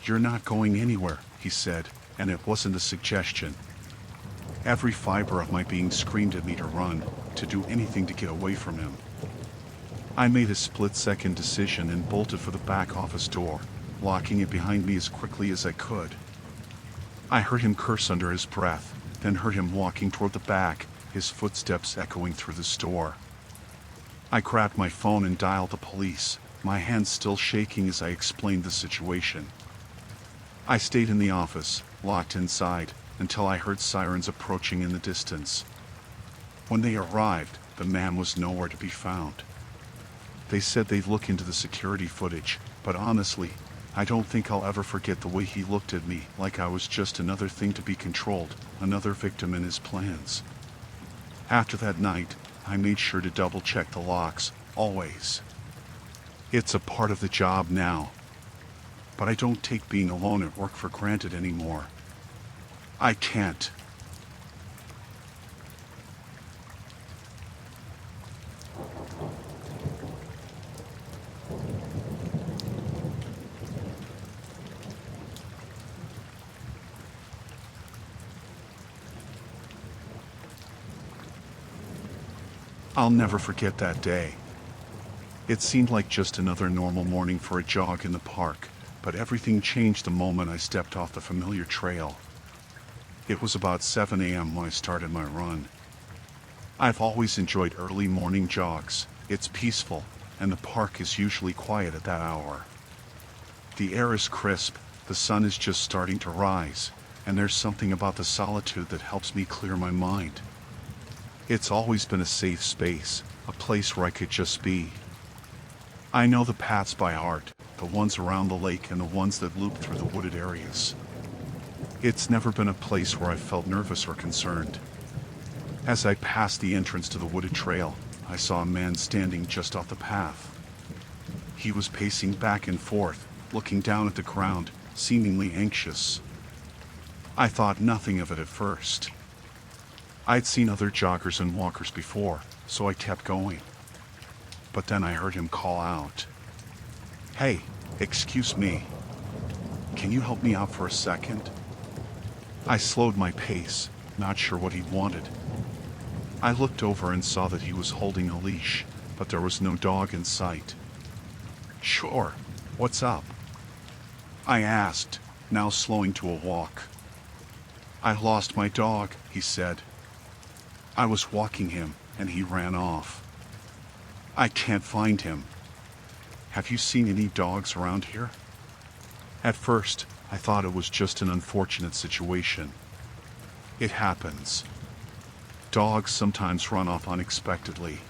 "You're not going anywhere," he said, and it wasn't a suggestion. Every fiber of my being screamed at me to run, to do anything to get away from him. I made a split-second decision and bolted for the back office door, locking it behind me as quickly as I could. I heard him curse under his breath, then heard him walking toward the back, his footsteps echoing through the store. I grabbed my phone and dialed the police, my hands still shaking as I explained the situation. I stayed in the office, locked inside, until I heard sirens approaching in the distance. When they arrived, the man was nowhere to be found. They said they'd look into the security footage, but honestly, I don't think I'll ever forget the way he looked at me, like I was just another thing to be controlled, another victim in his plans. After that night, I made sure to double-check the locks, always. It's a part of the job now. But I don't take being alone at work for granted anymore. I can't. I'll never forget that day. It seemed like just another normal morning for a jog in the park, but everything changed the moment I stepped off the familiar trail. It was about 7 a.m. when I started my run. I've always enjoyed early morning jogs. It's peaceful, and the park is usually quiet at that hour. The air is crisp, the sun is just starting to rise, and there's something about the solitude that helps me clear my mind. It's always been a safe space, a place where I could just be. I know the paths by heart, the ones around the lake and the ones that loop through the wooded areas. It's never been a place where I felt nervous or concerned. As I passed the entrance to the wooded trail, I saw a man standing just off the path. He was pacing back and forth, looking down at the ground, seemingly anxious. I thought nothing of it at first. I'd seen other joggers and walkers before, so I kept going. But then I heard him call out, "Hey, excuse me. Can you help me out for a second?" I slowed my pace, not sure what he wanted. I looked over and saw that he was holding a leash, but there was no dog in sight. "Sure, what's up?" I asked, now slowing to a walk. "I lost my dog," he said. "I was walking him, and he ran off. I can't find him. Have you seen any dogs around here?" At first, I thought it was just an unfortunate situation. It happens. Dogs sometimes run off unexpectedly.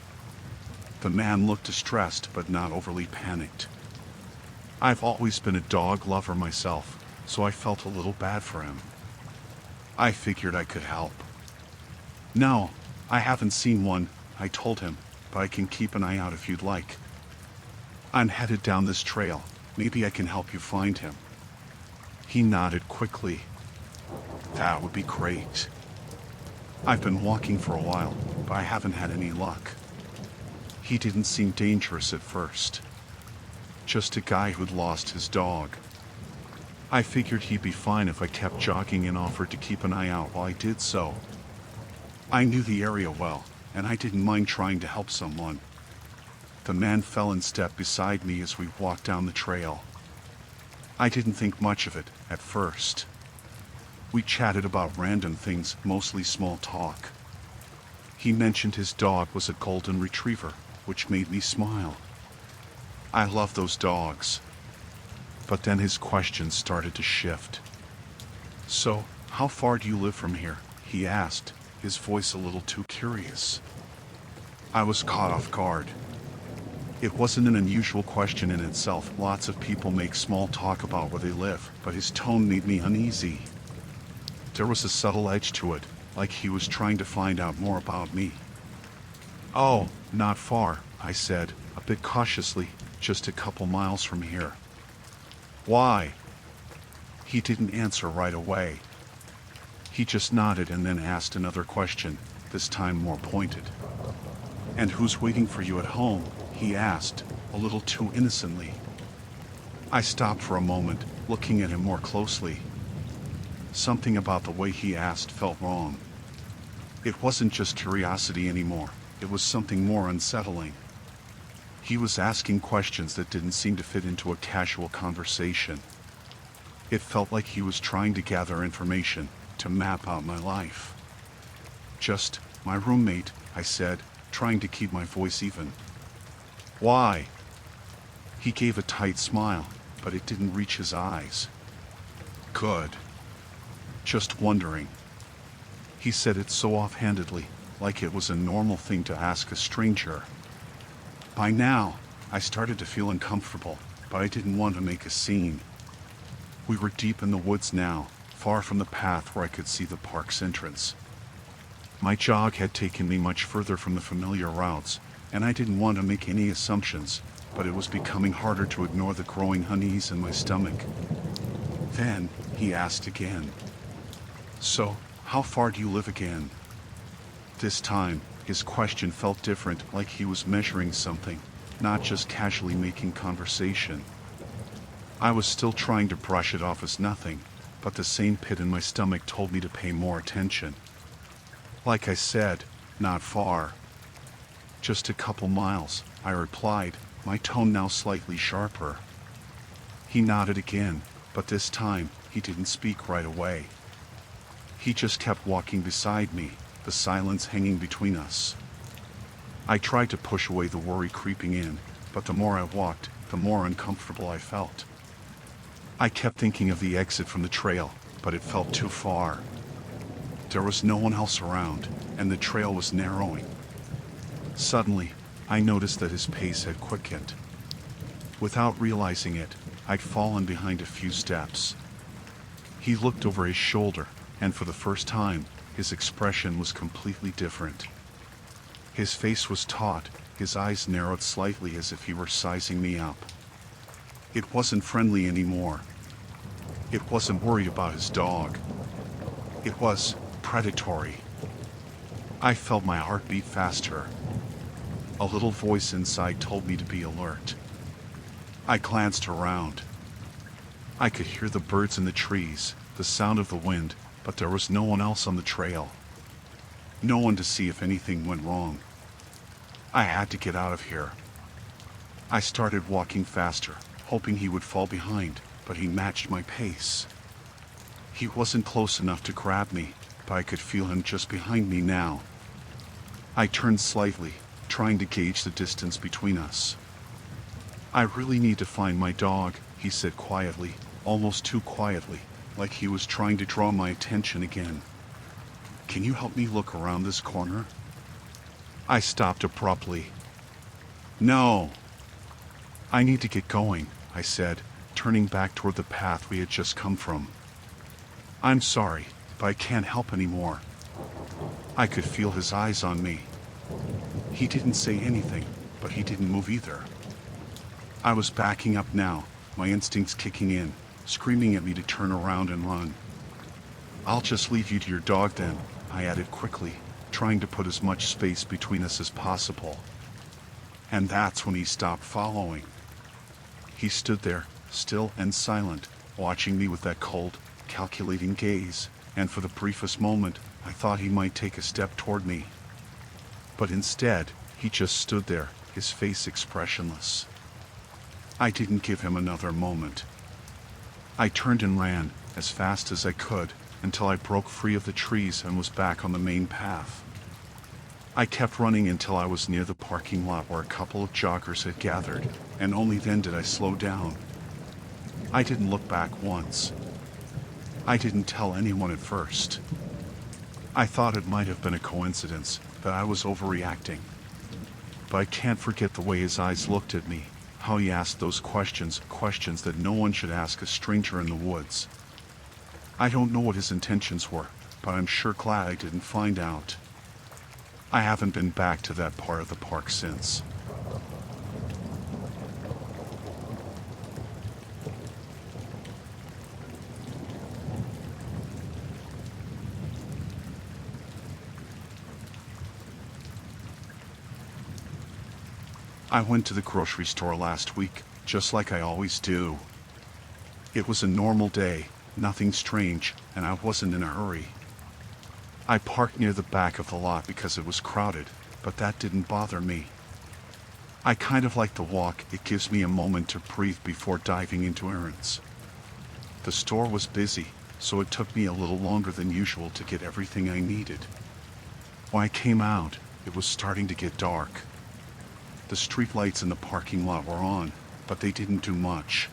The man looked distressed but not overly panicked. I've always been a dog lover myself, so I felt a little bad for him. I figured I could help. "No, I haven't seen one," I told him, "but I can keep an eye out if you'd like. I'm headed down this trail. Maybe I can help you find him." He nodded quickly. "That would be great. I've been walking for a while, but I haven't had any luck." He didn't seem dangerous at first. Just a guy who'd lost his dog. I figured he'd be fine if I kept jogging and offered to keep an eye out while I did so. I knew the area well, and I didn't mind trying to help someone. The man fell in step beside me as we walked down the trail. I didn't think much of it at first. We chatted about random things, mostly small talk. He mentioned his dog was a golden retriever, which made me smile. I love those dogs. But then his questions started to shift. "So, how far do you live from here?" he asked, his voice a little too curious. I was caught off guard. It wasn't an unusual question in itself. Lots of people make small talk about where they live, but his tone made me uneasy. There was a subtle edge to it, like he was trying to find out more about me. "Oh, not far," I said, a bit cautiously, "just a couple miles from here." "Why?" He didn't answer right away. He just nodded and then asked another question, this time more pointed. "And who's waiting for you at home?" he asked, a little too innocently. I stopped for a moment, looking at him more closely. Something about the way he asked felt wrong. It wasn't just curiosity anymore, it was something more unsettling. He was asking questions that didn't seem to fit into a casual conversation. It felt like he was trying to gather information, to map out my life. "Just my roommate," I said, trying to keep my voice even. "Why?" He gave a tight smile, but it didn't reach his eyes. "Good. Just wondering." He said it so offhandedly, like it was a normal thing to ask a stranger. By now, I started to feel uncomfortable, but I didn't want to make a scene. We were deep in the woods now, far from the path where I could see the park's entrance. My jog had taken me much further from the familiar routes, and I didn't want to make any assumptions, but it was becoming harder to ignore the growing unease in my stomach. Then, he asked again. "So, how far do you live again?" This time, his question felt different, like he was measuring something, not just casually making conversation. I was still trying to brush it off as nothing, but the same pit in my stomach told me to pay more attention. "Like I said, not far. Just a couple miles," I replied, my tone now slightly sharper. He nodded again, but this time, he didn't speak right away. He just kept walking beside me, the silence hanging between us. I tried to push away the worry creeping in, but the more I walked, the more uncomfortable I felt. I kept thinking of the exit from the trail, but it felt too far. There was no one else around, and the trail was narrowing. Suddenly, I noticed that his pace had quickened. Without realizing it, I'd fallen behind a few steps. He looked over his shoulder, and for the first time, his expression was completely different. His face was taut, his eyes narrowed slightly as if he were sizing me up. It wasn't friendly anymore. It wasn't worried about his dog. It was predatory. I felt my heart beat faster. A little voice inside told me to be alert. I glanced around. I could hear the birds in the trees, the sound of the wind, but there was no one else on the trail. No one to see if anything went wrong. I had to get out of here. I started walking faster, hoping he would fall behind, but he matched my pace. He wasn't close enough to grab me, but I could feel him just behind me now. I turned slightly, trying to gauge the distance between us. "I really need to find my dog," he said quietly, almost too quietly, like he was trying to draw my attention again. "Can you help me look around this corner?" I stopped abruptly. "No." "I need to get going," I said, turning back toward the path we had just come from. "I'm sorry, but I can't help anymore." I could feel his eyes on me. He didn't say anything, but he didn't move either. I was backing up now, my instincts kicking in, screaming at me to turn around and run. "I'll just leave you to your dog then," I added quickly, trying to put as much space between us as possible. And that's when he stopped following. He stood there, still and silent, watching me with that cold, calculating gaze, and for the briefest moment, I thought he might take a step toward me. But instead, he just stood there, his face expressionless. I didn't give him another moment. I turned and ran, as fast as I could, until I broke free of the trees and was back on the main path. I kept running until I was near the parking lot where a couple of joggers had gathered, and only then did I slow down. I didn't look back once. I didn't tell anyone at first. I thought it might have been a coincidence, that I was overreacting. But I can't forget the way his eyes looked at me, how he asked those questions that no one should ask a stranger in the woods. I don't know what his intentions were, but I'm sure glad I didn't find out. I haven't been back to that part of the park since. I went to the grocery store last week, just like I always do. It was a normal day, nothing strange, and I wasn't in a hurry. I parked near the back of the lot because it was crowded, but that didn't bother me. I kind of like the walk, it gives me a moment to breathe before diving into errands. The store was busy, so it took me a little longer than usual to get everything I needed. When I came out, it was starting to get dark. The street lights in the parking lot were on, but they didn't do much.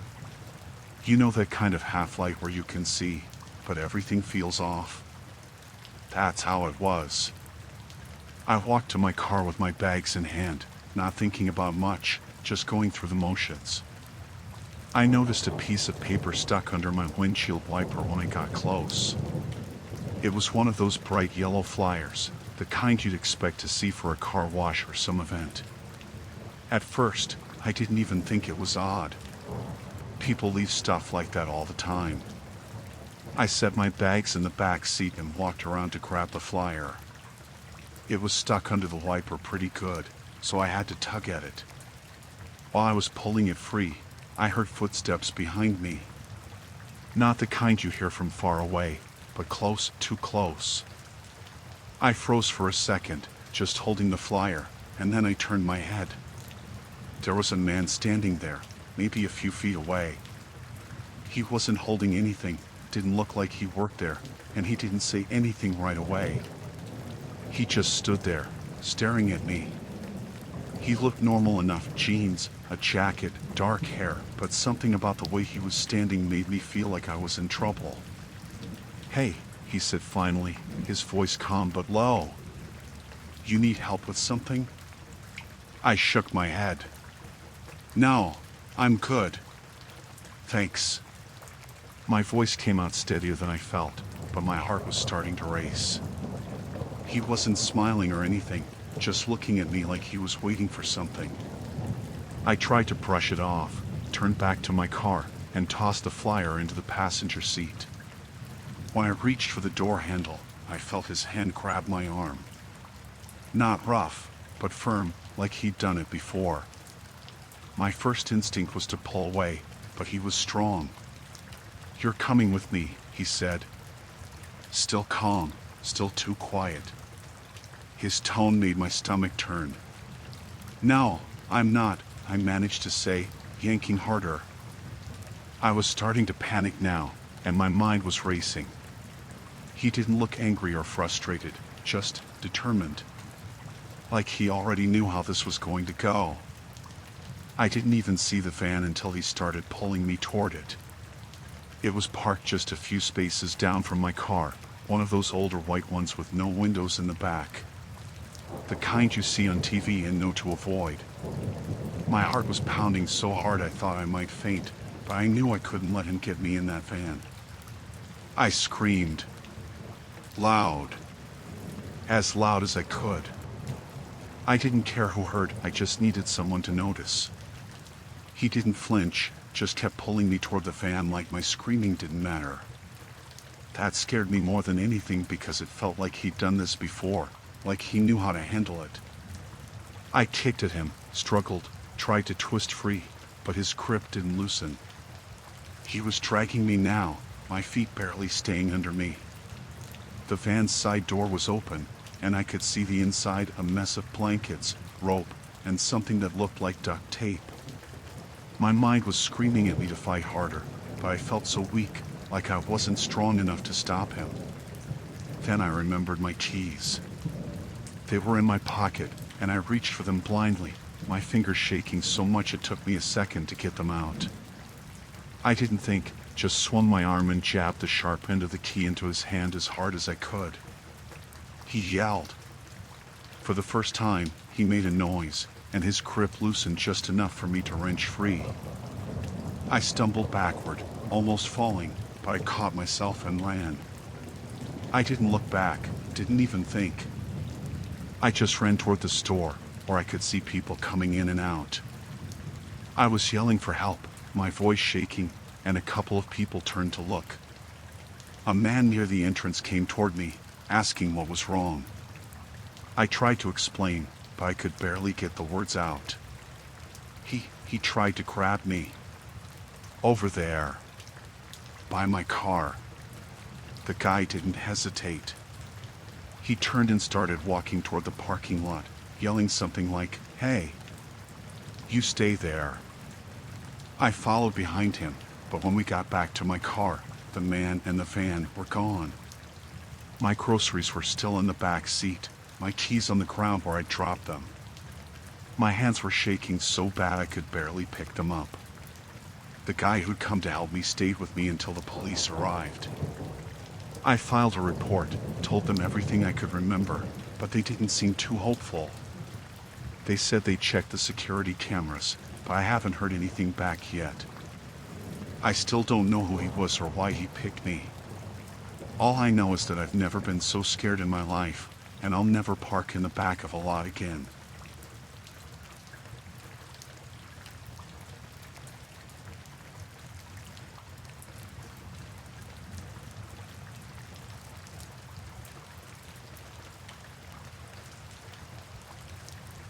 You know that kind of half-light where you can see, but everything feels off? That's how it was. I walked to my car with my bags in hand, not thinking about much, just going through the motions. I noticed a piece of paper stuck under my windshield wiper when I got close. It was one of those bright yellow flyers, the kind you'd expect to see for a car wash or some event. At first, I didn't even think it was odd. People leave stuff like that all the time. I set my bags in the back seat and walked around to grab the flyer. It was stuck under the wiper pretty good, so I had to tug at it. While I was pulling it free, I heard footsteps behind me. Not the kind you hear from far away, but close, too close. I froze for a second, just holding the flyer, and then I turned my head. There was a man standing there, maybe a few feet away. He wasn't holding anything, didn't look like he worked there, and he didn't say anything right away. He just stood there, staring at me. He looked normal enough, jeans, a jacket, dark hair, but something about the way he was standing made me feel like I was in trouble. "Hey," he said finally, his voice calm but low. "You need help with something?" I shook my head. "No, I'm good. Thanks." My voice came out steadier than I felt, but my heart was starting to race. He wasn't smiling or anything, just looking at me like he was waiting for something. I tried to brush it off, turned back to my car, and tossed the flyer into the passenger seat. When I reached for the door handle, I felt his hand grab my arm. Not rough, but firm, like he'd done it before. My first instinct was to pull away, but he was strong. "You're coming with me," he said. Still calm, still too quiet. His tone made my stomach turn. "No, I'm not," I managed to say, yanking harder. I was starting to panic now, and my mind was racing. He didn't look angry or frustrated, just determined. Like he already knew how this was going to go. I didn't even see the van until he started pulling me toward it. It was parked just a few spaces down from my car, one of those older white ones with no windows in the back. The kind you see on TV and know to avoid. My heart was pounding so hard I thought I might faint, but I knew I couldn't let him get me in that van. I screamed. Loud. As loud as I could. I didn't care who heard, I just needed someone to notice. He didn't flinch, just kept pulling me toward the van like my screaming didn't matter. That scared me more than anything because it felt like he'd done this before, like he knew how to handle it. I kicked at him, struggled, tried to twist free, but his grip didn't loosen. He was dragging me now, my feet barely staying under me. The van's side door was open, and I could see the inside, a mess of blankets, rope, and something that looked like duct tape. My mind was screaming at me to fight harder, but I felt so weak, like I wasn't strong enough to stop him. Then I remembered my keys. They were in my pocket, and I reached for them blindly, my fingers shaking so much it took me a second to get them out. I didn't think, just swung my arm and jabbed the sharp end of the key into his hand as hard as I could. He yelled. For the first time, he made a noise, and his grip loosened just enough for me to wrench free. I stumbled backward, almost falling, but I caught myself and ran. I didn't look back, didn't even think. I just ran toward the store, where I could see people coming in and out. I was yelling for help, my voice shaking, and a couple of people turned to look. A man near the entrance came toward me, asking what was wrong. I tried to explain, but I could barely get the words out. He tried to grab me. Over there. By my car. The guy didn't hesitate. He turned and started walking toward the parking lot, yelling something like, "Hey, you stay there." I followed behind him, but when we got back to my car, the man and the van were gone. My groceries were still in the back seat, my keys on the ground where I dropped them. My hands were shaking so bad I could barely pick them up. The guy who'd come to help me stayed with me until the police arrived. I filed a report, told them everything I could remember, but they didn't seem too hopeful. They said they checked the security cameras, but I haven't heard anything back yet. I still don't know who he was or why he picked me. All I know is that I've never been so scared in my life, and I'll never park in the back of a lot again.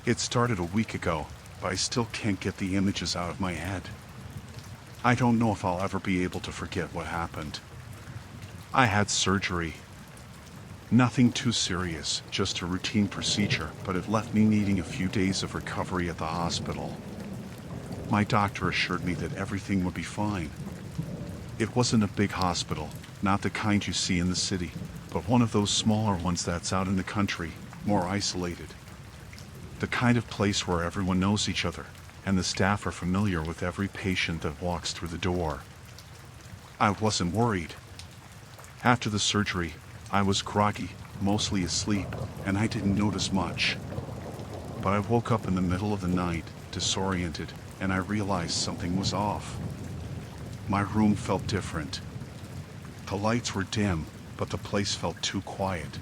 It started a week ago, but I still can't get the images out of my head. I don't know if I'll ever be able to forget what happened. I had surgery. Nothing too serious, just a routine procedure, but it left me needing a few days of recovery at the hospital. My doctor assured me that everything would be fine. It wasn't a big hospital, not the kind you see in the city, but one of those smaller ones that's out in the country, more isolated. The kind of place where everyone knows each other, and the staff are familiar with every patient that walks through the door. I wasn't worried. After the surgery, I was groggy, mostly asleep, and I didn't notice much. But I woke up in the middle of the night, disoriented, and I realized something was off. My room felt different. The lights were dim, but the place felt too quiet.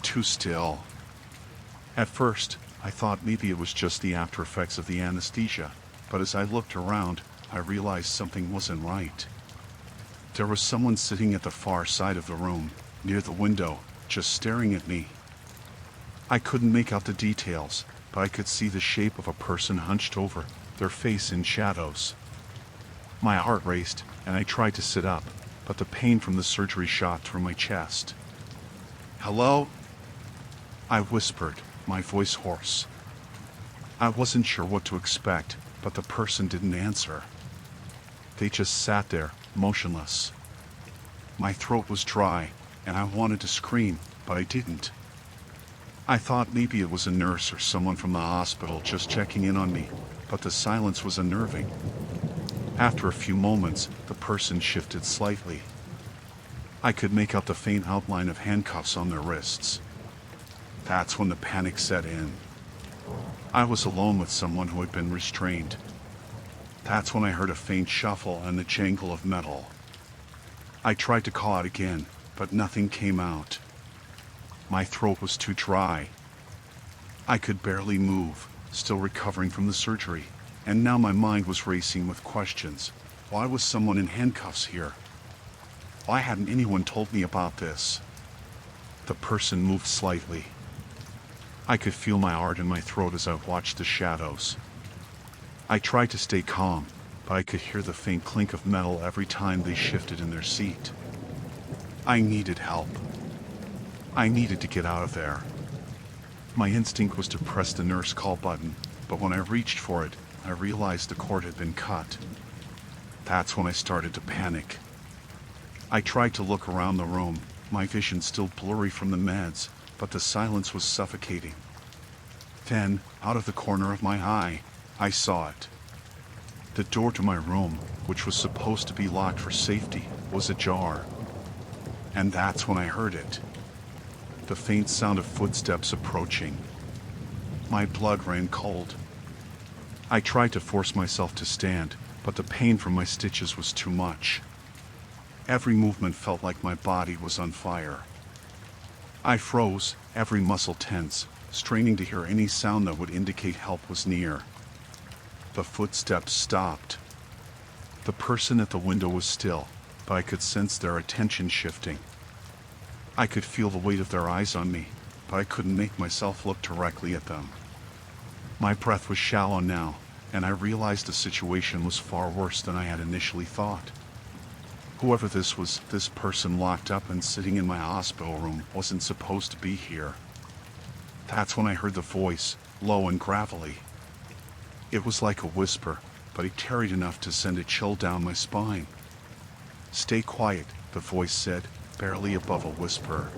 Too still. At first, I thought maybe it was just the after effects of the anesthesia, but as I looked around, I realized something wasn't right. There was someone sitting at the far side of the room, near the window, just staring at me. I couldn't make out the details, but I could see the shape of a person hunched over, their face in shadows. My heart raced, and I tried to sit up, but the pain from the surgery shot through my chest. "Hello?" I whispered, my voice hoarse. I wasn't sure what to expect, but the person didn't answer. They just sat there, motionless. My throat was dry, and I wanted to scream, but I didn't. I thought maybe it was a nurse or someone from the hospital just checking in on me, but the silence was unnerving. After a few moments, the person shifted slightly. I could make out the faint outline of handcuffs on their wrists. That's when the panic set in. I was alone with someone who had been restrained. That's when I heard a faint shuffle and the jangle of metal. I tried to call out again, but nothing came out. My throat was too dry. I could barely move, still recovering from the surgery, and now my mind was racing with questions. Why was someone in handcuffs here? Why hadn't anyone told me about this? The person moved slightly. I could feel my heart in my throat as I watched the shadows. I tried to stay calm, but I could hear the faint clink of metal every time they shifted in their seat. I needed help. I needed to get out of there. My instinct was to press the nurse call button, but when I reached for it, I realized the cord had been cut. That's when I started to panic. I tried to look around the room, my vision still blurry from the meds, but the silence was suffocating. Then, out of the corner of my eye, I saw it. The door to my room, which was supposed to be locked for safety, was ajar. And that's when I heard it. The faint sound of footsteps approaching. My blood ran cold. I tried to force myself to stand, but the pain from my stitches was too much. Every movement felt like my body was on fire. I froze, every muscle tense, straining to hear any sound that would indicate help was near. The footsteps stopped. The person at the window was still, but I could sense their attention shifting. I could feel the weight of their eyes on me, but I couldn't make myself look directly at them. My breath was shallow now, and I realized the situation was far worse than I had initially thought. Whoever this was, this person locked up and sitting in my hospital room wasn't supposed to be here. That's when I heard the voice, low and gravelly. It was like a whisper, but it carried enough to send a chill down my spine. "Stay quiet," the voice said, barely above a whisper.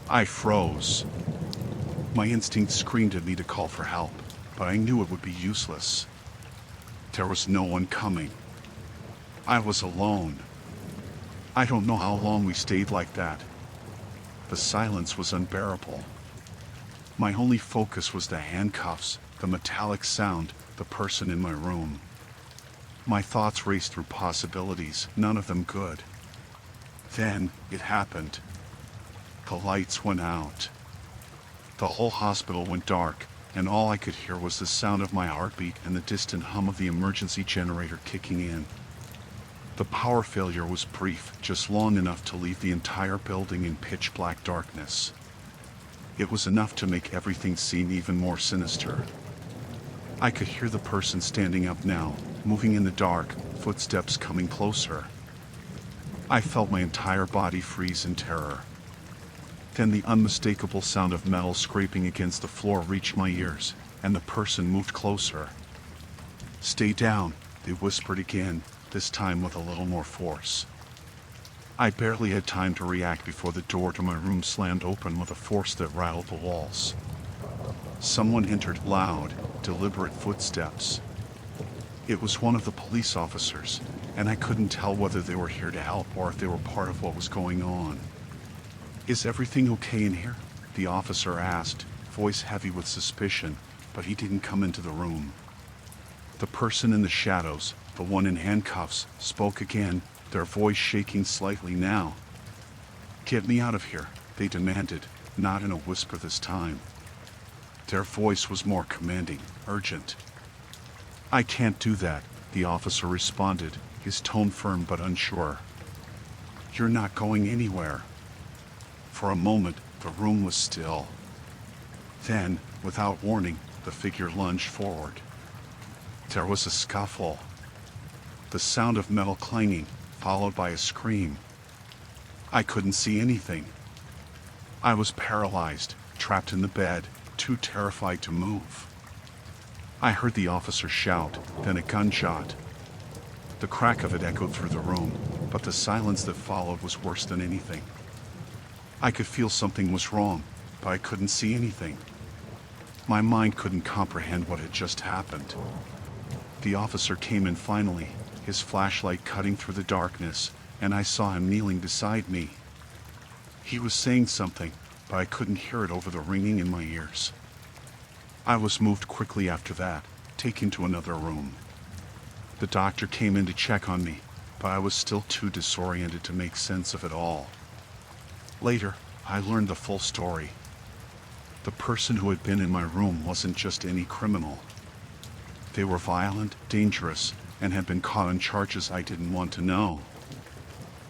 I froze. My instinct screamed at me to call for help, but I knew it would be useless. There was no one coming. I was alone. I don't know how long we stayed like that. The silence was unbearable. My only focus was the handcuffs, the metallic sound, the person in my room. My thoughts raced through possibilities, none of them good. Then it happened. The lights went out. The whole hospital went dark, and all I could hear was the sound of my heartbeat and the distant hum of the emergency generator kicking in. The power failure was brief, just long enough to leave the entire building in pitch black darkness. It was enough to make everything seem even more sinister. I could hear the person standing up now, moving in the dark, footsteps coming closer. I felt my entire body freeze in terror. Then the unmistakable sound of metal scraping against the floor reached my ears, and the person moved closer. "Stay down," they whispered again, this time with a little more force. I barely had time to react before the door to my room slammed open with a force that rattled the walls. Someone entered, loud, deliberate footsteps. It was one of the police officers, and I couldn't tell whether they were here to help or if they were part of what was going on. "Is everything okay in here?" the officer asked, voice heavy with suspicion, but he didn't come into the room. The person in the shadows, the one in handcuffs, spoke again, their voice shaking slightly now. "Get me out of here," they demanded, not in a whisper this time. Their voice was more commanding, urgent. "I can't do that," the officer responded, his tone firm but unsure. "You're not going anywhere." For a moment, the room was still. Then, without warning, the figure lunged forward. There was a scuffle. The sound of metal clanging, followed by a scream. I couldn't see anything. I was paralyzed, trapped in the bed, too terrified to move. I heard the officer shout, then a gunshot. The crack of it echoed through the room, but the silence that followed was worse than anything. I could feel something was wrong, but I couldn't see anything. My mind couldn't comprehend what had just happened. The officer came in finally, his flashlight cutting through the darkness, and I saw him kneeling beside me. He was saying something, but I couldn't hear it over the ringing in my ears. I was moved quickly after that, taken to another room. The doctor came in to check on me, but I was still too disoriented to make sense of it all. Later, I learned the full story. The person who had been in my room wasn't just any criminal. They were violent, dangerous, and had been caught on charges I didn't want to know.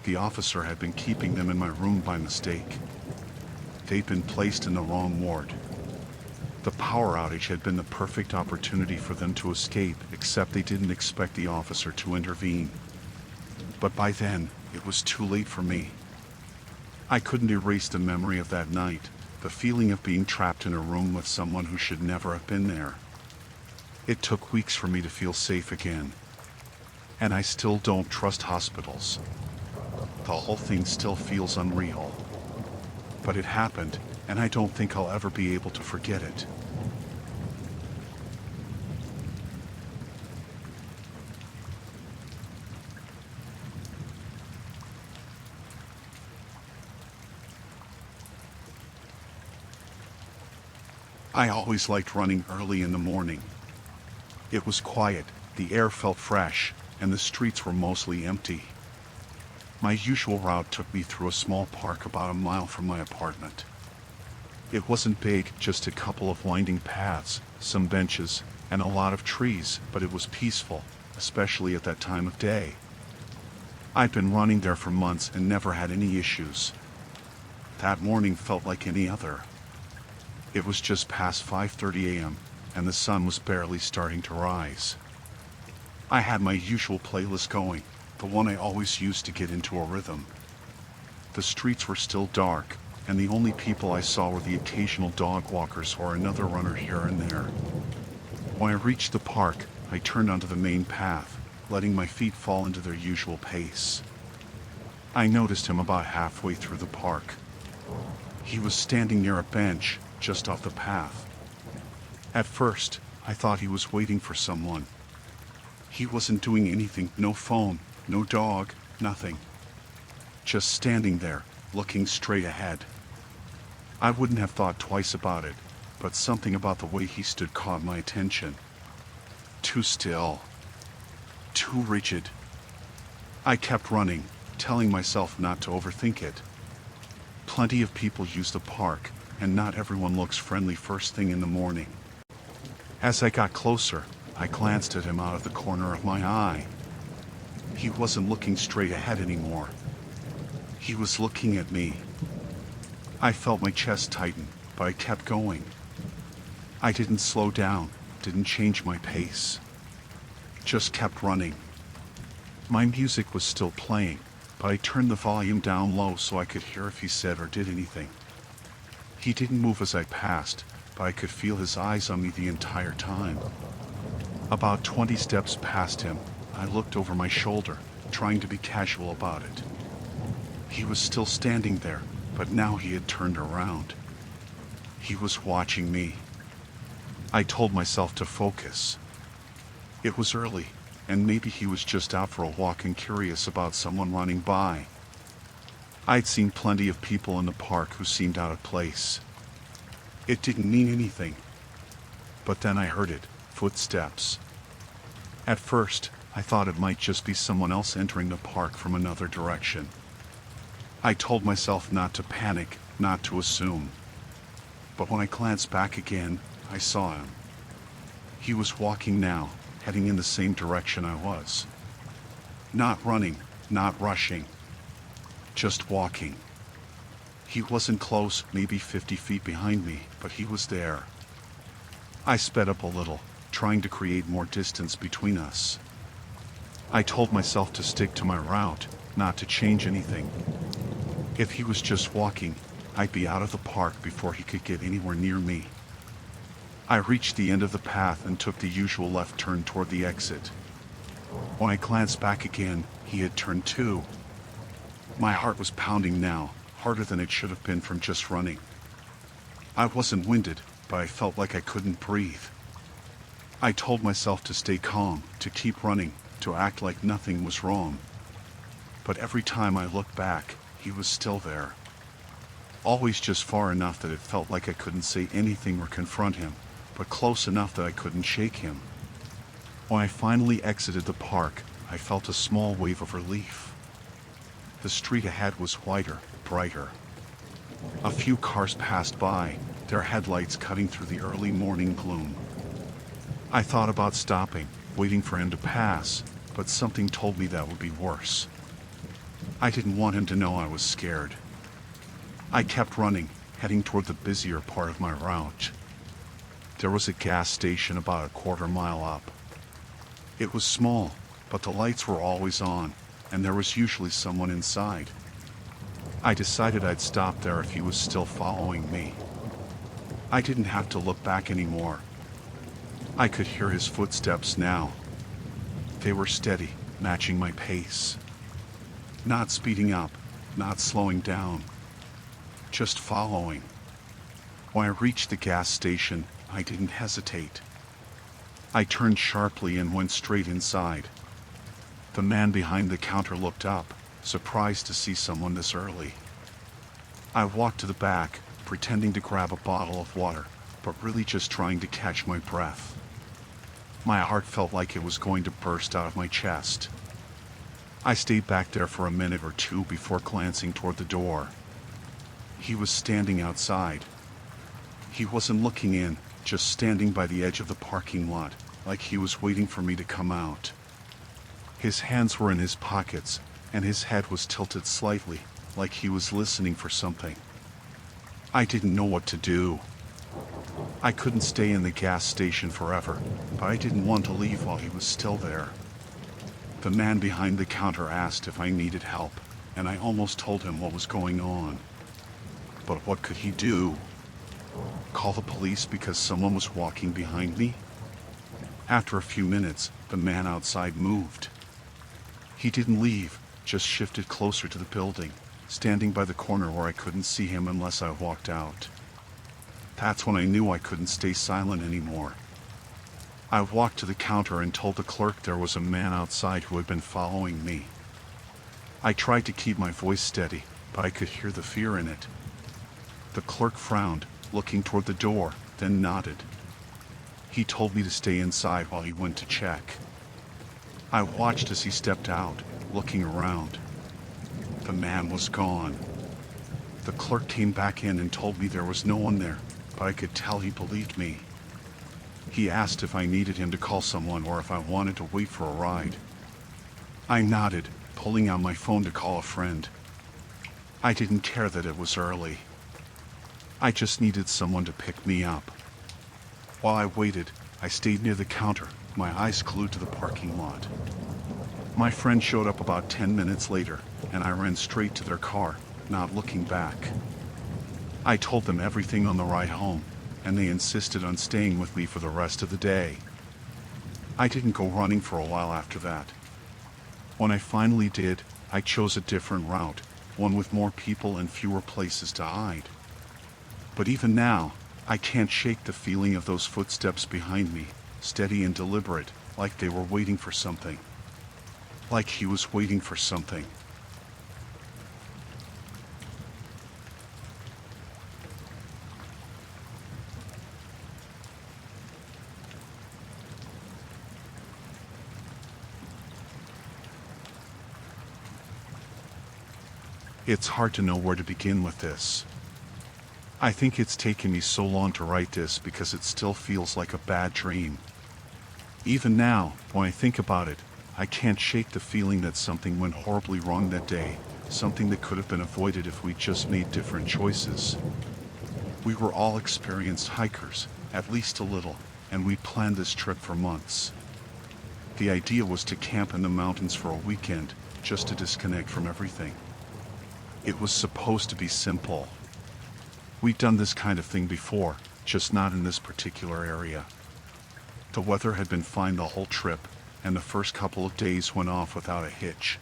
The officer had been keeping them in my room by mistake. They'd been placed in the wrong ward. The power outage had been the perfect opportunity for them to escape, except they didn't expect the officer to intervene. But by then, it was too late for me. I couldn't erase the memory of that night, the feeling of being trapped in a room with someone who should never have been there. It took weeks for me to feel safe again. And I still don't trust hospitals. The whole thing still feels unreal. But it happened, and I don't think I'll ever be able to forget it. I always liked running early in the morning. It was quiet, the air felt fresh, and the streets were mostly empty. My usual route took me through a small park about a mile from my apartment. It wasn't big, just a couple of winding paths, some benches, and a lot of trees, but it was peaceful, especially at that time of day. I'd been running there for months and never had any issues. That morning felt like any other. It was just past 5:30 a.m., and the sun was barely starting to rise. I had my usual playlist going, the one I always used to get into a rhythm. The streets were still dark, and the only people I saw were the occasional dog walkers or another runner here and there. When I reached the park, I turned onto the main path, letting my feet fall into their usual pace. I noticed him about halfway through the park. He was standing near a bench, just off the path. At first, I thought he was waiting for someone. He wasn't doing anything, no phone, no dog, nothing. Just standing there, looking straight ahead. I wouldn't have thought twice about it, but something about the way he stood caught my attention. Too still. Too rigid. I kept running, telling myself not to overthink it. Plenty of people use the park, and not everyone looks friendly first thing in the morning. As I got closer, I glanced at him out of the corner of my eye. He wasn't looking straight ahead anymore. He was looking at me. I felt my chest tighten, but I kept going. I didn't slow down, didn't change my pace. Just kept running. My music was still playing, but I turned the volume down low so I could hear if he said or did anything. He didn't move as I passed, but I could feel his eyes on me the entire time. About 20 steps past him, I looked over my shoulder, trying to be casual about it. He was still standing there, but now he had turned around. He was watching me. I told myself to focus. It was early, and maybe he was just out for a walk and curious about someone running by. I'd seen plenty of people in the park who seemed out of place. It didn't mean anything. But then I heard it, footsteps. At first, I thought it might just be someone else entering the park from another direction. I told myself not to panic, not to assume. But when I glanced back again, I saw him. He was walking now, heading in the same direction I was. Not running, not rushing. Just walking. He wasn't close, maybe 50 feet behind me, but he was there. I sped up a little, trying to create more distance between us. I told myself to stick to my route, not to change anything. If he was just walking, I'd be out of the park before he could get anywhere near me. I reached the end of the path and took the usual left turn toward the exit. When I glanced back again, he had turned too. My heart was pounding now, harder than it should have been from just running. I wasn't winded, but I felt like I couldn't breathe. I told myself to stay calm, to keep running, to act like nothing was wrong. But every time I looked back, he was still there. Always just far enough that it felt like I couldn't say anything or confront him, but close enough that I couldn't shake him. When I finally exited the park, I felt a small wave of relief. The street ahead was wider, brighter. A few cars passed by, their headlights cutting through the early morning gloom. I thought about stopping, waiting for him to pass, but something told me that would be worse. I didn't want him to know I was scared. I kept running, heading toward the busier part of my route. There was a gas station about a quarter mile up. It was small, but the lights were always on, and there was usually someone inside. I decided I'd stop there if he was still following me. I didn't have to look back anymore. I could hear his footsteps now. They were steady, matching my pace. Not speeding up, not slowing down. Just following. When I reached the gas station, I didn't hesitate. I turned sharply and went straight inside. The man behind the counter looked up, surprised to see someone this early. I walked to the back, pretending to grab a bottle of water, but really just trying to catch my breath. My heart felt like it was going to burst out of my chest. I stayed back there for a minute or two before glancing toward the door. He was standing outside. He wasn't looking in, just standing by the edge of the parking lot, like he was waiting for me to come out. His hands were in his pockets, and his head was tilted slightly, like he was listening for something. I didn't know what to do. I couldn't stay in the gas station forever, but I didn't want to leave while he was still there. The man behind the counter asked if I needed help, and I almost told him what was going on. But what could he do? Call the police because someone was walking behind me? After a few minutes, the man outside moved. He didn't leave, just shifted closer to the building, standing by the corner where I couldn't see him unless I walked out. That's when I knew I couldn't stay silent anymore. I walked to the counter and told the clerk there was a man outside who had been following me. I tried to keep my voice steady, but I could hear the fear in it. The clerk frowned, looking toward the door, then nodded. He told me to stay inside while he went to check. I watched as he stepped out, looking around. The man was gone. The clerk came back in and told me there was no one there, but I could tell he believed me. He asked if I needed him to call someone or if I wanted to wait for a ride. I nodded, pulling out my phone to call a friend. I didn't care that it was early. I just needed someone to pick me up. While I waited, I stayed near the counter, my eyes glued to the parking lot. My friend showed up about 10 minutes later, and I ran straight to their car, not looking back. I told them everything on the ride home, and they insisted on staying with me for the rest of the day. I didn't go running for a while after that. When I finally did, I chose a different route, one with more people and fewer places to hide. But even now, I can't shake the feeling of those footsteps behind me, steady and deliberate, like they were waiting for something. Like he was waiting for something. It's hard to know where to begin with this. I think it's taken me so long to write this because it still feels like a bad dream. Even now, when I think about it, I can't shake the feeling that something went horribly wrong that day, something that could have been avoided if we just made different choices. We were all experienced hikers, at least a little, and we planned this trip for months. The idea was to camp in the mountains for a weekend, just to disconnect from everything. It was supposed to be simple. We'd done this kind of thing before, just not in this particular area. The weather had been fine the whole trip, and the first couple of days went off without a hitch.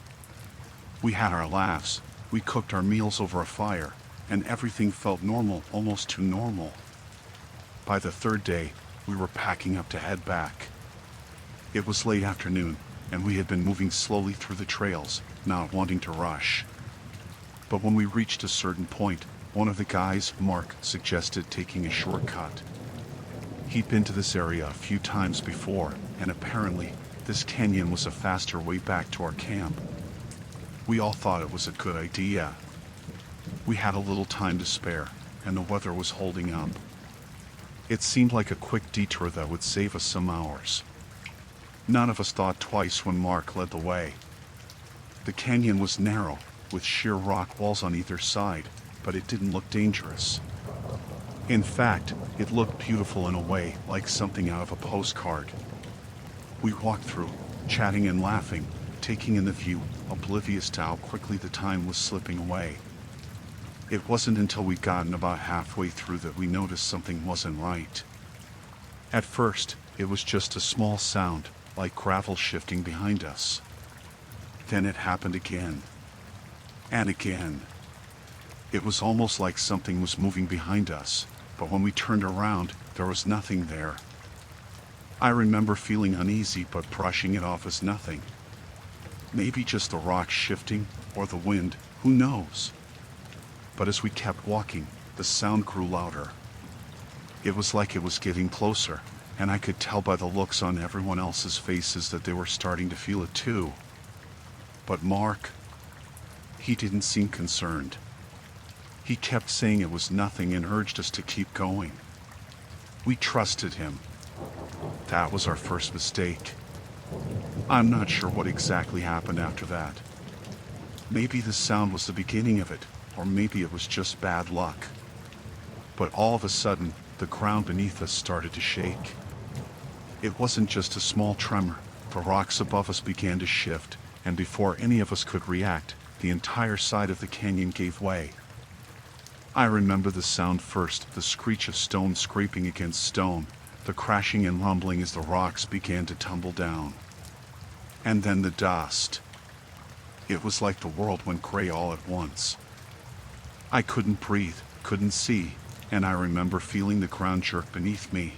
We had our laughs, We cooked our meals over a fire, and everything felt normal, almost too normal. By the third day, we were packing up to head back. It was late afternoon, and we had been moving slowly through the trails, not wanting to rush. But when we reached a certain point, one of the guys, Mark, suggested taking a shortcut. He'd been to this area a few times before, and apparently, this canyon was a faster way back to our camp. We all thought it was a good idea. We had a little time to spare, and the weather was holding up. It seemed like a quick detour that would save us some hours. None of us thought twice when Mark led the way. The canyon was narrow, with sheer rock walls on either side, but it didn't look dangerous. In fact, it looked beautiful in a way, like something out of a postcard. We walked through, chatting and laughing, taking in the view, oblivious to how quickly the time was slipping away. It wasn't until we'd gotten about halfway through that we noticed something wasn't right. At first, it was just a small sound, like gravel shifting behind us. Then it happened again. And again. It was almost like something was moving behind us, but when we turned around, there was nothing there. I remember feeling uneasy but brushing it off as nothing. Maybe just the rocks shifting, or the wind, who knows? But as we kept walking, the sound grew louder. It was like it was getting closer, and I could tell by the looks on everyone else's faces that they were starting to feel it too. But Mark, he didn't seem concerned. He kept saying it was nothing and urged us to keep going. We trusted him. That was our first mistake. I'm not sure what exactly happened after that. Maybe the sound was the beginning of it, or maybe it was just bad luck. But all of a sudden, the ground beneath us started to shake. It wasn't just a small tremor. The rocks above us began to shift, and before any of us could react, the entire side of the canyon gave way. I remember the sound first, the screech of stone scraping against stone, the crashing and rumbling as the rocks began to tumble down. And then the dust. It was like the world went gray all at once. I couldn't breathe, couldn't see, and I remember feeling the ground jerk beneath me.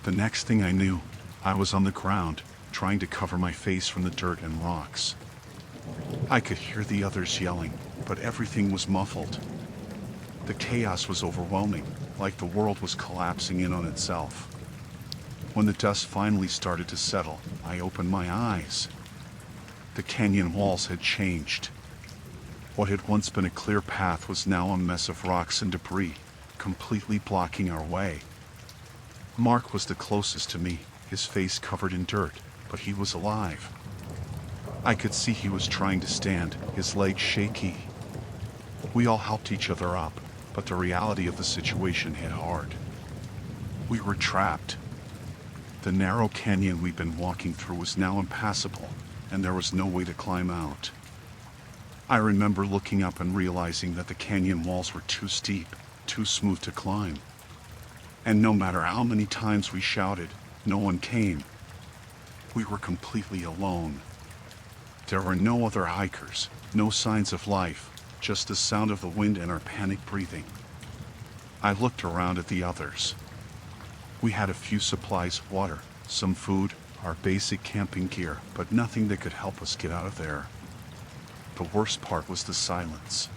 The next thing I knew, I was on the ground, trying to cover my face from the dirt and rocks. I could hear the others yelling, but everything was muffled. The chaos was overwhelming, like the world was collapsing in on itself. When the dust finally started to settle, I opened my eyes. The canyon walls had changed. What had once been a clear path was now a mess of rocks and debris, completely blocking our way. Mark was the closest to me, his face covered in dirt, but he was alive. I could see he was trying to stand, his legs shaky. We all helped each other up, but the reality of the situation hit hard. We were trapped. The narrow canyon we'd been walking through was now impassable, and there was no way to climb out. I remember looking up and realizing that the canyon walls were too steep, too smooth to climb. And no matter how many times we shouted, no one came. We were completely alone. There were no other hikers, no signs of life, just the sound of the wind and our panicked breathing. I looked around at the others. We had a few supplies of water, some food, our basic camping gear, but nothing that could help us get out of there. The worst part was the silence.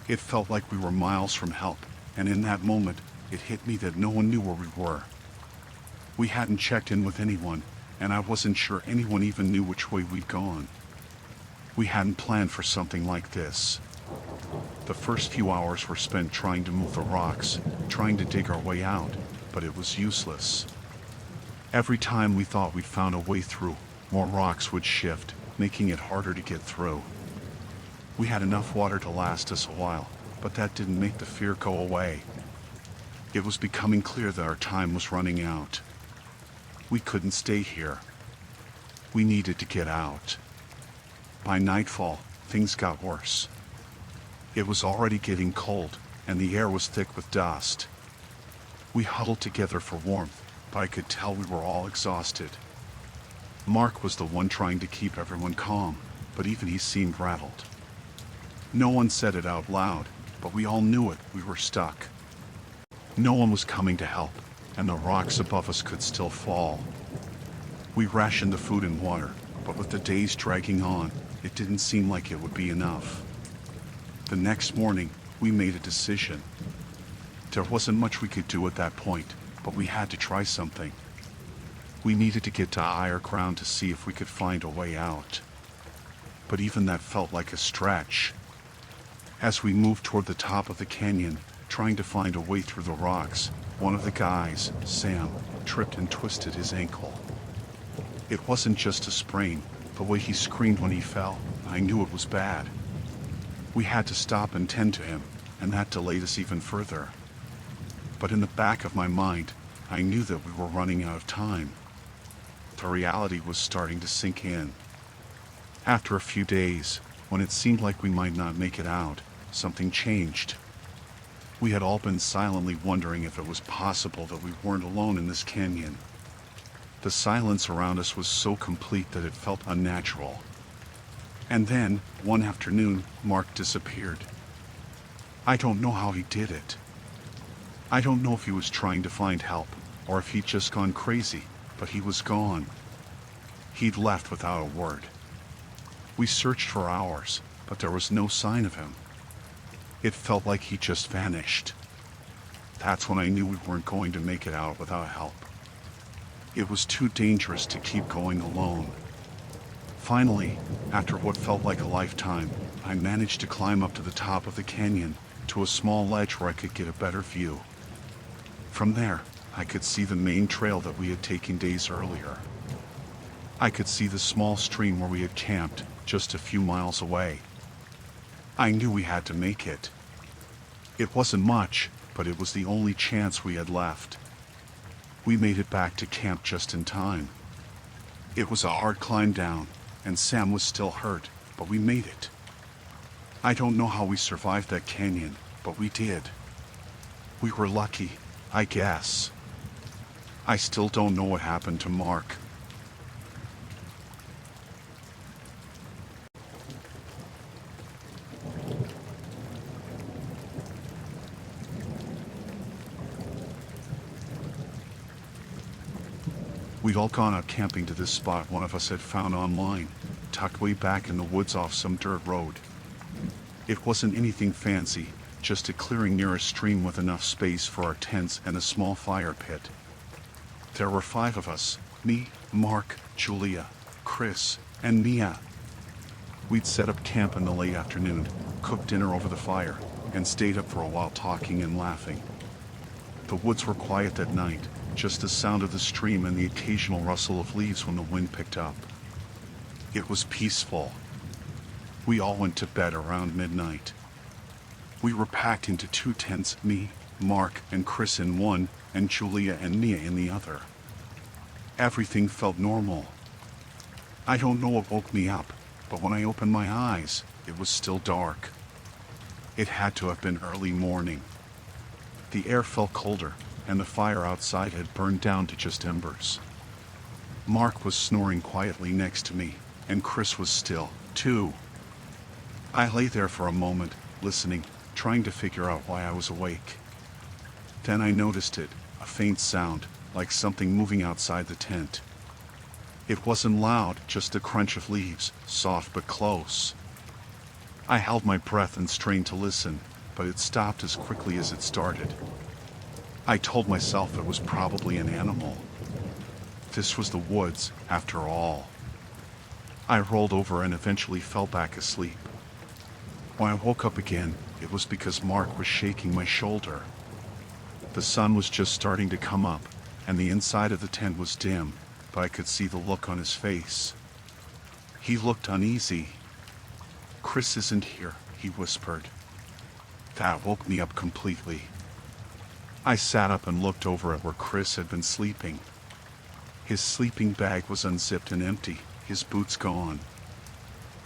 It felt like we were miles from help, and in that moment, it hit me that no one knew where we were. We hadn't checked in with anyone, and I wasn't sure anyone even knew which way we'd gone. We hadn't planned for something like this. The first few hours were spent trying to move the rocks, trying to dig our way out, but it was useless. Every time we thought we'd found a way through, more rocks would shift, making it harder to get through. We had enough water to last us a while, but that didn't make the fear go away. It was becoming clear that our time was running out. We couldn't stay here. We needed to get out. By nightfall, things got worse. It was already getting cold, and the air was thick with dust. We huddled together for warmth, but I could tell we were all exhausted. Mark was the one trying to keep everyone calm, but even he seemed rattled. No one said it out loud, but we all knew it. We were stuck. No one was coming to help, and the rocks above us could still fall. We rationed the food and water, but with the days dragging on, it didn't seem like it would be enough. The next morning, we made a decision. There wasn't much we could do at that point, but we had to try something. We needed to get to higher ground to see if we could find a way out. But even that felt like a stretch. As we moved toward the top of the canyon, trying to find a way through the rocks, one of the guys, Sam, tripped and twisted his ankle. It wasn't just a sprain. The way he screamed when he fell, I knew it was bad. We had to stop and tend to him, and that delayed us even further. But in the back of my mind, I knew that we were running out of time. The reality was starting to sink in. After a few days, when it seemed like we might not make it out, something changed. We had all been silently wondering if it was possible that we weren't alone in this canyon. The silence around us was so complete that it felt unnatural. And then, one afternoon, Mark disappeared. I don't know how he did it. I don't know if he was trying to find help, or if he'd just gone crazy, but he was gone. He'd left without a word. We searched for hours, but there was no sign of him. It felt like he just vanished. That's when I knew we weren't going to make it out without help. It was too dangerous to keep going alone. Finally, after what felt like a lifetime, I managed to climb up to the top of the canyon, to a small ledge where I could get a better view. From there, I could see the main trail that we had taken days earlier. I could see the small stream where we had camped, just a few miles away. I knew we had to make it. It wasn't much, but it was the only chance we had left. We made it back to camp just in time. It was a hard climb down, and Sam was still hurt, but we made it. I don't know how we survived that canyon, but we did. We were lucky, I guess. I still don't know what happened to Mark. We'd all gone out camping to this spot one of us had found online, tucked way back in the woods off some dirt road. It wasn't anything fancy, just a clearing near a stream with enough space for our tents and a small fire pit. There were 5 of us, me, Mark, Julia, Chris, and Mia. We'd set up camp in the late afternoon, cooked dinner over the fire, and stayed up for a while talking and laughing. The woods were quiet that night, just the sound of the stream and the occasional rustle of leaves when the wind picked up. It was peaceful. We all went to bed around midnight. We were packed into 2 tents, me, Mark, and Chris in one, and Julia and Mia in the other. Everything felt normal. I don't know what woke me up, but when I opened my eyes, it was still dark. It had to have been early morning. The air felt colder, and the fire outside had burned down to just embers. Mark was snoring quietly next to me, and Chris was still, too. I lay there for a moment, listening, trying to figure out why I was awake. Then I noticed it, a faint sound, like something moving outside the tent. It wasn't loud, just the crunch of leaves, soft but close. I held my breath and strained to listen, but it stopped as quickly as it started. I told myself it was probably an animal. This was the woods, after all. I rolled over and eventually fell back asleep. When I woke up again, it was because Mark was shaking my shoulder. The sun was just starting to come up, and the inside of the tent was dim, but I could see the look on his face. He looked uneasy. "Chris isn't here," he whispered. That woke me up completely. I sat up and looked over at where Chris had been sleeping. His sleeping bag was unzipped and empty, his boots gone.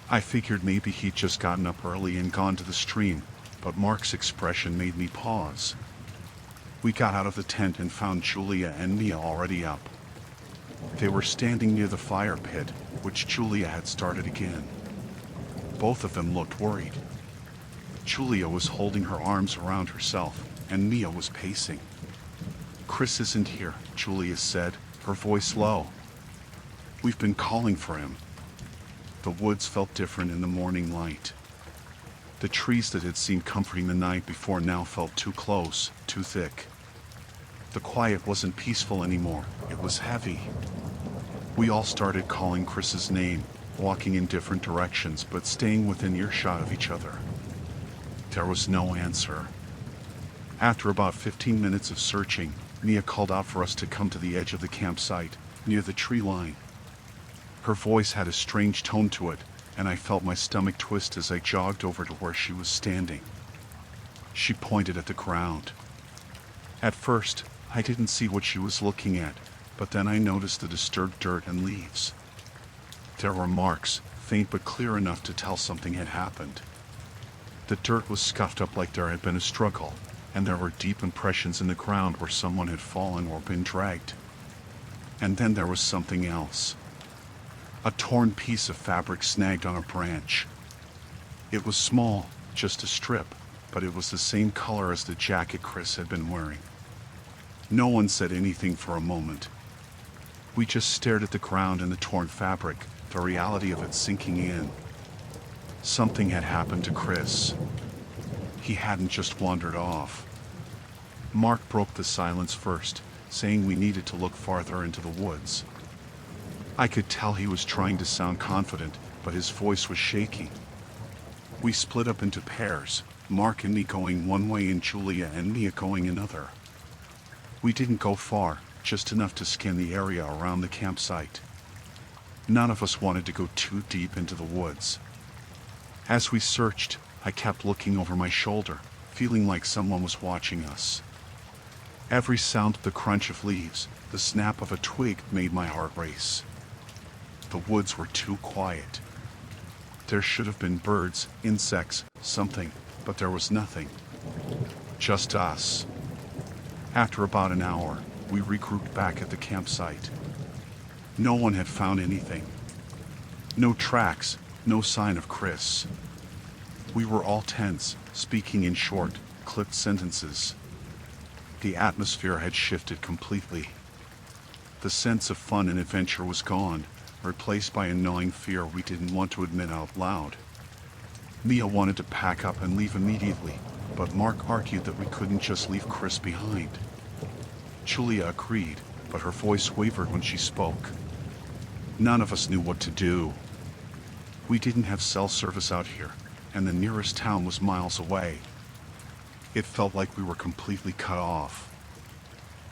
I figured maybe he'd just gotten up early and gone to the stream, but Mark's expression made me pause. We got out of the tent and found Julia and Mia already up. They were standing near the fire pit, which Julia had started again. Both of them looked worried. Julia was holding her arms around herself, and Mia was pacing. "Chris isn't here," Julia said, her voice low. "We've been calling for him." The woods felt different in the morning light. The trees that had seemed comforting the night before now felt too close, too thick. The quiet wasn't peaceful anymore, it was heavy. We all started calling Chris's name, walking in different directions but staying within earshot of each other. There was no answer. After about 15 minutes of searching, Mia called out for us to come to the edge of the campsite, near the tree line. Her voice had a strange tone to it, and I felt my stomach twist as I jogged over to where she was standing. She pointed at the ground. At first, I didn't see what she was looking at, but then I noticed the disturbed dirt and leaves. There were marks, faint but clear enough to tell something had happened. The dirt was scuffed up like there had been a struggle, and there were deep impressions in the ground where someone had fallen or been dragged. And then there was something else. A torn piece of fabric snagged on a branch. It was small, just a strip, but it was the same color as the jacket Chris had been wearing. No one said anything for a moment. We just stared at the ground and the torn fabric, the reality of it sinking in. Something had happened to Chris. He hadn't just wandered off. Mark broke the silence first, saying we needed to look farther into the woods. I could tell he was trying to sound confident, but his voice was shaking. We split up into pairs, Mark and me going one way and Julia and Mia going another. We didn't go far, just enough to scan the area around the campsite. None of us wanted to go too deep into the woods. As we searched, I kept looking over my shoulder, feeling like someone was watching us. Every sound, the crunch of leaves, the snap of a twig made my heart race. The woods were too quiet. There should have been birds, insects, something, but there was nothing. Just us. After about an hour, we regrouped back at the campsite. No one had found anything. No tracks, no sign of Chris. We were all tense, speaking in short, clipped sentences. The atmosphere had shifted completely. The sense of fun and adventure was gone, replaced by a gnawing fear we didn't want to admit out loud. Mia wanted to pack up and leave immediately, but Mark argued that we couldn't just leave Chris behind. Julia agreed, but her voice wavered when she spoke. None of us knew what to do. We didn't have cell service out here, and the nearest town was miles away. It felt like we were completely cut off.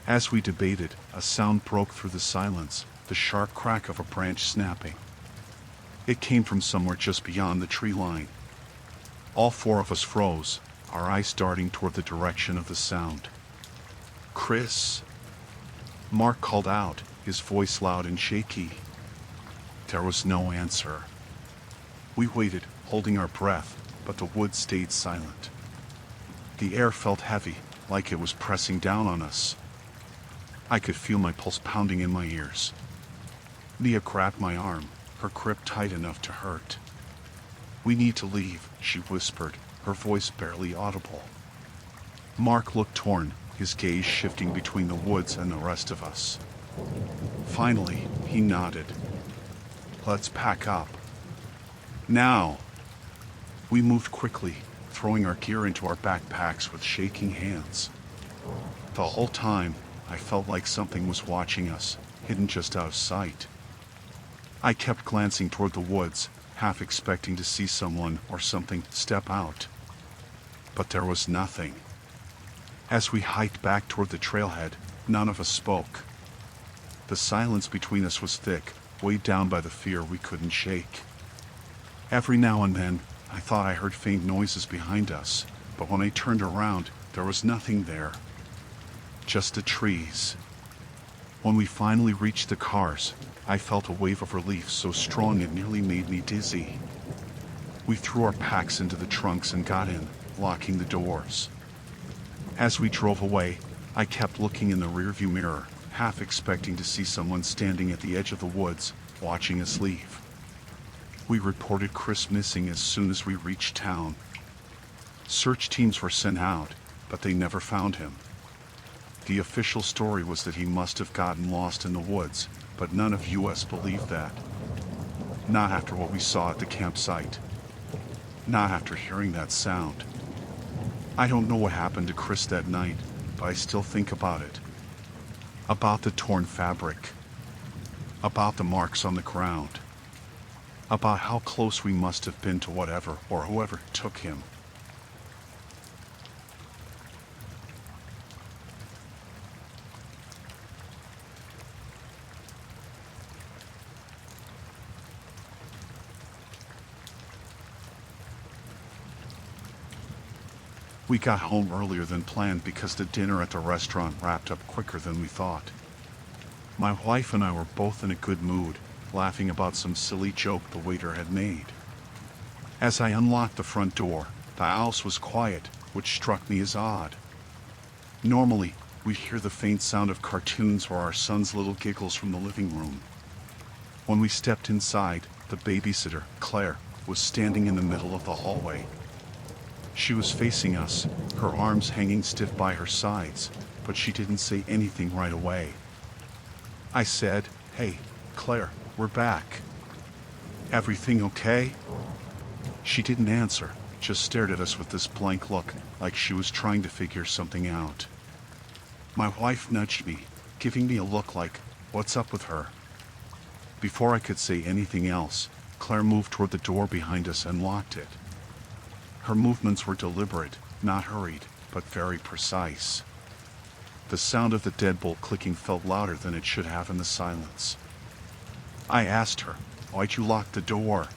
As we debated, a sound broke through the silence, the sharp crack of a branch snapping. It came from somewhere just beyond the tree line. All four of us froze, our eyes darting toward the direction of the sound. "Chris!" Mark called out, his voice loud and shaky. There was no answer. We waited, holding our breath, but the woods stayed silent. The air felt heavy, like it was pressing down on us. I could feel my pulse pounding in my ears. Mia grabbed my arm, her grip tight enough to hurt. "We need to leave," she whispered, her voice barely audible. Mark looked torn, his gaze shifting between the woods and the rest of us. Finally, he nodded. "Let's pack up." "Now!" We moved quickly, throwing our gear into our backpacks with shaking hands. The whole time, I felt like something was watching us, hidden just out of sight. I kept glancing toward the woods, half expecting to see someone or something step out. But there was nothing. As we hiked back toward the trailhead, none of us spoke. The silence between us was thick, weighed down by the fear we couldn't shake. Every now and then, I thought I heard faint noises behind us, but when I turned around, there was nothing there. Just the trees. When we finally reached the cars, I felt a wave of relief so strong it nearly made me dizzy. We threw our packs into the trunks and got in, locking the doors. As we drove away, I kept looking in the rearview mirror, half expecting to see someone standing at the edge of the woods, watching us leave. We reported Chris missing as soon as we reached town. Search teams were sent out, but they never found him. The official story was that he must have gotten lost in the woods, but none of us believed that. Not after what we saw at the campsite. Not after hearing that sound. I don't know what happened to Chris that night, but I still think about it. About the torn fabric. About the marks on the ground. About how close we must have been to whatever or whoever took him. We got home earlier than planned because the dinner at the restaurant wrapped up quicker than we thought. My wife and I were both in a good mood, laughing about some silly joke the waiter had made. As I unlocked the front door, the house was quiet, which struck me as odd. Normally, we'd hear the faint sound of cartoons or our son's little giggles from the living room. When we stepped inside, the babysitter, Claire, was standing in the middle of the hallway. She was facing us, her arms hanging stiff by her sides, but she didn't say anything right away. I said, "Hey, Claire, we're back. Everything okay?" She didn't answer, just stared at us with this blank look, like she was trying to figure something out. My wife nudged me, giving me a look like, "What's up with her?" Before I could say anything else, Claire moved toward the door behind us and locked it. Her movements were deliberate, not hurried, but very precise. The sound of the deadbolt clicking felt louder than it should have in the silence. I asked her, "Why'd you lock the door?"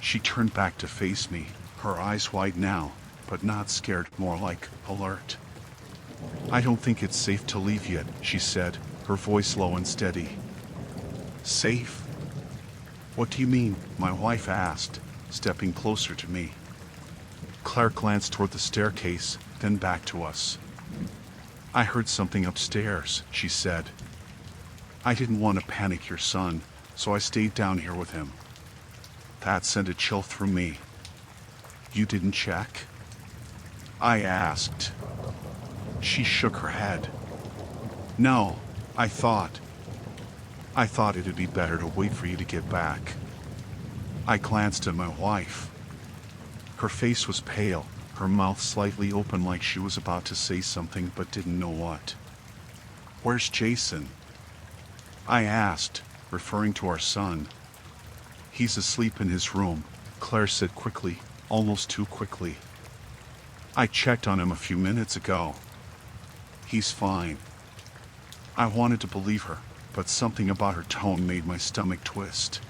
She turned back to face me, her eyes wide now, but not scared, more like alert. "I don't think it's safe to leave yet," she said, her voice low and steady. "Safe? What do you mean?" my wife asked, stepping closer to me. Claire glanced toward the staircase, then back to us. "I heard something upstairs," she said. "I didn't want to panic your son, so I stayed down here with him." That sent a chill through me. "You didn't check?" I asked. She shook her head. "No, I thought it'd be better to wait for you to get back." I glanced at my wife. Her face was pale, her mouth slightly open like she was about to say something but didn't know what. "Where's Jason?" I asked, referring to our son. "He's asleep in his room," Claire said quickly, almost too quickly. "I checked on him a few minutes ago. He's fine." I wanted to believe her, but something about her tone made my stomach twist.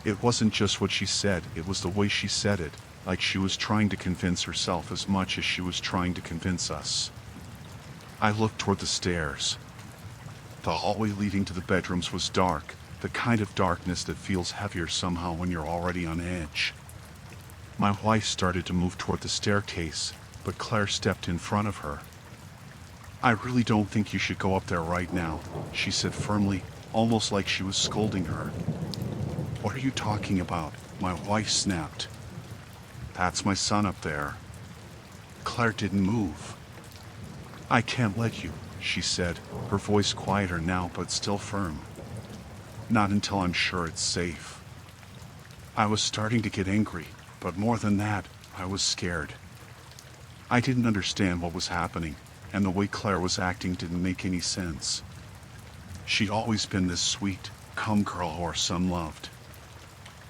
It wasn't just what she said, it was the way she said it, like she was trying to convince herself as much as she was trying to convince us. I looked toward the stairs. The hallway leading to the bedrooms was dark, the kind of darkness that feels heavier somehow when you're already on edge. My wife started to move toward the staircase, but Claire stepped in front of her. "I really don't think you should go up there right now," she said firmly, almost like she was scolding her. "What are you talking about?" my wife snapped. "That's my son up there." Claire didn't move. "I can't let you," she said, her voice quieter now but still firm. "Not until I'm sure it's safe." I was starting to get angry, but more than that, I was scared. I didn't understand what was happening, and the way Claire was acting didn't make any sense. She'd always been this sweet, calm girl who our son loved.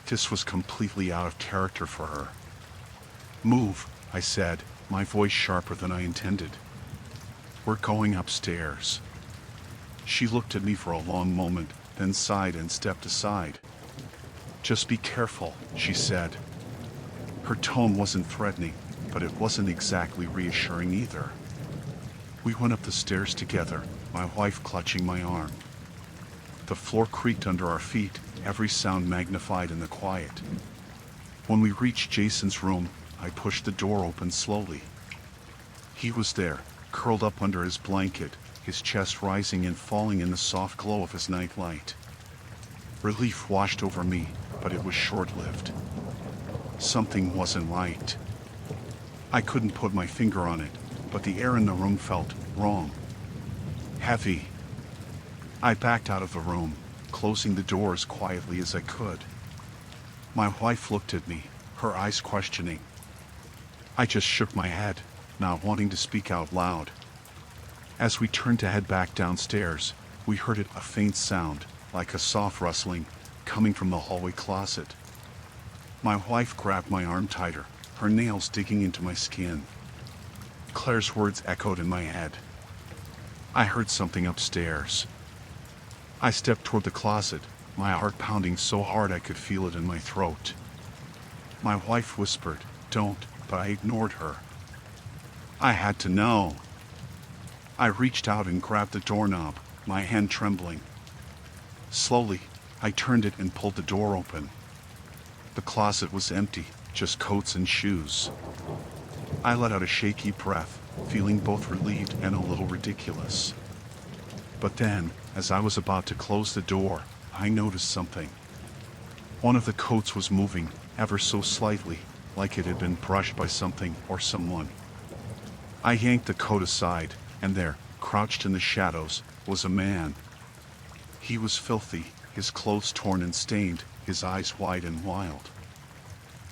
This was completely out of character for her. "Move," I said, my voice sharper than I intended. "We're going upstairs." She looked at me for a long moment, then sighed and stepped aside. "Just be careful," she said. Her tone wasn't threatening, but it wasn't exactly reassuring either. We went up the stairs together, my wife clutching my arm. The floor creaked under our feet, every sound magnified in the quiet. When we reached Jason's room, I pushed the door open slowly. He was there, curled up under his blanket, his chest rising and falling in the soft glow of his nightlight. Relief washed over me, but it was short-lived. Something wasn't right. I couldn't put my finger on it, but the air in the room felt wrong. Heavy. I backed out of the room, closing the door as quietly as I could. My wife looked at me, her eyes questioning. I just shook my head, not wanting to speak out loud. As we turned to head back downstairs, we heard a faint sound, like a soft rustling, coming from the hallway closet. My wife grabbed my arm tighter, her nails digging into my skin. Claire's words echoed in my head. I heard something upstairs. I stepped toward the closet, my heart pounding so hard I could feel it in my throat. My wife whispered, "Don't," but I ignored her. I had to know. I reached out and grabbed the doorknob, my hand trembling. Slowly, I turned it and pulled the door open. The closet was empty, just coats and shoes. I let out a shaky breath, feeling both relieved and a little ridiculous. But then, as I was about to close the door, I noticed something. One of the coats was moving, ever so slightly, like it had been brushed by something or someone. I yanked the coat aside, and there, crouched in the shadows, was a man. He was filthy, his clothes torn and stained, his eyes wide and wild.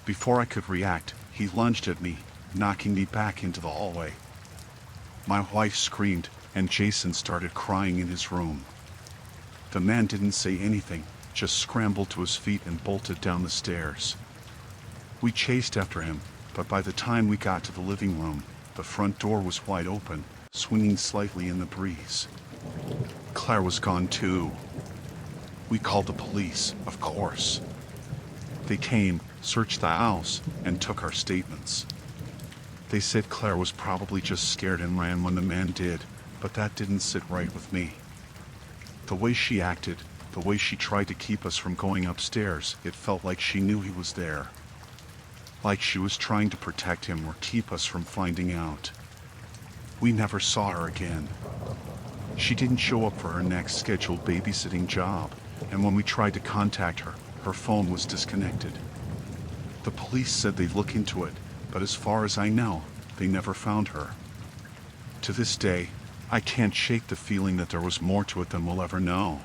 Before I could react, he lunged at me, knocking me back into the hallway. My wife screamed, and Jason started crying in his room. The man didn't say anything, just scrambled to his feet and bolted down the stairs. We chased after him, but by the time we got to the living room, the front door was wide open, swinging slightly in the breeze. Claire was gone too. We called the police, of course. They came, searched the house, and took our statements. They said Claire was probably just scared and ran when the man did, but that didn't sit right with me. The way she acted, the way she tried to keep us from going upstairs, it felt like she knew he was there. Like she was trying to protect him or keep us from finding out. We never saw her again. She didn't show up for her next scheduled babysitting job, and when we tried to contact her, her phone was disconnected. The police said they'd look into it, but as far as I know, they never found her. To this day, I can't shake the feeling that there was more to it than we'll ever know.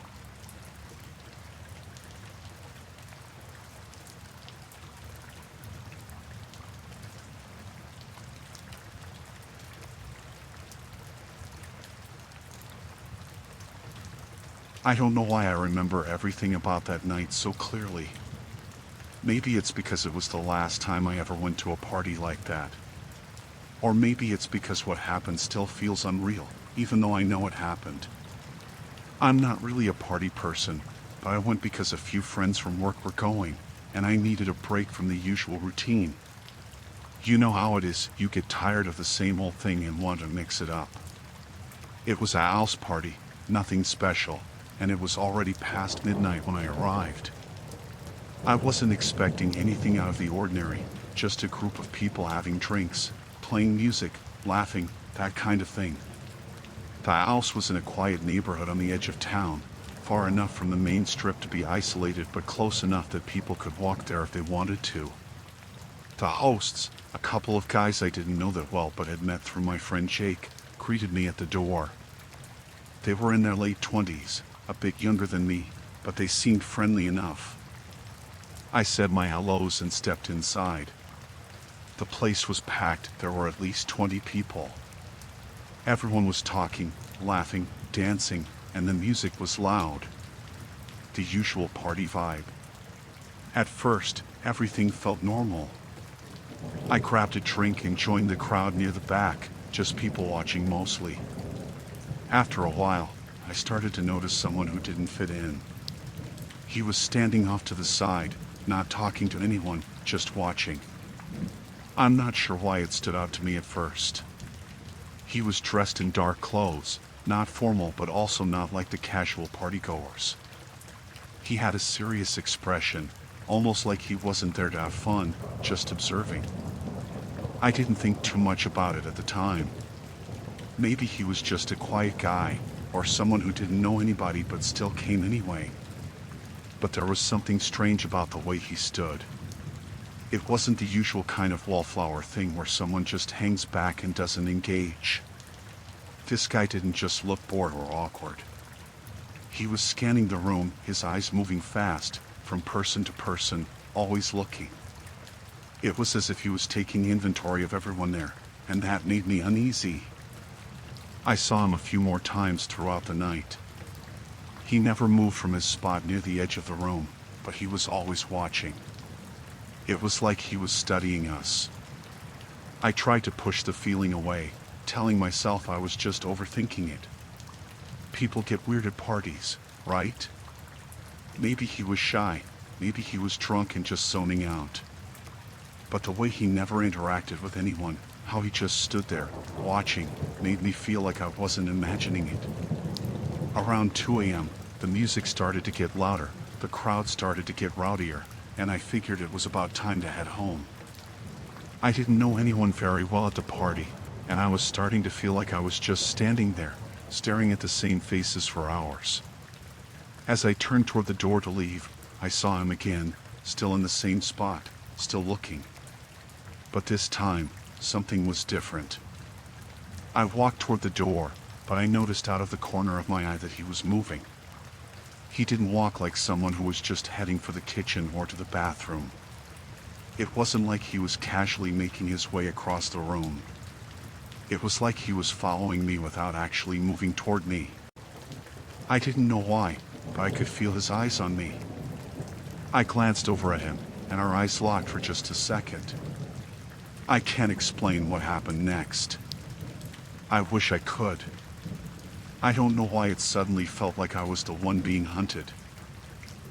I don't know why I remember everything about that night so clearly. Maybe it's because it was the last time I ever went to a party like that. Or maybe it's because what happened still feels unreal, even though I know it happened. I'm not really a party person, but I went because a few friends from work were going, and I needed a break from the usual routine. You know how it is, you get tired of the same old thing and want to mix it up. It was a house party, nothing special, and it was already past midnight when I arrived. I wasn't expecting anything out of the ordinary, just a group of people having drinks, playing music, laughing, that kind of thing. The house was in a quiet neighborhood on the edge of town, far enough from the main strip to be isolated but close enough that people could walk there if they wanted to. The hosts, a couple of guys I didn't know that well but had met through my friend Jake, greeted me at the door. They were in their late 20s, a bit younger than me, but they seemed friendly enough. I said my hellos and stepped inside. The place was packed, there were at least 20 people. Everyone was talking, laughing, dancing, and the music was loud. The usual party vibe. At first, everything felt normal. I grabbed a drink and joined the crowd near the back, just people watching mostly. After a while, I started to notice someone who didn't fit in. He was standing off to the side, not talking to anyone, just watching. I'm not sure why it stood out to me at first. He was dressed in dark clothes, not formal but also not like the casual partygoers. He had a serious expression, almost like he wasn't there to have fun, just observing. I didn't think too much about it at the time. Maybe he was just a quiet guy, or someone who didn't know anybody but still came anyway. But there was something strange about the way he stood. It wasn't the usual kind of wallflower thing where someone just hangs back and doesn't engage. This guy didn't just look bored or awkward. He was scanning the room, his eyes moving fast, from person to person, always looking. It was as if he was taking inventory of everyone there, and that made me uneasy. I saw him a few more times throughout the night. He never moved from his spot near the edge of the room, but he was always watching. It was like he was studying us. I tried to push the feeling away, telling myself I was just overthinking it. People get weird at parties, right? Maybe he was shy, maybe he was drunk and just zoning out. But the way he never interacted with anyone, how he just stood there, watching, made me feel like I wasn't imagining it. Around 2 a.m., the music started to get louder, the crowd started to get rowdier, and I figured it was about time to head home. I didn't know anyone very well at the party, and I was starting to feel like I was just standing there, staring at the same faces for hours. As I turned toward the door to leave, I saw him again, still in the same spot, still looking. But this time, something was different. I walked toward the door, but I noticed out of the corner of my eye that he was moving. He didn't walk like someone who was just heading for the kitchen or to the bathroom. It wasn't like he was casually making his way across the room. It was like he was following me without actually moving toward me. I didn't know why, but I could feel his eyes on me. I glanced over at him, and our eyes locked for just a second. I can't explain what happened next. I wish I could. I don't know why it suddenly felt like I was the one being hunted.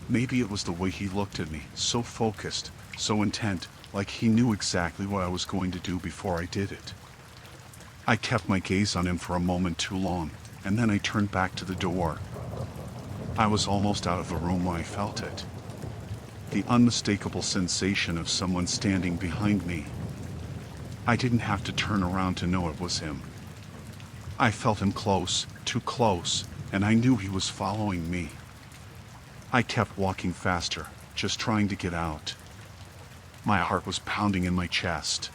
Maybe it was the way he looked at me, so focused, so intent, like he knew exactly what I was going to do before I did it. I kept my gaze on him for a moment too long, and then I turned back to the door. I was almost out of the room when I felt it. The unmistakable sensation of someone standing behind me. I didn't have to turn around to know it was him. I felt him close, too close, and I knew he was following me. I kept walking faster, just trying to get out. My heart was pounding in my chest.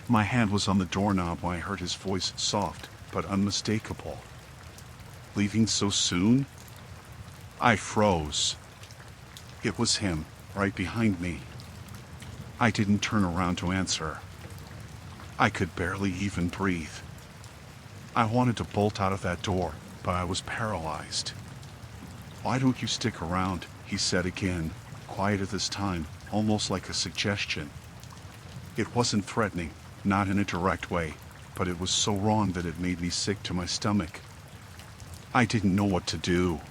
My hand was on the doorknob when I heard his voice, soft but unmistakable. Leaving so soon? I froze. It was him, right behind me. I didn't turn around to answer. I could barely even breathe. I wanted to bolt out of that door, but I was paralyzed. "Why don't you stick around?" he said again, quieter this time, almost like a suggestion. It wasn't threatening, not in a direct way, but it was so wrong that it made me sick to my stomach. I didn't know what to do.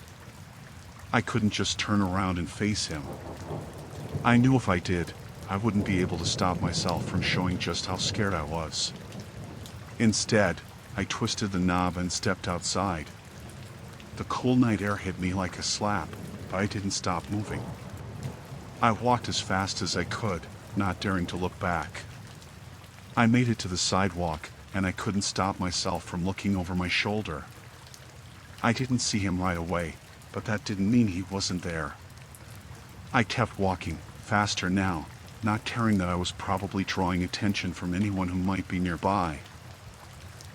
I couldn't just turn around and face him. I knew if I did, I wouldn't be able to stop myself from showing just how scared I was. Instead, I twisted the knob and stepped outside. The cool night air hit me like a slap, but I didn't stop moving. I walked as fast as I could, not daring to look back. I made it to the sidewalk, and I couldn't stop myself from looking over my shoulder. I didn't see him right away, but that didn't mean he wasn't there. I kept walking, faster now, not caring that I was probably drawing attention from anyone who might be nearby.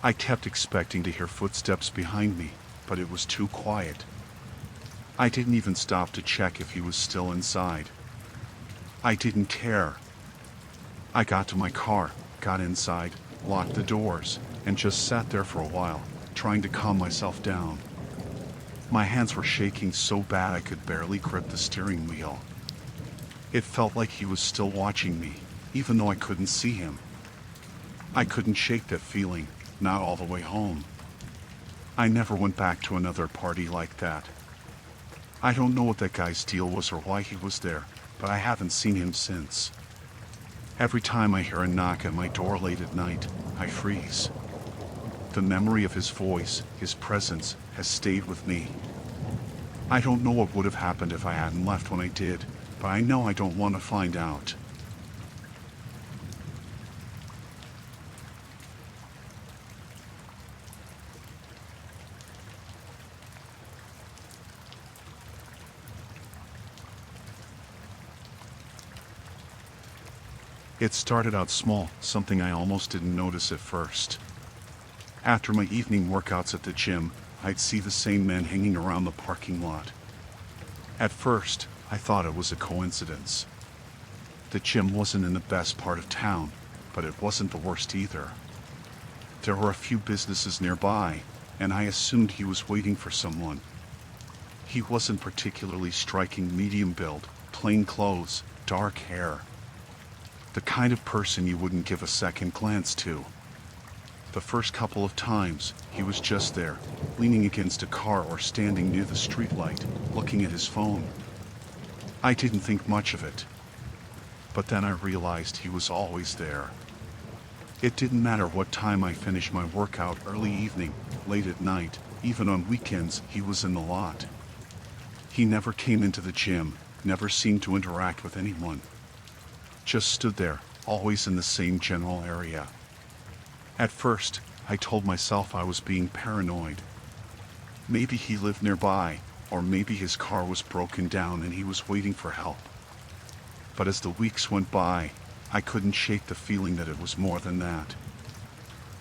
I kept expecting to hear footsteps behind me, but it was too quiet. I didn't even stop to check if he was still inside. I didn't care. I got to my car, got inside, locked the doors, and just sat there for a while, trying to calm myself down. My hands were shaking so bad I could barely grip the steering wheel. It felt like he was still watching me, even though I couldn't see him. I couldn't shake that feeling, not all the way home. I never went back to another party like that. I don't know what that guy's deal was or why he was there, but I haven't seen him since. Every time I hear a knock at my door late at night, I freeze. The memory of his voice, his presence, has stayed with me. I don't know what would have happened if I hadn't left when I did, but I know I don't want to find out. It started out small, something I almost didn't notice at first. After my evening workouts at the gym, I'd see the same men hanging around the parking lot. At first, I thought it was a coincidence. The gym wasn't in the best part of town, but it wasn't the worst either. There were a few businesses nearby, and I assumed he was waiting for someone. He wasn't particularly striking, medium build, plain clothes, dark hair. The kind of person you wouldn't give a second glance to. The first couple of times, he was just there, leaning against a car or standing near the streetlight, looking at his phone. I didn't think much of it. But then I realized he was always there. It didn't matter what time I finished my workout, early evening, late at night, even on weekends, he was in the lot. He never came into the gym, never seemed to interact with anyone. Just stood there, always in the same general area. At first, I told myself I was being paranoid. Maybe he lived nearby, or maybe his car was broken down and he was waiting for help. But as the weeks went by, I couldn't shake the feeling that it was more than that.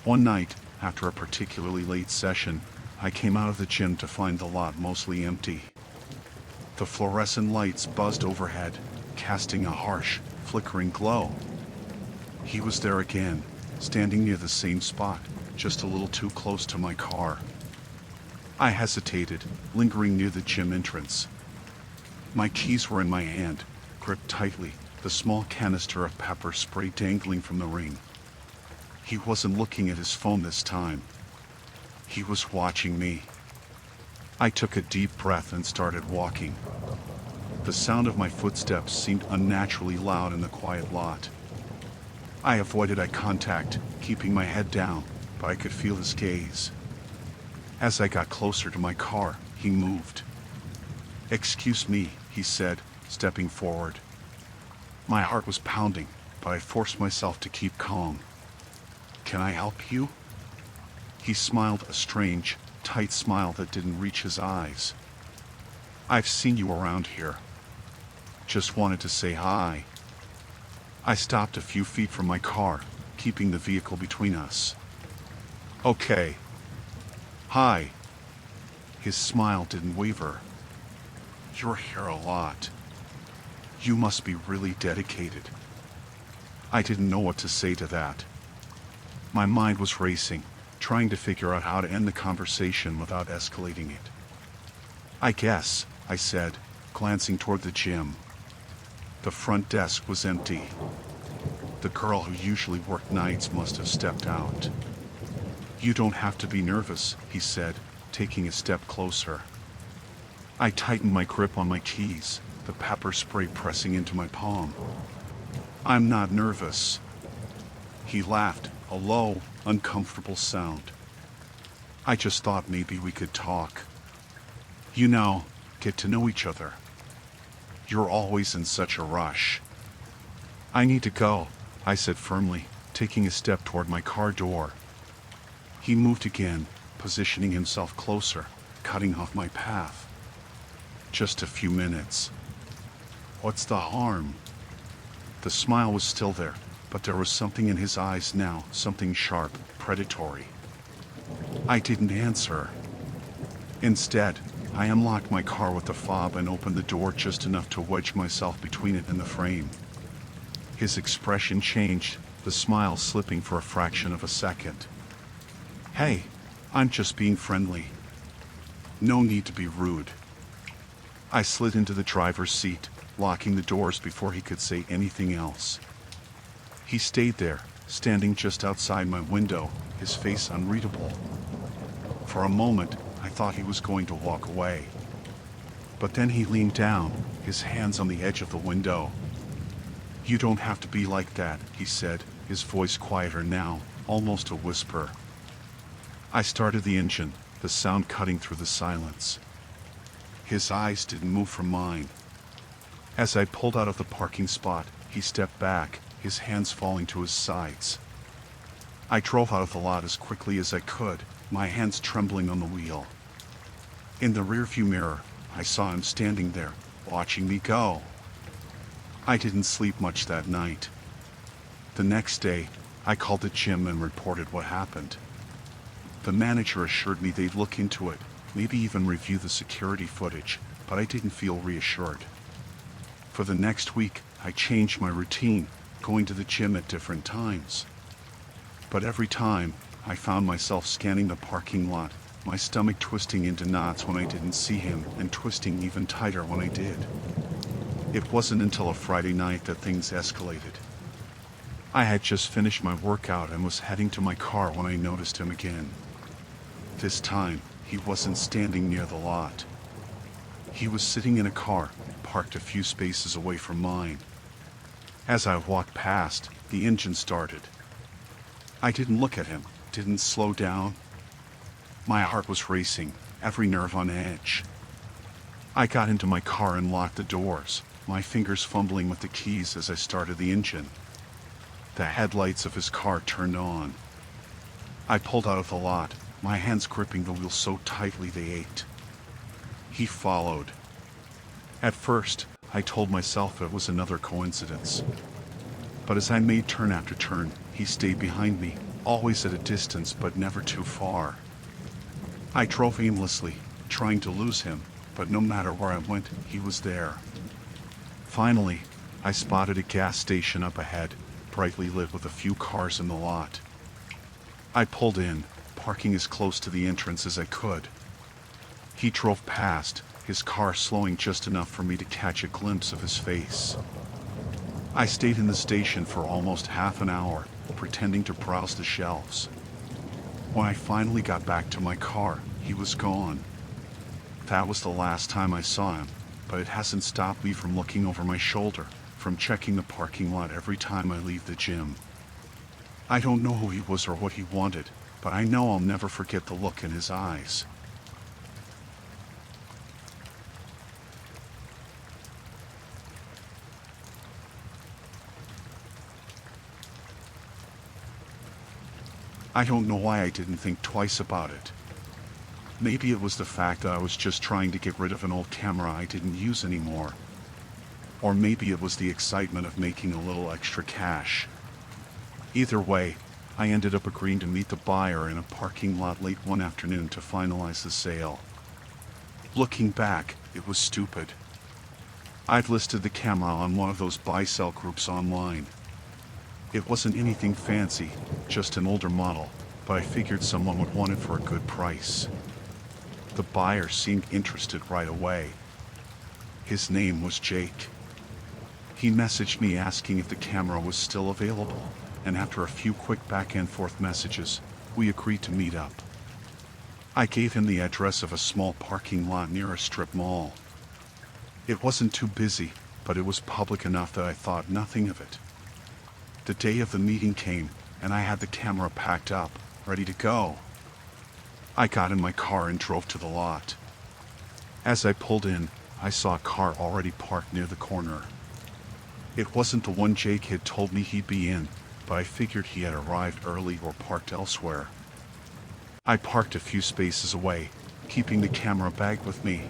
One night, after a particularly late session, I came out of the gym to find the lot mostly empty. The fluorescent lights buzzed overhead, casting a harsh, flickering glow. He was there again, standing near the same spot, just a little too close to my car. I hesitated, lingering near the gym entrance. My keys were in my hand, gripped tightly, the small canister of pepper spray dangling from the ring. He wasn't looking at his phone this time. He was watching me. I took a deep breath and started walking. The sound of my footsteps seemed unnaturally loud in the quiet lot. I avoided eye contact, keeping my head down, but I could feel his gaze. As I got closer to my car, he moved. "Excuse me," he said, stepping forward. My heart was pounding, but I forced myself to keep calm. "Can I help you?" He smiled, a strange, tight smile that didn't reach his eyes. "I've seen you around here. Just wanted to say hi." I stopped a few feet from my car, keeping the vehicle between us. "Okay. Hi." His smile didn't waver. "You're here a lot. You must be really dedicated." I didn't know what to say to that. My mind was racing, trying to figure out how to end the conversation without escalating it. "I guess," I said, glancing toward the gym. The front desk was empty. The girl who usually worked nights must have stepped out. "You don't have to be nervous," he said, taking a step closer. I tightened my grip on my keys, the pepper spray pressing into my palm. "I'm not nervous." He laughed, a low, uncomfortable sound. "I just thought maybe we could talk. You know, get to know each other. You're always in such a rush." "I need to go," I said firmly, taking a step toward my car door. He moved again, positioning himself closer, cutting off my path. "Just a few minutes." "What's the harm?" The smile was still there, but there was something in his eyes now, something sharp, predatory. I didn't answer. Instead, I unlocked my car with the fob and opened the door just enough to wedge myself between it and the frame. His expression changed, the smile slipping for a fraction of a second. "Hey, I'm just being friendly. No need to be rude." I slid into the driver's seat, locking the doors before he could say anything else. He stayed there, standing just outside my window, his face unreadable. For a moment, I thought he was going to walk away. But then he leaned down, his hands on the edge of the window. "You don't have to be like that," he said, his voice quieter now, almost a whisper. I started the engine, the sound cutting through the silence. His eyes didn't move from mine. As I pulled out of the parking spot, he stepped back, his hands falling to his sides. I drove out of the lot as quickly as I could, my hands trembling on the wheel. In the rearview mirror, I saw him standing there, watching me go. I didn't sleep much that night. The next day, I called the gym and reported what happened. The manager assured me they'd look into it, maybe even review the security footage, but I didn't feel reassured. For the next week, I changed my routine, going to the gym at different times. But every time, I found myself scanning the parking lot, my stomach twisting into knots when I didn't see him and twisting even tighter when I did. It wasn't until a Friday night that things escalated. I had just finished my workout and was heading to my car when I noticed him again. This time, he wasn't standing near the lot. He was sitting in a car, parked a few spaces away from mine. As I walked past, the engine started. I didn't look at him, didn't slow down. My heart was racing, every nerve on edge. I got into my car and locked the doors, my fingers fumbling with the keys as I started the engine. The headlights of his car turned on. I pulled out of the lot, my hands gripping the wheel so tightly they ached. He followed. At first, I told myself it was another coincidence. But as I made turn after turn, he stayed behind me, always at a distance but never too far. I drove aimlessly, trying to lose him, but no matter where I went, he was there. Finally, I spotted a gas station up ahead, brightly lit with a few cars in the lot. I pulled in, parking as close to the entrance as I could. He drove past, his car slowing just enough for me to catch a glimpse of his face. I stayed in the station for almost half an hour, pretending to browse the shelves. When I finally got back to my car, he was gone. That was the last time I saw him, but it hasn't stopped me from looking over my shoulder, from checking the parking lot every time I leave the gym. I don't know who he was or what he wanted, but I know I'll never forget the look in his eyes. I don't know why I didn't think twice about it. Maybe it was the fact that I was just trying to get rid of an old camera I didn't use anymore. Or maybe it was the excitement of making a little extra cash. Either way, I ended up agreeing to meet the buyer in a parking lot late one afternoon to finalize the sale. Looking back, it was stupid. I'd listed the camera on one of those buy-sell groups online. It wasn't anything fancy, just an older model, but I figured someone would want it for a good price. The buyer seemed interested right away. His name was Jake. He messaged me asking if the camera was still available, and after a few quick back-and-forth messages, we agreed to meet up. I gave him the address of a small parking lot near a strip mall. It wasn't too busy, but it was public enough that I thought nothing of it. The day of the meeting came, and I had the camera packed up, ready to go. I got in my car and drove to the lot. As I pulled in, I saw a car already parked near the corner. It wasn't the one Jake had told me he'd be in, but I figured he had arrived early or parked elsewhere. I parked a few spaces away, keeping the camera bag with me.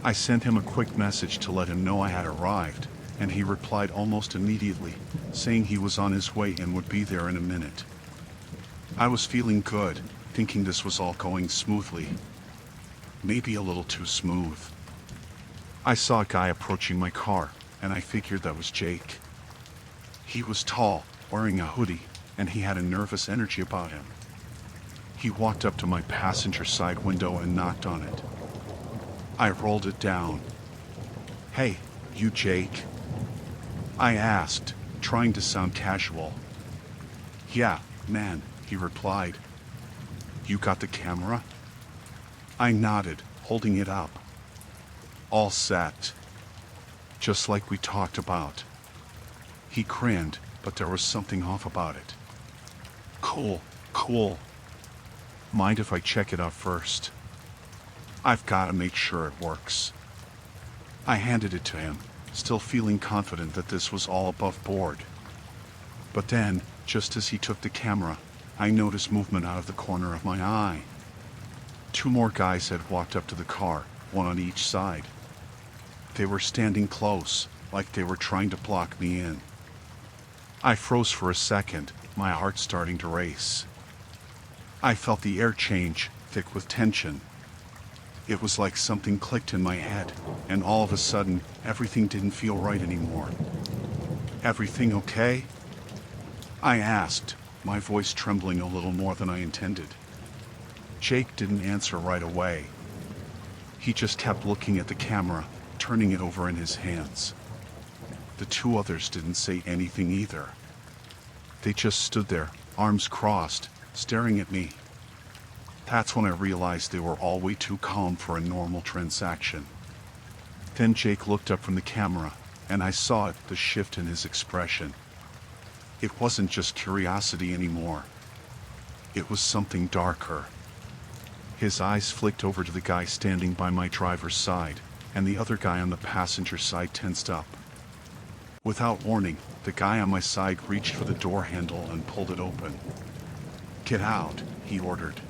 I sent him a quick message to let him know I had arrived, and he replied almost immediately, saying he was on his way and would be there in a minute. I was feeling good, thinking this was all going smoothly. Maybe a little too smooth. I saw a guy approaching my car, and I figured that was Jake. He was tall, wearing a hoodie, and he had a nervous energy about him. He walked up to my passenger side window and knocked on it. I rolled it down. "Hey, you Jake?" I asked, trying to sound casual. "Yeah, man," he replied. "You got the camera?" I nodded, holding it up. "All set. Just like we talked about." He grinned, but there was something off about it. Cool. Mind if I check it out first? I've got to make sure it works." I handed it to him, still feeling confident that this was all above board. But then, just as he took the camera, I noticed movement out of the corner of my eye. 2 more guys had walked up to the car, one on each side. They were standing close, like they were trying to block me in. I froze for a second, my heart starting to race. I felt the air change, thick with tension. It was like something clicked in my head, and all of a sudden, everything didn't feel right anymore. "Everything okay?" I asked, my voice trembling a little more than I intended. Jake didn't answer right away. He just kept looking at the camera, turning it over in his hands. The two others didn't say anything either. They just stood there, arms crossed, staring at me. That's when I realized they were all way too calm for a normal transaction. Then Jake looked up from the camera, and I saw it, the shift in his expression. It wasn't just curiosity anymore. It was something darker. His eyes flicked over to the guy standing by my driver's side, and the other guy on the passenger side tensed up. Without warning, the guy on my side reached for the door handle and pulled it open. "Get out," he ordered.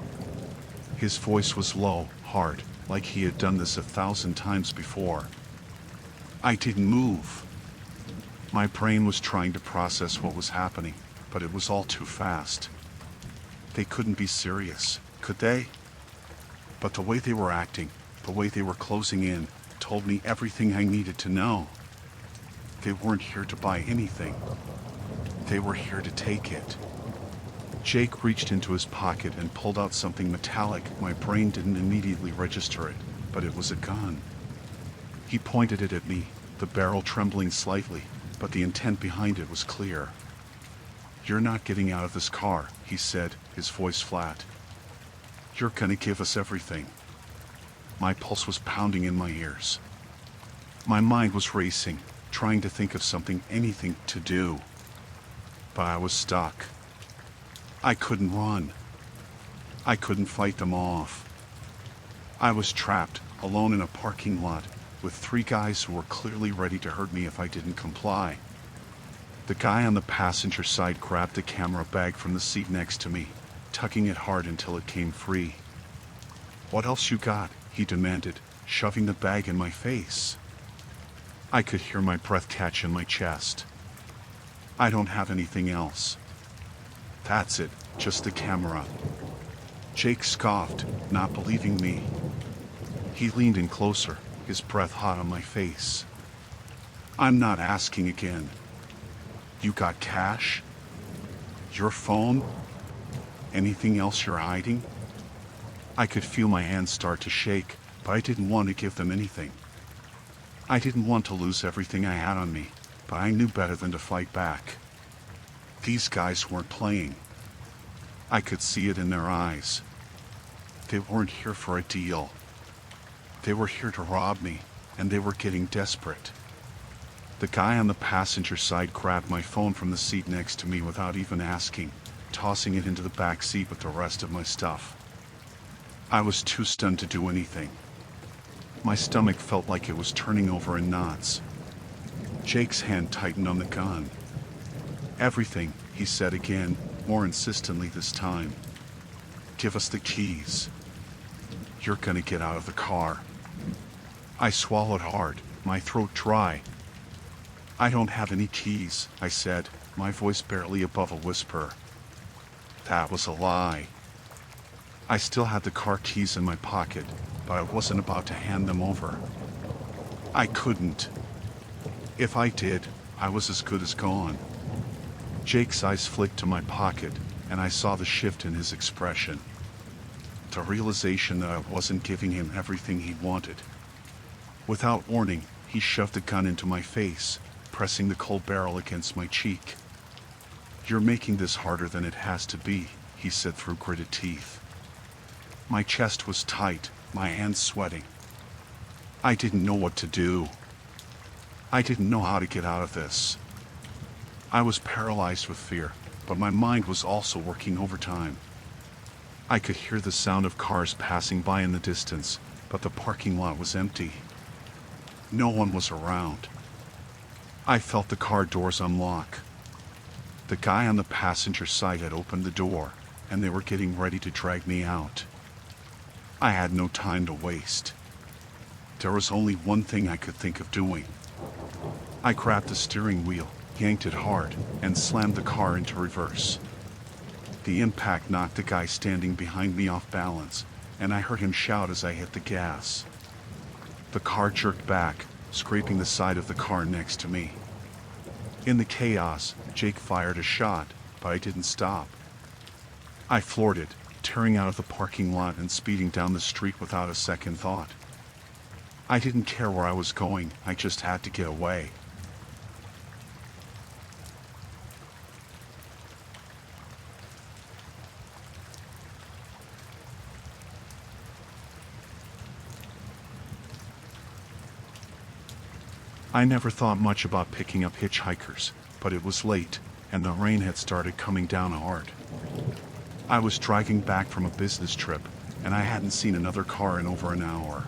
His voice was low, hard, like he had done this 1,000 times before. I didn't move. My brain was trying to process what was happening, but it was all too fast. They couldn't be serious, could they? But the way they were acting, the way they were closing in, told me everything I needed to know. They weren't here to buy anything. They were here to take it. Jake reached into his pocket and pulled out something metallic. My brain didn't immediately register it, but it was a gun. He pointed it at me, the barrel trembling slightly, but the intent behind it was clear. "You're not getting out of this car," he said, his voice flat. "You're gonna give us everything." My pulse was pounding in my ears. My mind was racing, trying to think of something, anything to do. But I was stuck. I couldn't run. I couldn't fight them off. I was trapped, alone in a parking lot, with 3 guys who were clearly ready to hurt me if I didn't comply. The guy on the passenger side grabbed the camera bag from the seat next to me, tugging it hard until it came free. "What else you got?" he demanded, shoving the bag in my face. I could hear my breath catch in my chest. "I don't have anything else." "That's it, just the camera." Jake scoffed, not believing me. He leaned in closer, his breath hot on my face. "I'm not asking again. You got cash? Your phone? Anything else you're hiding?" I could feel my hands start to shake, but I didn't want to give them anything. I didn't want to lose everything I had on me, but I knew better than to fight back. These guys weren't playing. I could see it in their eyes. They weren't here for a deal. They were here to rob me, and they were getting desperate. The guy on the passenger side grabbed my phone from the seat next to me without even asking, tossing it into the back seat with the rest of my stuff. I was too stunned to do anything. My stomach felt like it was turning over in knots. Jake's hand tightened on the gun. "Everything," he said again, more insistently this time. "Give us the keys. You're gonna get out of the car." I swallowed hard, my throat dry. "I don't have any keys," I said, my voice barely above a whisper. That was a lie. I still had the car keys in my pocket, but I wasn't about to hand them over. I couldn't. If I did, I was as good as gone. Jake's eyes flicked to my pocket, and I saw the shift in his expression. The realization that I wasn't giving him everything he wanted. Without warning, he shoved the gun into my face, pressing the cold barrel against my cheek. "You're making this harder than it has to be," he said through gritted teeth. My chest was tight, my hands sweating. I didn't know what to do. I didn't know how to get out of this. I was paralyzed with fear, but my mind was also working overtime. I could hear the sound of cars passing by in the distance, but the parking lot was empty. No one was around. I felt the car doors unlock. The guy on the passenger side had opened the door, and they were getting ready to drag me out. I had no time to waste. There was only one thing I could think of doing. I grabbed the steering wheel, yanked it hard, and slammed the car into reverse. The impact knocked the guy standing behind me off balance, and I heard him shout as I hit the gas. The car jerked back, scraping the side of the car next to me. In the chaos, Jake fired a shot, but I didn't stop. I floored it, tearing out of the parking lot and speeding down the street without a second thought. I didn't care where I was going, I just had to get away. I never thought much about picking up hitchhikers, but it was late, and the rain had started coming down hard. I was driving back from a business trip, and I hadn't seen another car in over an hour.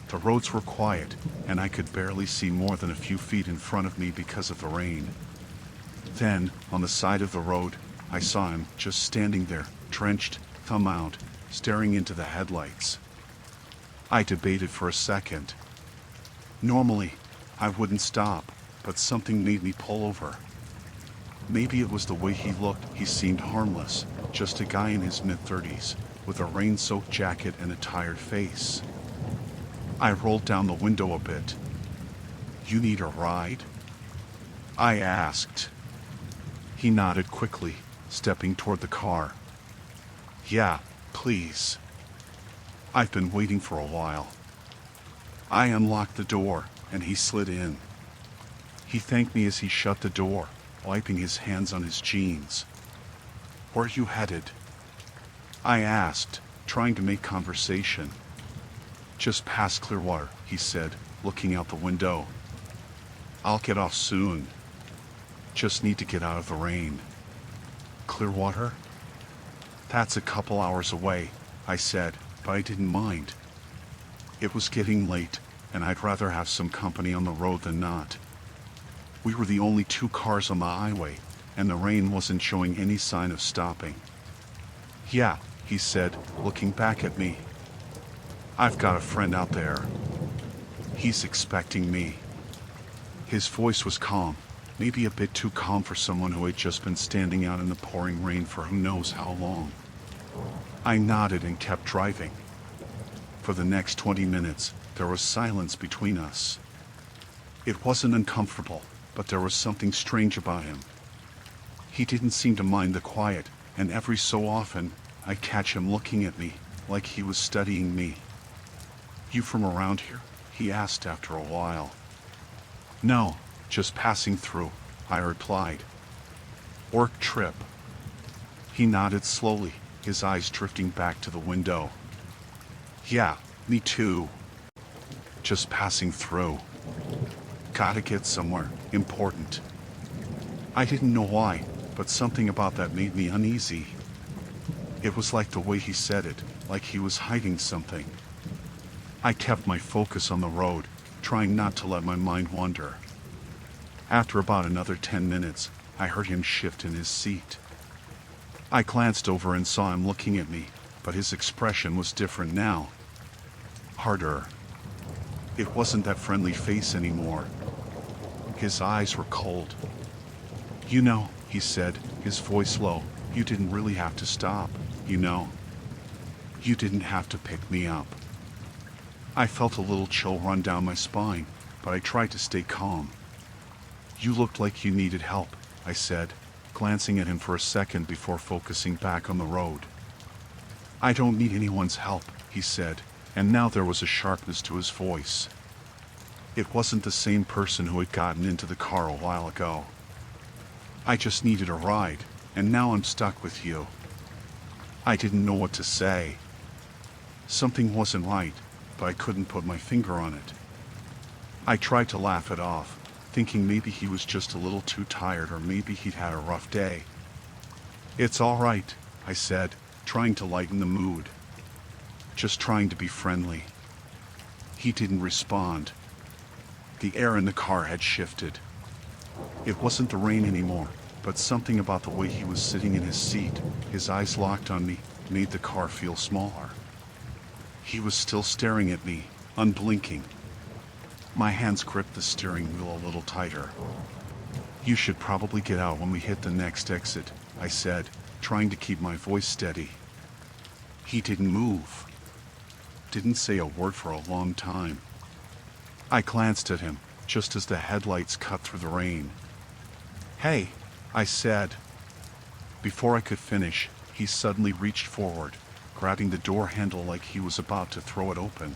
The roads were quiet, and I could barely see more than a few feet in front of me because of the rain. Then, on the side of the road, I saw him just standing there, drenched, thumb out, staring into the headlights. I debated for a second. Normally, I wouldn't stop, but something made me pull over. Maybe it was the way he looked. He seemed harmless, just a guy in his mid-30s, with a rain-soaked jacket and a tired face. I rolled down the window a bit. "You need a ride?" I asked. He nodded quickly, stepping toward the car. "Yeah, please. I've been waiting for a while." I unlocked the door, and he slid in. He thanked me as he shut the door, wiping his hands on his jeans. "Where are you headed?" I asked, trying to make conversation. "Just past Clearwater," he said, looking out the window. "I'll get off soon. Just need to get out of the rain." "Clearwater?" "That's a couple hours away," I said, but I didn't mind. It was getting late, and I'd rather have some company on the road than not. We were the only two cars on the highway, and the rain wasn't showing any sign of stopping. "Yeah," he said, looking back at me. "I've got a friend out there. He's expecting me." His voice was calm, maybe a bit too calm for someone who had just been standing out in the pouring rain for who knows how long. I nodded and kept driving. For the next 20 minutes, there was silence between us. It wasn't uncomfortable, but there was something strange about him. He didn't seem to mind the quiet, and every so often, I'd catch him looking at me, like he was studying me. "You from around here?" he asked after a while. "No, just passing through," I replied. "Work trip?" He nodded slowly, his eyes drifting back to the window. "Yeah, me too. Just passing through. Gotta get somewhere important." I didn't know why, but something about that made me uneasy. It was like the way he said it, like he was hiding something. I kept my focus on the road, trying not to let my mind wander. After about another 10 minutes, I heard him shift in his seat. I glanced over and saw him looking at me, but his expression was different now. Harder. It wasn't that friendly face anymore. His eyes were cold. "You know," he said, his voice low, "you didn't really have to stop, you know. You didn't have to pick me up." I felt a little chill run down my spine, but I tried to stay calm. "You looked like you needed help," I said, glancing at him for a second before focusing back on the road. "I don't need anyone's help," he said, and now there was a sharpness to his voice. It wasn't the same person who had gotten into the car a while ago. "I just needed a ride, and now I'm stuck with you." I didn't know what to say. Something wasn't right, but I couldn't put my finger on it. I tried to laugh it off, thinking maybe he was just a little too tired or maybe he'd had a rough day. "It's all right," I said, trying to lighten the mood. Just trying to be friendly. He didn't respond. The air in the car had shifted. It wasn't the rain anymore, but something about the way he was sitting in his seat, his eyes locked on me, made the car feel smaller. He was still staring at me, unblinking. My hands gripped the steering wheel a little tighter. You should probably get out when we hit the next exit, I said, trying to keep my voice steady. He didn't move. Didn't say a word for a long time. I glanced at him, just as the headlights cut through the rain. "Hey," I said. Before I could finish, he suddenly reached forward, grabbing the door handle like he was about to throw it open.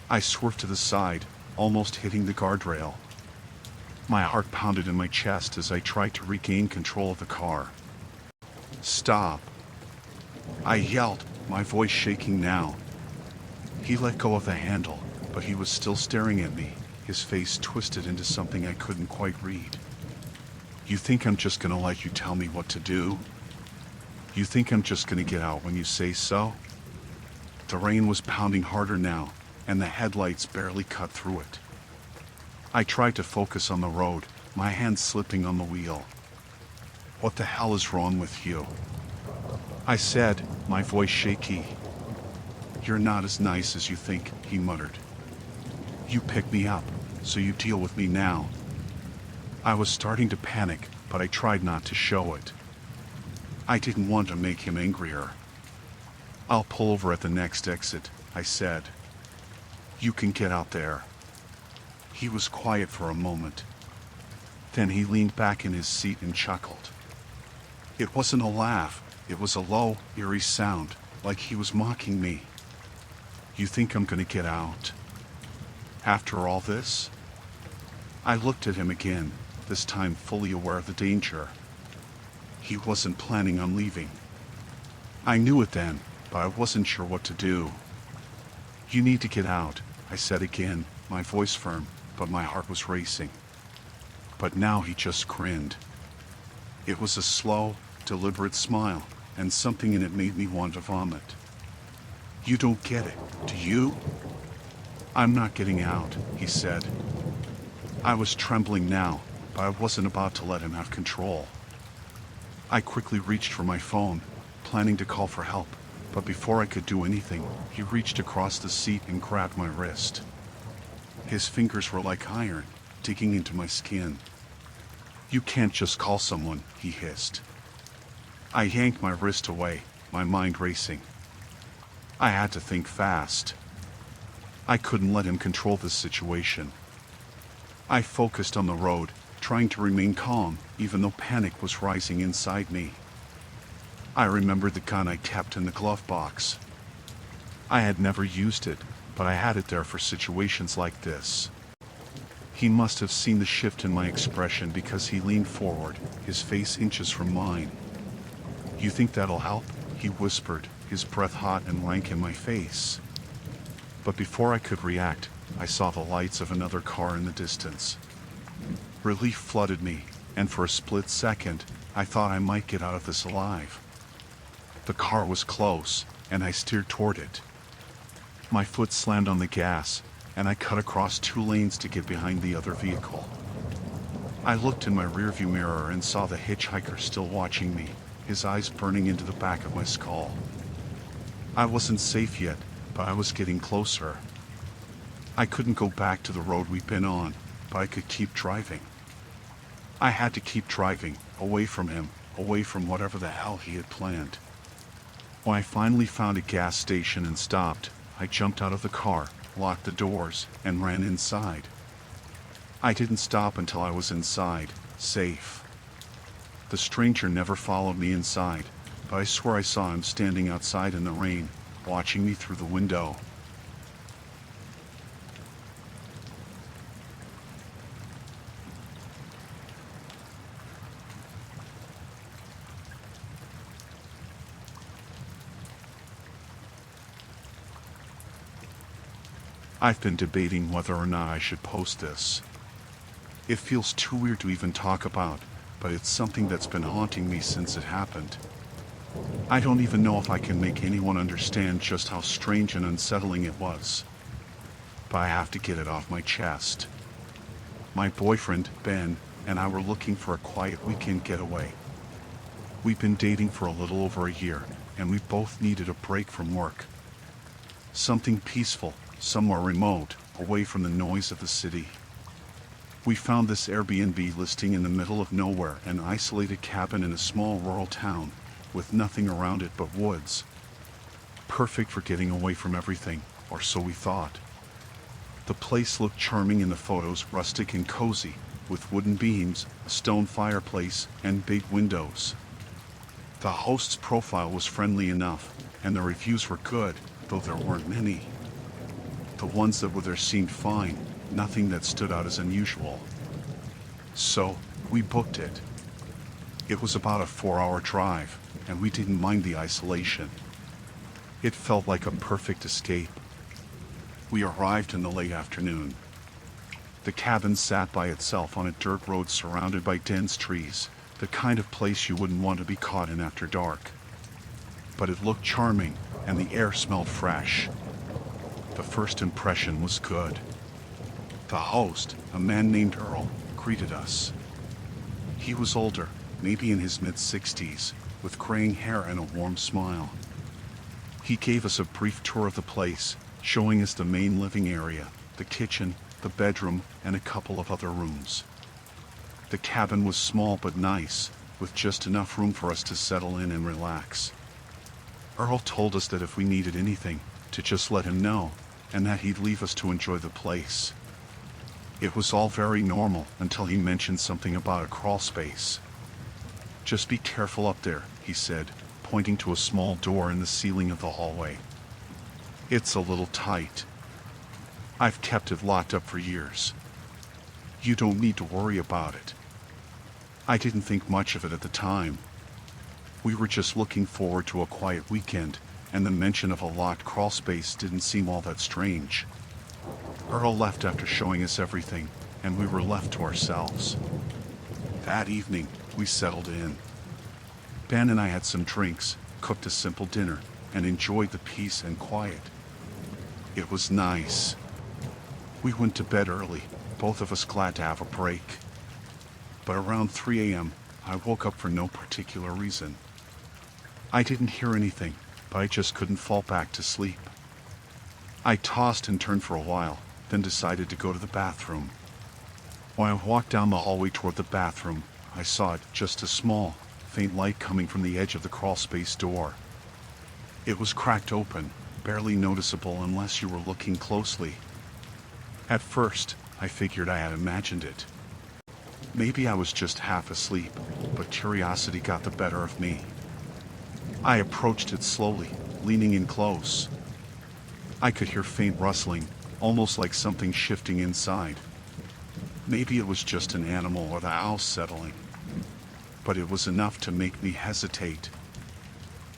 I swerved to the side, almost hitting the guardrail. My heart pounded in my chest as I tried to regain control of the car. "Stop!" I yelled, my voice shaking now. He let go of the handle, but he was still staring at me, his face twisted into something I couldn't quite read. "You think I'm just gonna let you tell me what to do? You think I'm just gonna get out when you say so?" The rain was pounding harder now, and the headlights barely cut through it. I tried to focus on the road, my hand slipping on the wheel. "What the hell is wrong with you?" I said, my voice shaky. "You're not as nice as you think," he muttered. "You picked me up, so you deal with me now." I was starting to panic, but I tried not to show it. I didn't want to make him angrier. "I'll pull over at the next exit," I said. "You can get out there." He was quiet for a moment. Then he leaned back in his seat and chuckled. It wasn't a laugh, it was a low, eerie sound, like he was mocking me. "You think I'm gonna get out? After all this?" I looked at him again, this time fully aware of the danger. He wasn't planning on leaving. I knew it then, but I wasn't sure what to do. "You need to get out," I said again, my voice firm, but my heart was racing. But now he just grinned. It was a slow, deliberate smile, and something in it made me want to vomit. "You don't get it, do you?" "I'm not getting out," he said. I was trembling now, but I wasn't about to let him have control. I quickly reached for my phone, planning to call for help, but before I could do anything, he reached across the seat and grabbed my wrist. His fingers were like iron, digging into my skin. "You can't just call someone," he hissed. I yanked my wrist away, my mind racing. I had to think fast. I couldn't let him control this situation. I focused on the road, trying to remain calm, even though panic was rising inside me. I remembered the gun I kept in the glove box. I had never used it, but I had it there for situations like this. He must have seen the shift in my expression because he leaned forward, his face inches from mine. "You think that'll help?" he whispered, his breath hot and rank in my face. But before I could react, I saw the lights of another car in the distance. Relief flooded me, and for a split second, I thought I might get out of this alive. The car was close, and I steered toward it. My foot slammed on the gas, and I cut across 2 lanes to get behind the other vehicle. I looked in my rearview mirror and saw the hitchhiker still watching me, his eyes burning into the back of my skull. I wasn't safe yet, but I was getting closer. I couldn't go back to the road we'd been on, but I could keep driving. I had to keep driving, away from him, away from whatever the hell he had planned. When I finally found a gas station and stopped, I jumped out of the car, locked the doors, and ran inside. I didn't stop until I was inside, safe. The stranger never followed me inside, but I swear I saw him standing outside in the rain, watching me through the window. I've been debating whether or not I should post this. It feels too weird to even talk about, but it's something that's been haunting me since it happened. I don't even know if I can make anyone understand just how strange and unsettling it was. But I have to get it off my chest. My boyfriend, Ben, and I were looking for a quiet weekend getaway. We've been dating for a little over a year, and we both needed a break from work. Something peaceful, somewhere remote, away from the noise of the city. We found this Airbnb listing in the middle of nowhere, an isolated cabin in a small rural town with nothing around it but woods. Perfect for getting away from everything, or so we thought. The place looked charming in the photos, rustic and cozy, with wooden beams, a stone fireplace, and big windows. The host's profile was friendly enough, and the reviews were good, though there weren't many. The ones that were there seemed fine, nothing that stood out as unusual. So, we booked it. It was about a 4-hour drive, and we didn't mind the isolation. It felt like a perfect escape. We arrived in the late afternoon. The cabin sat by itself on a dirt road surrounded by dense trees, the kind of place you wouldn't want to be caught in after dark. But it looked charming, and the air smelled fresh. The first impression was good. The host, a man named Earl, greeted us. He was older, maybe in his mid-60s, with graying hair and a warm smile. He gave us a brief tour of the place, showing us the main living area, the kitchen, the bedroom, and a couple of other rooms. The cabin was small but nice, with just enough room for us to settle in and relax. Earl told us that if we needed anything, to just let him know, and that he'd leave us to enjoy the place. It was all very normal until he mentioned something about a crawl space. "Just be careful up there," he said, pointing to a small door in the ceiling of the hallway. "It's a little tight. I've kept it locked up for years. You don't need to worry about it." I didn't think much of it at the time. We were just looking forward to a quiet weekend, and the mention of a locked crawl space didn't seem all that strange. Earl left after showing us everything, and we were left to ourselves. That evening, we settled in. Ben and I had some drinks, cooked a simple dinner, and enjoyed the peace and quiet. It was nice. We went to bed early, both of us glad to have a break. But around 3 a.m., I woke up for no particular reason. I didn't hear anything, but I just couldn't fall back to sleep. I tossed and turned for a while, then decided to go to the bathroom. When I walked down the hallway toward the bathroom, I saw just a small, faint light coming from the edge of the crawlspace door. It was cracked open, barely noticeable unless you were looking closely. At first, I figured I had imagined it. Maybe I was just half asleep, but curiosity got the better of me. I approached it slowly, leaning in close. I could hear faint rustling, almost like something shifting inside. Maybe it was just an animal or the house settling. But it was enough to make me hesitate.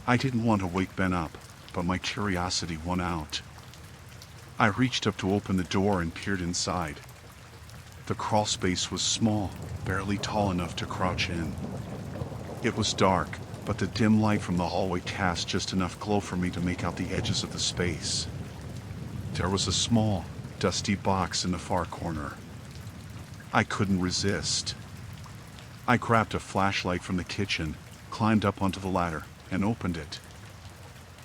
I didn't want to wake Ben up, but my curiosity won out. I reached up to open the door and peered inside. The crawl space was small, barely tall enough to crouch in. It was dark, but the dim light from the hallway cast just enough glow for me to make out the edges of the space. There was a small, dusty box in the far corner. I couldn't resist. I grabbed a flashlight from the kitchen, climbed up onto the ladder, and opened it.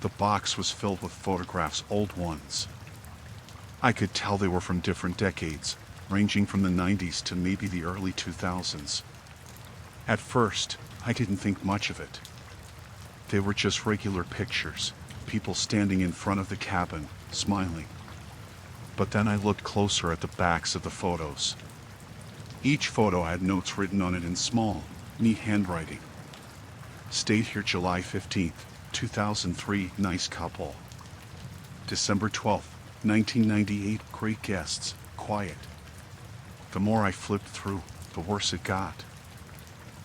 The box was filled with photographs, old ones. I could tell they were from different decades, ranging from the 90s to maybe the early 2000s. At first, I didn't think much of it. They were just regular pictures, people standing in front of the cabin, smiling. But then I looked closer at the backs of the photos. Each photo had notes written on it in small, neat handwriting. Stayed here July 15th, 2003, nice couple. December 12th, 1998, great guests, quiet. The more I flipped through, the worse it got.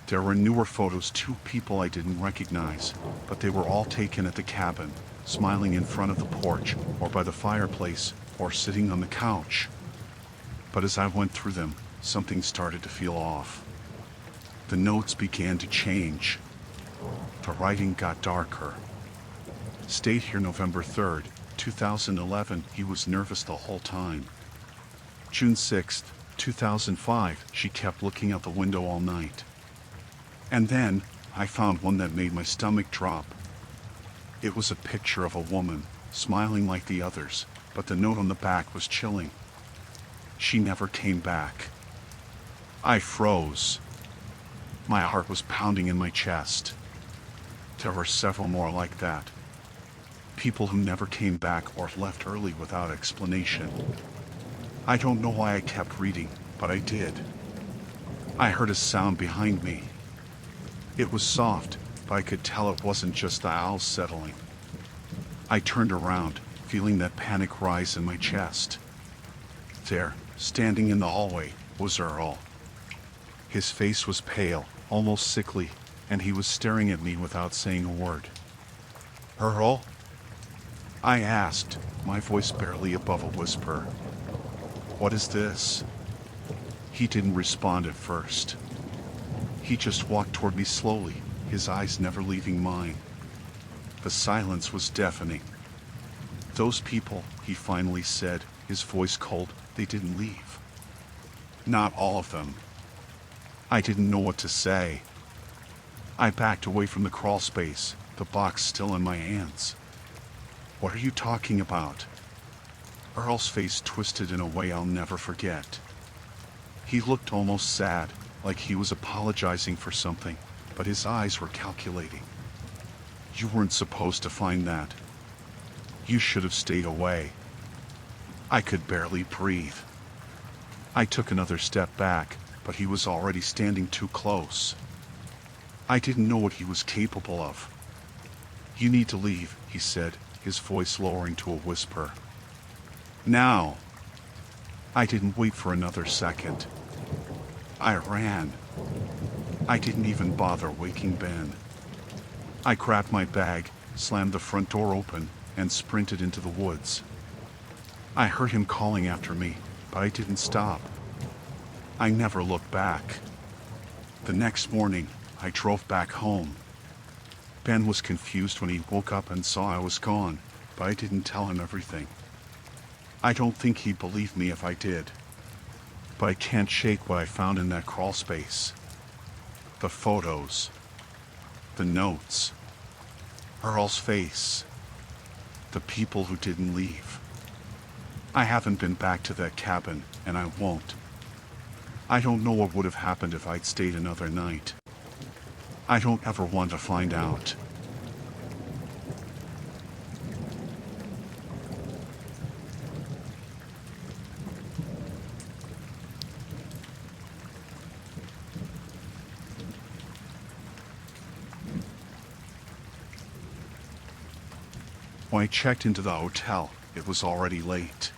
There were newer photos, 2 people I didn't recognize, but they were all taken at the cabin, smiling in front of the porch, or by the fireplace, or sitting on the couch. But as I went through them, something started to feel off. The notes began to change. The writing got darker. Stayed here November 3rd, 2011, he was nervous the whole time. June 6th, 2005, she kept looking out the window all night. And then, I found one that made my stomach drop. It was a picture of a woman, smiling like the others, but the note on the back was chilling. She never came back. I froze. My heart was pounding in my chest. There were several more like that. People who never came back or left early without explanation. I don't know why I kept reading, but I did. I heard a sound behind me. It was soft, but I could tell it wasn't just the owls settling. I turned around, feeling that panic rise in my chest. There, standing in the hallway, was Earl. His face was pale, almost sickly, and he was staring at me without saying a word. "Earl?" I asked, my voice barely above a whisper. "What is this?" He didn't respond at first. He just walked toward me slowly, his eyes never leaving mine. The silence was deafening. "Those people," he finally said, his voice cold, "they didn't leave." "Not all of them." I didn't know what to say. I backed away from the crawl space, the box still in my hands. "What are you talking about?" Earl's face twisted in a way I'll never forget. He looked almost sad, like he was apologizing for something, but his eyes were calculating. "You weren't supposed to find that. You should have stayed away." I could barely breathe. I took another step back, but he was already standing too close. I didn't know what he was capable of. "You need to leave," he said, his voice lowering to a whisper. "Now." I didn't wait for another second. I ran. I didn't even bother waking Ben. I grabbed my bag, slammed the front door open, and sprinted into the woods. I heard him calling after me, but I didn't stop. I never looked back. The next morning, I drove back home. Ben was confused when he woke up and saw I was gone, but I didn't tell him everything. I don't think he'd believe me if I did. But I can't shake what I found in that crawl space. The photos. The notes. Earl's face. The people who didn't leave. I haven't been back to that cabin, and I won't. I don't know what would have happened if I'd stayed another night. I don't ever want to find out. When I checked into the hotel, it was already late.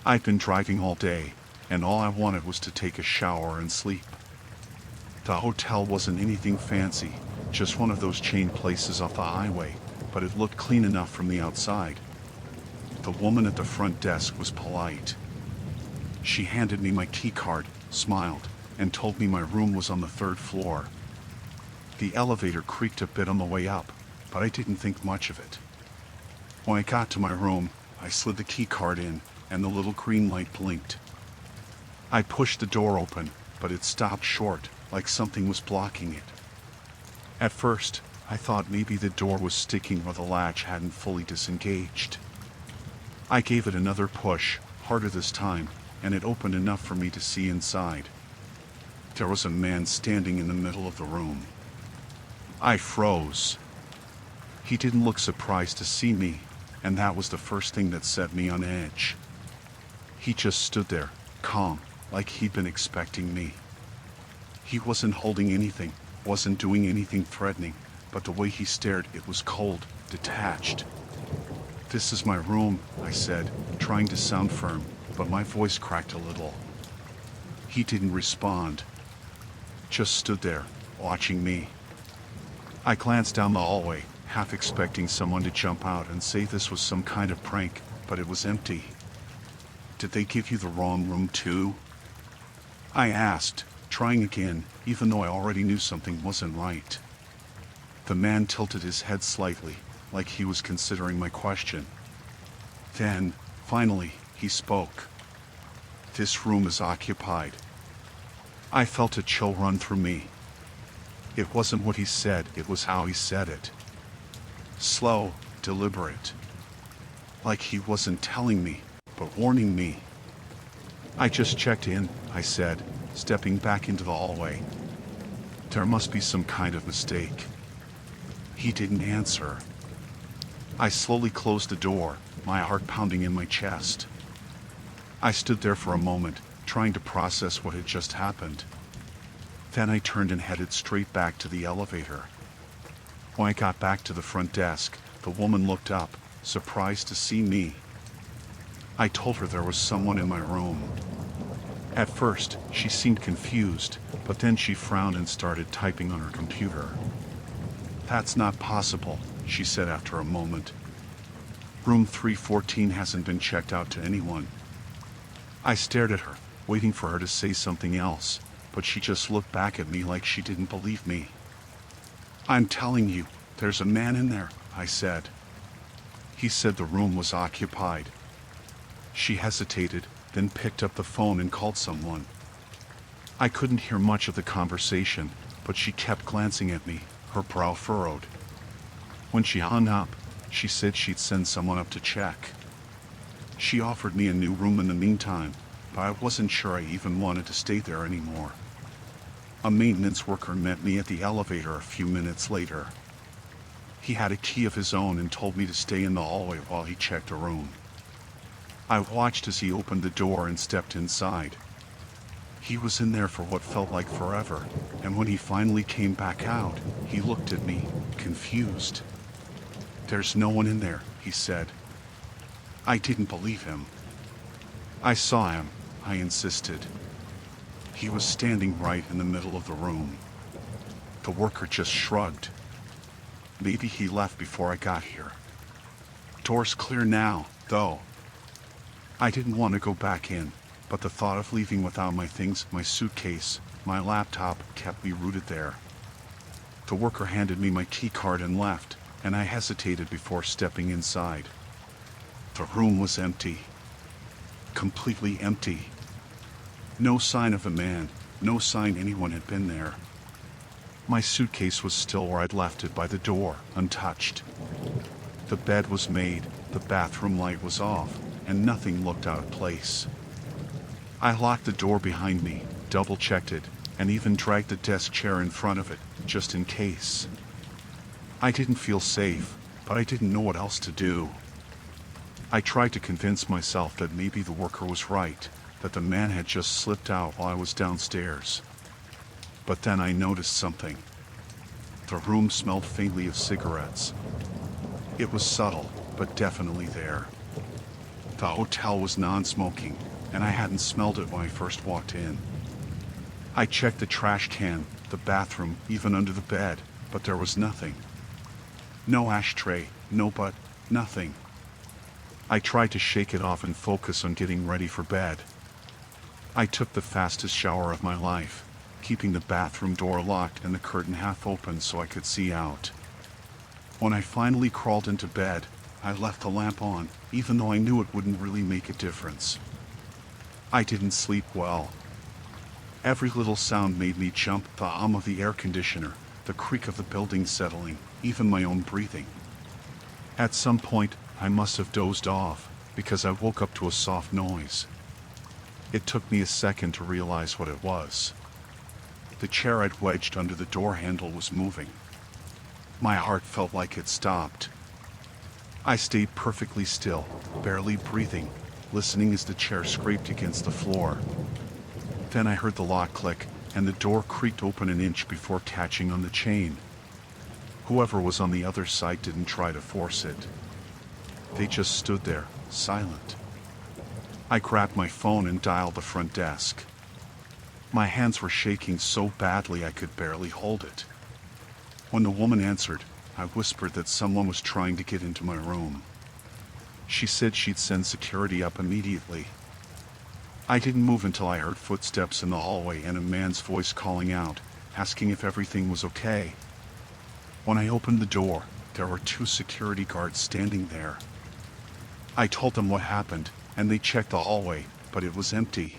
I'd been driving all day, and all I wanted was to take a shower and sleep. The hotel wasn't anything fancy, just one of those chain places off the highway, but it looked clean enough from the outside. The woman at the front desk was polite. She handed me my key card, smiled, and told me my room was on the 3rd floor. The elevator creaked a bit on the way up, but I didn't think much of it. When I got to my room, I slid the key card in, and the little green light blinked. I pushed the door open, but it stopped short, like something was blocking it. At first, I thought maybe the door was sticking or the latch hadn't fully disengaged. I gave it another push, harder this time, and it opened enough for me to see inside. There was a man standing in the middle of the room. I froze. He didn't look surprised to see me, and that was the first thing that set me on edge. He just stood there, calm, like he'd been expecting me. He wasn't holding anything, wasn't doing anything threatening, but the way he stared, it was cold, detached. "This is my room," I said, trying to sound firm, but my voice cracked a little. He didn't respond, just stood there, watching me. I glanced down the hallway, half expecting someone to jump out and say this was some kind of prank, but it was empty. "Did they give you the wrong room too?" I asked, trying again, even though I already knew something wasn't right. The man tilted his head slightly, like he was considering my question. Then, finally, he spoke. "This room is occupied." I felt a chill run through me. It wasn't what he said, it was how he said it. Slow, deliberate. Like he wasn't telling me, but warning me. "I just checked in," I said, stepping back into the hallway. There must be some kind of mistake. He didn't answer. I slowly closed the door, my heart pounding in my chest. I stood there for a moment, trying to process what had just happened. Then I turned and headed straight back to the elevator. When I got back to the front desk, the woman looked up, surprised to see me. I told her there was someone in my room. At first, she seemed confused, but then she frowned and started typing on her computer. "That's not possible," she said after a moment. "Room 314 hasn't been checked out to anyone." I stared at her, waiting for her to say something else, but she just looked back at me like she didn't believe me. "I'm telling you, there's a man in there," I said. He said the room was occupied. She hesitated, then picked up the phone and called someone. I couldn't hear much of the conversation, but she kept glancing at me, her brow furrowed. When she hung up, she said she'd send someone up to check. She offered me a new room in the meantime, but I wasn't sure I even wanted to stay there anymore. A maintenance worker met me at the elevator a few minutes later. He had a key of his own and told me to stay in the hallway while he checked a room. I watched as he opened the door and stepped inside. He was in there for what felt like forever, and when he finally came back out, he looked at me, confused. "There's no one in there," he said. I didn't believe him. "I saw him," I insisted. He was standing right in the middle of the room. The worker just shrugged. Maybe he left before I got here. "Door's clear now, though." I didn't want to go back in, but the thought of leaving without my things, my suitcase, my laptop, kept me rooted there. The worker handed me my key card and left, and I hesitated before stepping inside. The room was empty. Completely empty. No sign of a man, no sign anyone had been there. My suitcase was still where I'd left it by the door, untouched. The bed was made, the bathroom light was off, and nothing looked out of place. I locked the door behind me, double-checked it, and even dragged the desk chair in front of it, just in case. I didn't feel safe, but I didn't know what else to do. I tried to convince myself that maybe the worker was right, that the man had just slipped out while I was downstairs. But then I noticed something. The room smelled faintly of cigarettes. It was subtle, but definitely there. The hotel was non-smoking, and I hadn't smelled it when I first walked in. I checked the trash can, the bathroom, even under the bed, but there was nothing. No ashtray, no butt, nothing. I tried to shake it off and focus on getting ready for bed. I took the fastest shower of my life, keeping the bathroom door locked and the curtain half open so I could see out. When I finally crawled into bed, I left the lamp on, even though I knew it wouldn't really make a difference. I didn't sleep well. Every little sound made me jump, the hum of the air conditioner, the creak of the building settling, even my own breathing. At some point, I must have dozed off, because I woke up to a soft noise. It took me a second to realize what it was. The chair I'd wedged under the door handle was moving. My heart felt like it stopped. I stayed perfectly still, barely breathing, listening as the chair scraped against the floor. Then I heard the lock click, and the door creaked open an inch before catching on the chain. Whoever was on the other side didn't try to force it. They just stood there, silent. I grabbed my phone and dialed the front desk. My hands were shaking so badly I could barely hold it. When the woman answered, I whispered that someone was trying to get into my room. She said she'd send security up immediately. I didn't move until I heard footsteps in the hallway and a man's voice calling out, asking if everything was okay. When I opened the door, there were 2 security guards standing there. I told them what happened, and they checked the hallway, but it was empty.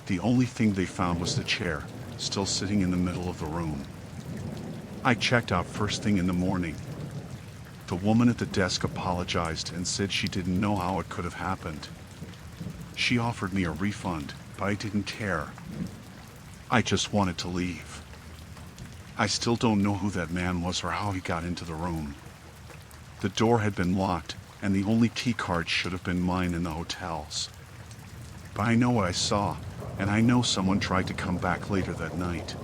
The only thing they found was the chair, still sitting in the middle of the room. I checked out first thing in the morning. The woman at the desk apologized and said she didn't know how it could have happened. She offered me a refund, but I didn't care. I just wanted to leave. I still don't know who that man was or how he got into the room. The door had been locked, and the only key card should have been mine in the hotel's. But I know what I saw, and I know someone tried to come back later that night.